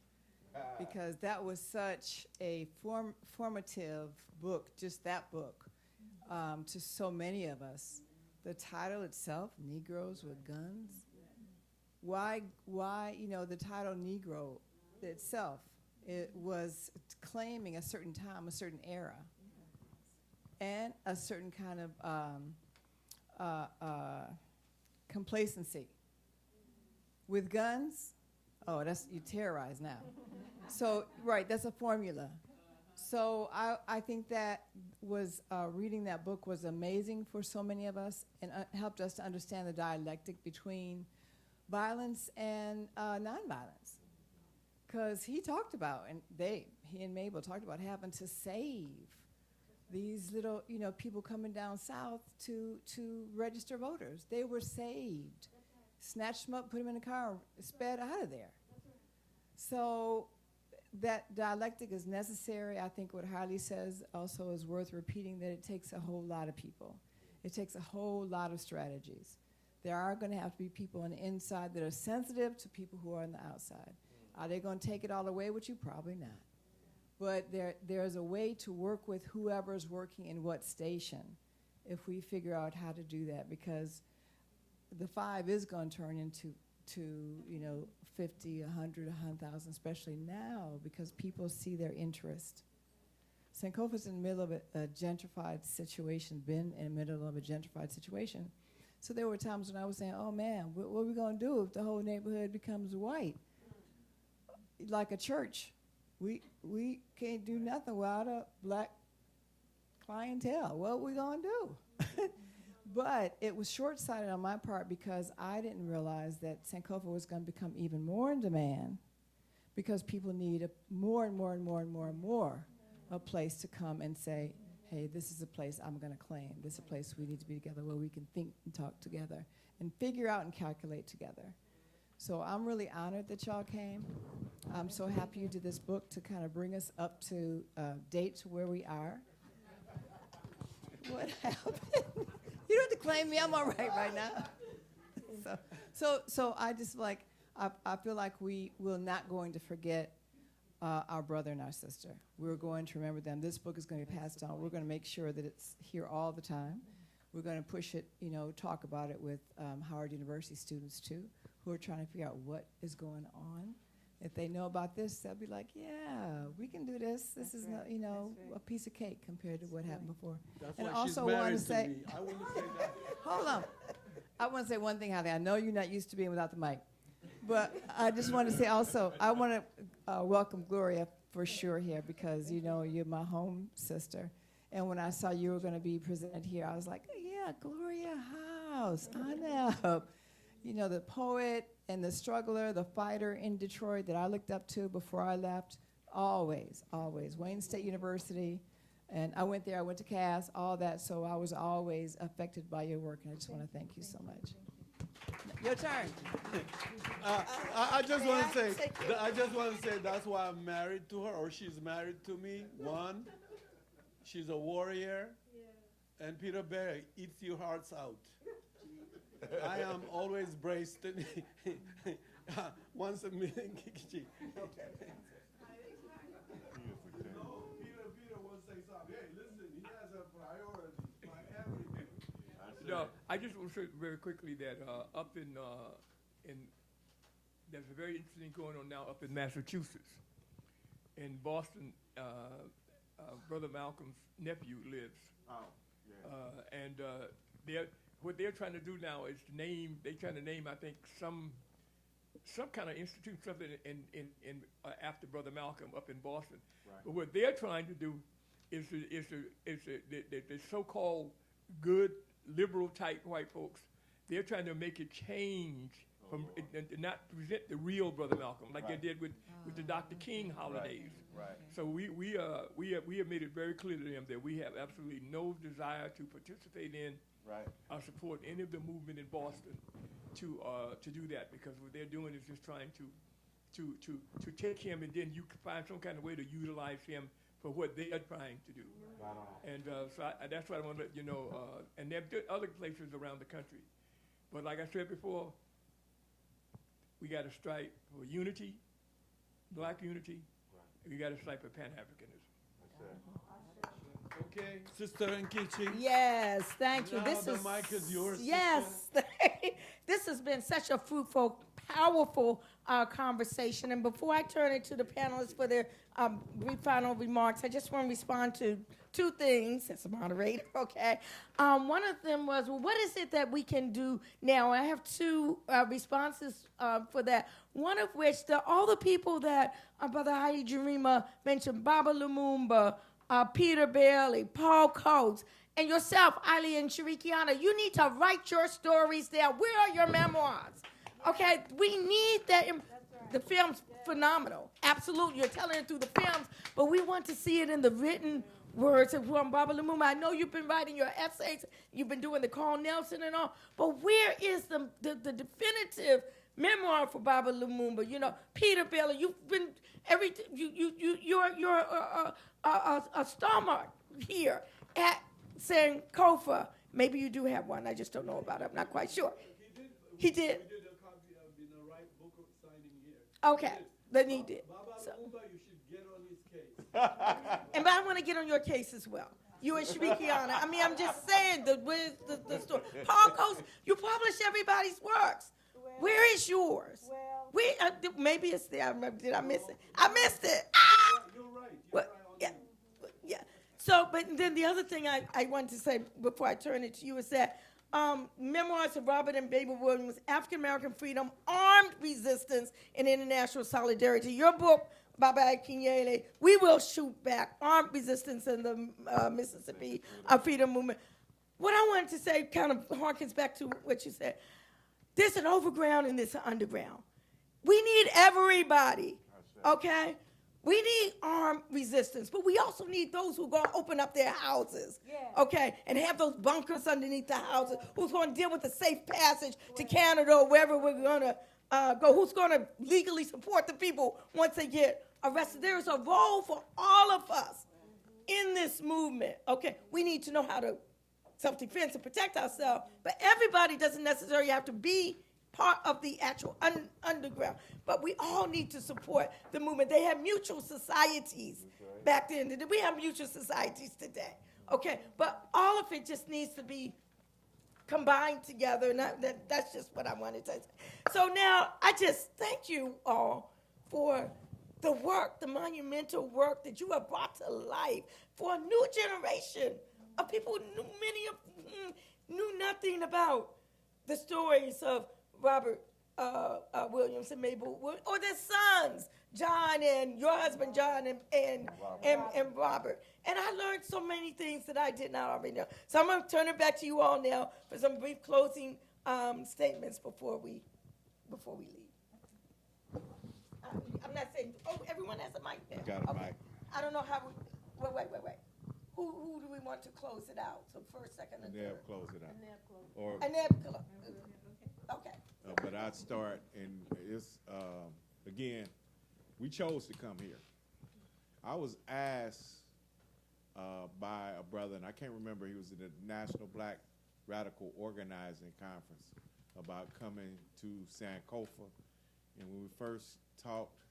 Because that was such a formative book, just that book, to so many of us. The title itself, Negroes with Guns. Why, the title Negro itself, it was claiming a certain time, a certain era, and a certain kind of complacency. With guns, oh, you terrorize now. So, right, that's a formula. So I think that was, reading that book was amazing for so many of us and helped us to understand the dialectic between violence and nonviolence. Because he talked about, and he and Mabel talked about having to save these little, people coming down south to register voters. They were saved. Snatched them up, put them in the car, sped out of there. So that dialectic is necessary. I think what Harley says also is worth repeating, that it takes a whole lot of people. It takes a whole lot of strategies. There are going to have to be people on the inside that are sensitive to people who are on the outside. Are they going to take it all away with you? Probably not. But there's a way to work with whoever's working in what station if we figure out how to do that, because the 5 is going to turn into 50, 100, 100,000, especially now, because people see their interest. Sankofa's in the middle of a gentrified situation, been in the middle of a gentrified situation. So there were times when I was saying, oh man, what are we going to do if the whole neighborhood becomes white? Like a church. We can't do nothing without a black clientele. What are we going to do? But it was short-sighted on my part because I didn't realize that Sankofa was going to become even more in demand because people need more and more and more and more and more a place to come and say, hey, this is a place I'm going to claim. This is a place we need to be together where we can think and talk together and figure out and calculate together. So I'm really honored that y'all came. I'm so happy you did this book to kind of bring us up to date to where we are. What happened? You don't have to claim me. I'm all right now. So I just I feel like we will not going to forget our brother and our sister. We're going to remember them. This book is going to be passed on. We're going to make sure that it's here all the time. We're going to push it, talk about it with Howard University students too, who are trying to figure out what is going on. If they know about this, they'll be like, yeah, we can do this. This is not, a piece of cake compared to what happened before. That's and why also she's want married to say, me. I want to say that. Hold on. I want to say one thing, Holly. I know you're not used to being without the mic. But I just want to say also, I want to welcome Gloria for sure here because, you're my home sister. And when I saw you were going to be presented here, I was like, yeah, Gloria House, Aneb. The poet and the struggler, the fighter in Detroit that I looked up to before I left, always. Wayne State University. And I went there, I went to Cass, all that, so I was always affected by your work, and I just want to thank you so much. Your turn. I just want to say that's why I'm married to her, or she's married to me. One, she's a warrior, and Peter Bear eats your hearts out. I am always braced. Once a minute, Peter will say something. Hey, listen, he has a priority by everything. No, I just want to say very quickly that up in there's a very interesting going on now up in Massachusetts. In Boston, Brother Malcolm's nephew lives. Oh, yeah. What they're trying to do now is they're trying to name, I think, some kind of institute, something in after Brother Malcolm up in Boston. Right. But what they're trying to do is the so-called good liberal type white folks. They're trying to make it change from not present the real Brother Malcolm like they did with the Dr. King holidays. Right. So we have made it very clear to them that we have absolutely no desire to participate in or support any of the movement in Boston to do that, because what they're doing is just trying to take him, and then you can find some kind of way to utilize him for what they are trying to do. And so that's what I want to let you know. And there are other places around the country. But like I said before, we got to strive for unity, black unity, and we got to strive for Pan-Africanism. Okay, Sister Nkechi. Yes, thank you. Now the mic is yours. Yes, this has been such a fruitful, powerful conversation. And before I turn it to the panelists for their final remarks, I just want to respond to two things as a moderator, okay? One of them was, well, what is it that we can do now? And I have two responses for that. One of which, all the people that Brother Haile Gerima mentioned, Baba Lumumba, Peter Bailey, Paul Coates, and yourself, Ali and Shirikiana, you need to write your stories there. Where are your memoirs? Okay, we need that. The film's phenomenal. Absolutely, you're telling it through the films, but we want to see it in the written words of Baba Lumumba. I know you've been writing your essays, you've been doing the Carl Nelson and all, but where is the definitive memoir for Baba Lumumba? You know, Peter Bailey, you've been you're a star mark here at Sankofa. Maybe you do have one. I just don't know about it. I'm not quite sure. He did. We did a copy of the right book signing here. Okay, then he did. Baba Lumumba, you should get on his case. And I want to get on your case as well. You and Shirikiana. I mean, I'm just saying the story. Paul Coates, you publish everybody's works. Where is yours? Maybe it's there. Did I miss it? I missed it. Ah! You're right. Yeah. So, but then the other thing I wanted to say before I turn it to you is that Memoirs of Robert and Mabel Williams, African American Freedom, Armed Resistance, and International Solidarity. Your book, Baba Akinyele, We Will Shoot Back, Armed Resistance in the Mississippi Freedom Movement. What I wanted to say kind of harkens back to what you said. There's an overground and there's an underground. We need everybody, okay? We need armed resistance, but we also need those who are going to open up their houses, okay, and have those bunkers underneath the houses, who's going to deal with the safe passage to Canada or wherever we're going to go, who's going to legally support the people once they get arrested. There is a role for all of us in this movement, okay? We need to know how to self-defense and protect ourselves, but everybody doesn't necessarily have to be part of the actual underground. But we all need to support the movement. They had mutual societies back then. We have mutual societies today, okay? But all of it just needs to be combined together, and that's just what I wanted to say. So now, I just thank you all for the work, the monumental work that you have brought to life for a new generation of people who knew nothing about the stories of Robert Williams and Mabel Williams, or their sons, John and your husband John and Robert. And I learned so many things that I did not already know. So I'm going to turn it back to you all now for some brief closing statements before we leave. I'm not saying, everyone has a mic there. Got a mic. I don't know how we, wait. Who do we want to close it out? So first, second, and third. Aneb, close it out. Aneb, okay. But I'd start, and it's, again, we chose to come here. I was asked by a brother, and I can't remember, he was in the National Black Radical Organizing Conference, about coming to Sankofa. And when we first talked,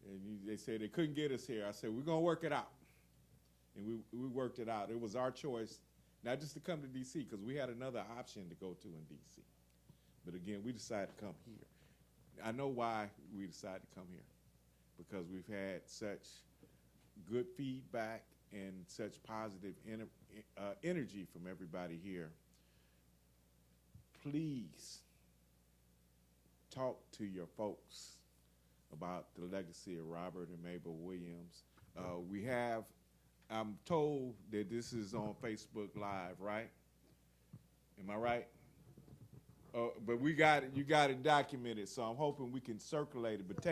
and they said they couldn't get us here, I said, we're going to work it out. And we worked it out. It was our choice, not just to come to D.C., because we had another option to go to in D.C. But again, we decided to come here. I know why we decided to come here, because we've had such good feedback and such positive energy from everybody here. Please talk to your folks about the legacy of Robert and Mabel Williams. I'm told that this is on Facebook Live, right? Am I right? But you got it documented, so I'm hoping we can circulate it. But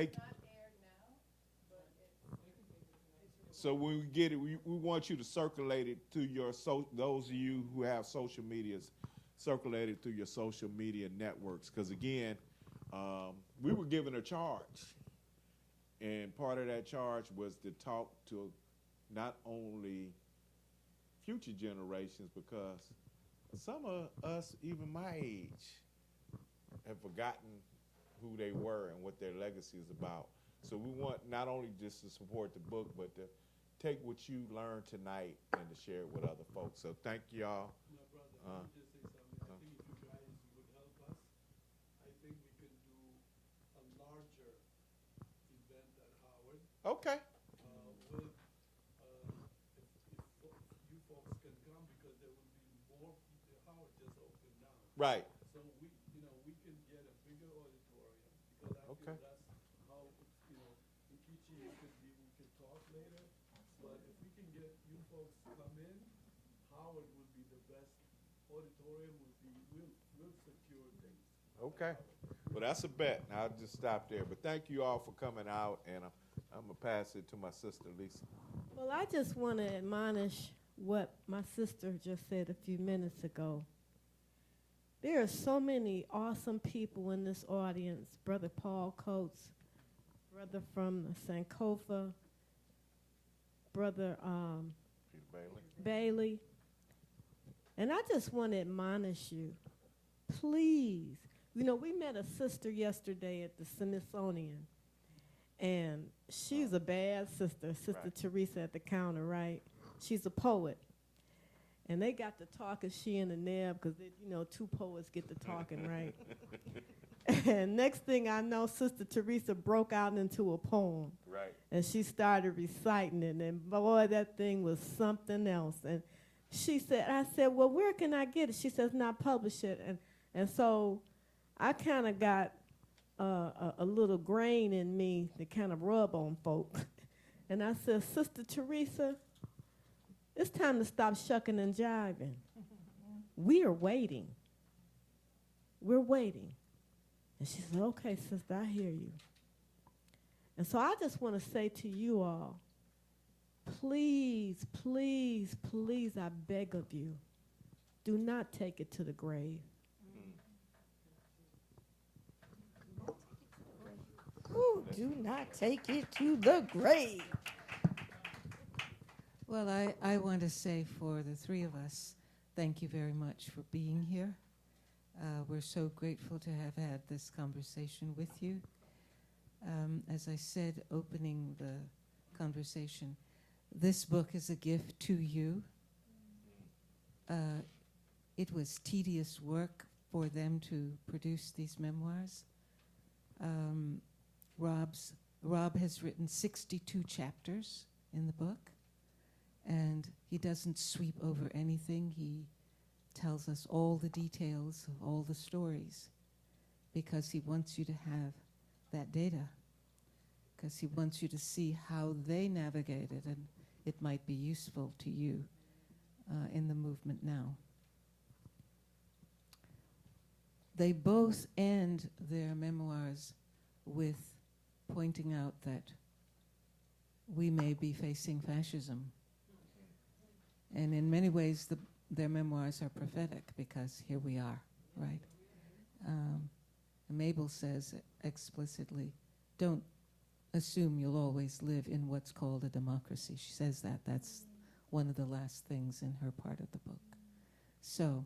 so when we get it, we want you to circulate it to those of you who have social medias, circulate it through your social media networks. Because again, we were given a charge, and part of that charge was to talk to not only future generations, because some of us, even my age, have forgotten who they were and what their legacy is about. So we want not only just to support the book, but to take what you learned tonight and to share it with other folks. So thank y'all. No, brother, let me just say something. I think if you guys would help us, I think we can do a larger event at Howard. Okay. If you folks can come, because there will be more people. Howard just opened now. Right. So we can get a bigger auditorium, because I feel that's how, Nkechi, we could talk later. But if we can get you folks to come in, Howard would be the best auditorium. We'll secure things. Okay. Well, that's a bet. I'll just stop there. But thank you all for coming out, and I'm going to pass it to my sister, Lisa. Well, I just want to admonish what my sister just said a few minutes ago. There are so many awesome people in this audience. Brother Paul Coates, brother from Sankofa, Brother Bailey. And I just want to admonish you, please. We met a sister yesterday at the Smithsonian, and she's a bad sister, Sister Teresa at the counter, right? She's a poet. And they got to talking, she and Aneb, because, two poets get to talking, right? And next thing I know, Sister Teresa broke out into a poem. Right. And she started reciting it, and boy, that thing was something else. And I said, well, where can I get it? She says, not publish it. And so I kind of got a little grain in me to kind of rub on folk. And I said, Sister Teresa, it's time to stop shucking and jiving. We are waiting. We're waiting. And she said, okay, sister, I hear you. And so I just want to say to you all, please, please, please, I beg of you, do not take it to the grave. Ooh, do not take it to the grave. Well, I want to say for the three of us, thank you very much for being here. We're so grateful to have had this conversation with you. As I said, opening the conversation, this book is a gift to you. It was tedious work for them to produce these memoirs. Rob has written 62 chapters in the book, and he doesn't sweep over anything. He tells us all the details of all the stories because he wants you to have that data, because he wants you to see how they navigated, and it might be useful to you in the movement now. They both end their memoirs with pointing out that we may be facing fascism. And in many ways, their memoirs are prophetic, because here we are, right? Mabel says explicitly, don't assume you'll always live in what's called a democracy. She says that. That's one of the last things in her part of the book. So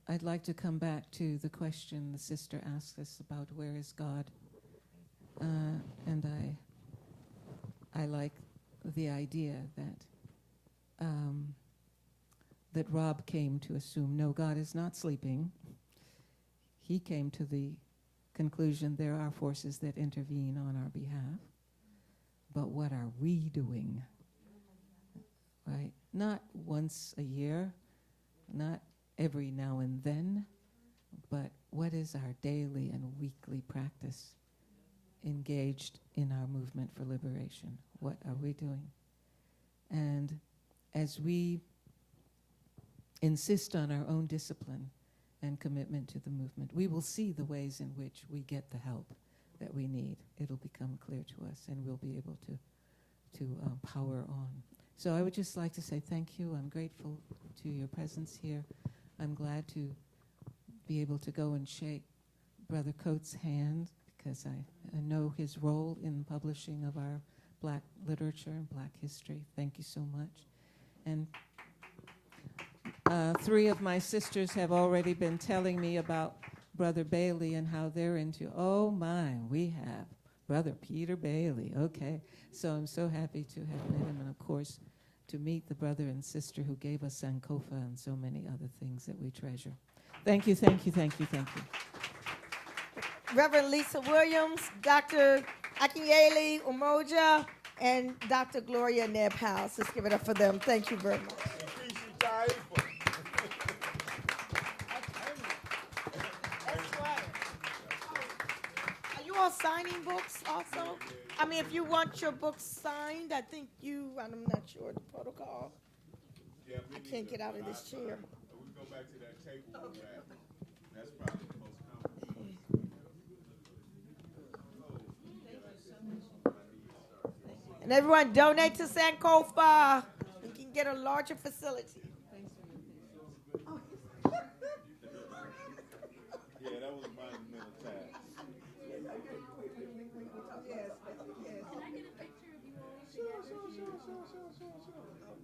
I'd like to come back to the question the sister asked us about where is God? And I like the idea that Rob came to assume, no, God is not sleeping. He came to the conclusion there are forces that intervene on our behalf. But what are we doing right? Not once a year, not every now and then, but what is our daily and weekly practice engaged in our movement for liberation? What are we doing? And as we insist on our own discipline and commitment to the movement, we will see the ways in which we get the help that we need. It'll become clear to us, and we'll be able to power on. So I would just like to say thank you. I'm grateful to your presence here. I'm glad to be able to go and shake Brother Coates' hand, because I know his role in publishing of our Black literature and Black history. Thank you so much. And 3 of my sisters have already been telling me about Brother Bailey and how they're into, oh my, we have Brother Peter Bailey. Okay, so I'm so happy to have met him, and of course, to meet the brother and sister who gave us Sankofa and so many other things that we treasure. Thank you, thank you, thank you, thank you. Reverend Lisa Williams, Dr. Akinyele Umoja, and Dr. Gloria Aneb House. Let's give it up for them. Thank you very much. Nkechi Taifa. Are you all signing books also? I mean, if you want your books signed, I think I'm not sure the protocol. Yeah, I can't get out of this chair. We go back to that table we're at. That's probably the most comfortable. And everyone donate to Sankofa. We can get a larger facility. Yeah, that was a monumental task.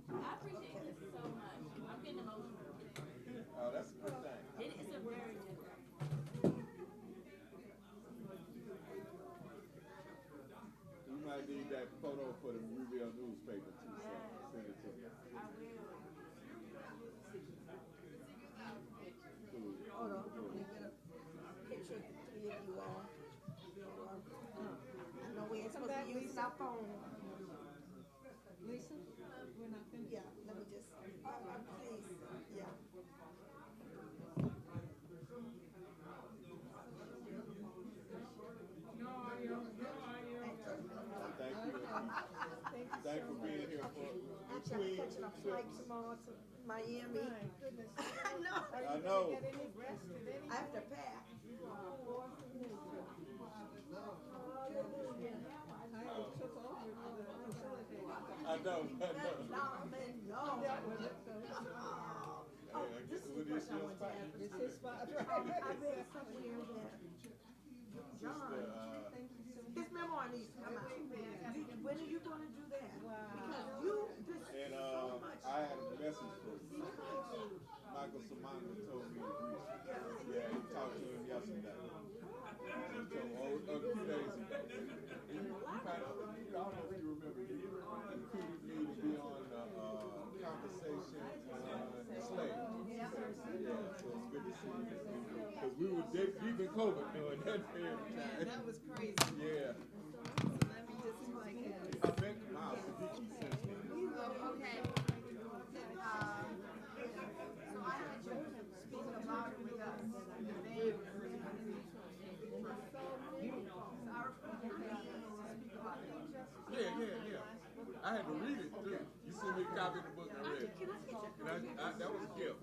I appreciate this so much. I'm getting emotional. Oh, that's a good thing. It is a very good thing. You might need that photo for the Reveal newspaper too, so send it to me. I will. Hold on. Let me get a picture of the 3 of you all. I know we ain't supposed to be using our phone. Lisa, we're not finished. Yeah, let me just, please, yeah. Thank you for being here for Actually, I'm catching a flight tomorrow to Miami. I know. I know. I have to pack. I know. No. This is the question I want to ask. It's his spot, right? I read somewhere that John, his memoir needs to come out. When are you going to do that? Because And I had a message from Michael Samana told me to reach. Yeah, he talked to him yesterday. He told a few days ago. You might, I don't know if you remember, he recruited me to be on the conversation on slave. Yeah, so it's good to see you. Because we were deep in COVID during that period of time. That was crazy. Yeah. Let me just like I met Miles and Vicky since then. okay. So I had you speak about it with us. Yeah. I had to read it too. You sent me a copy of the book I read. That was a gift.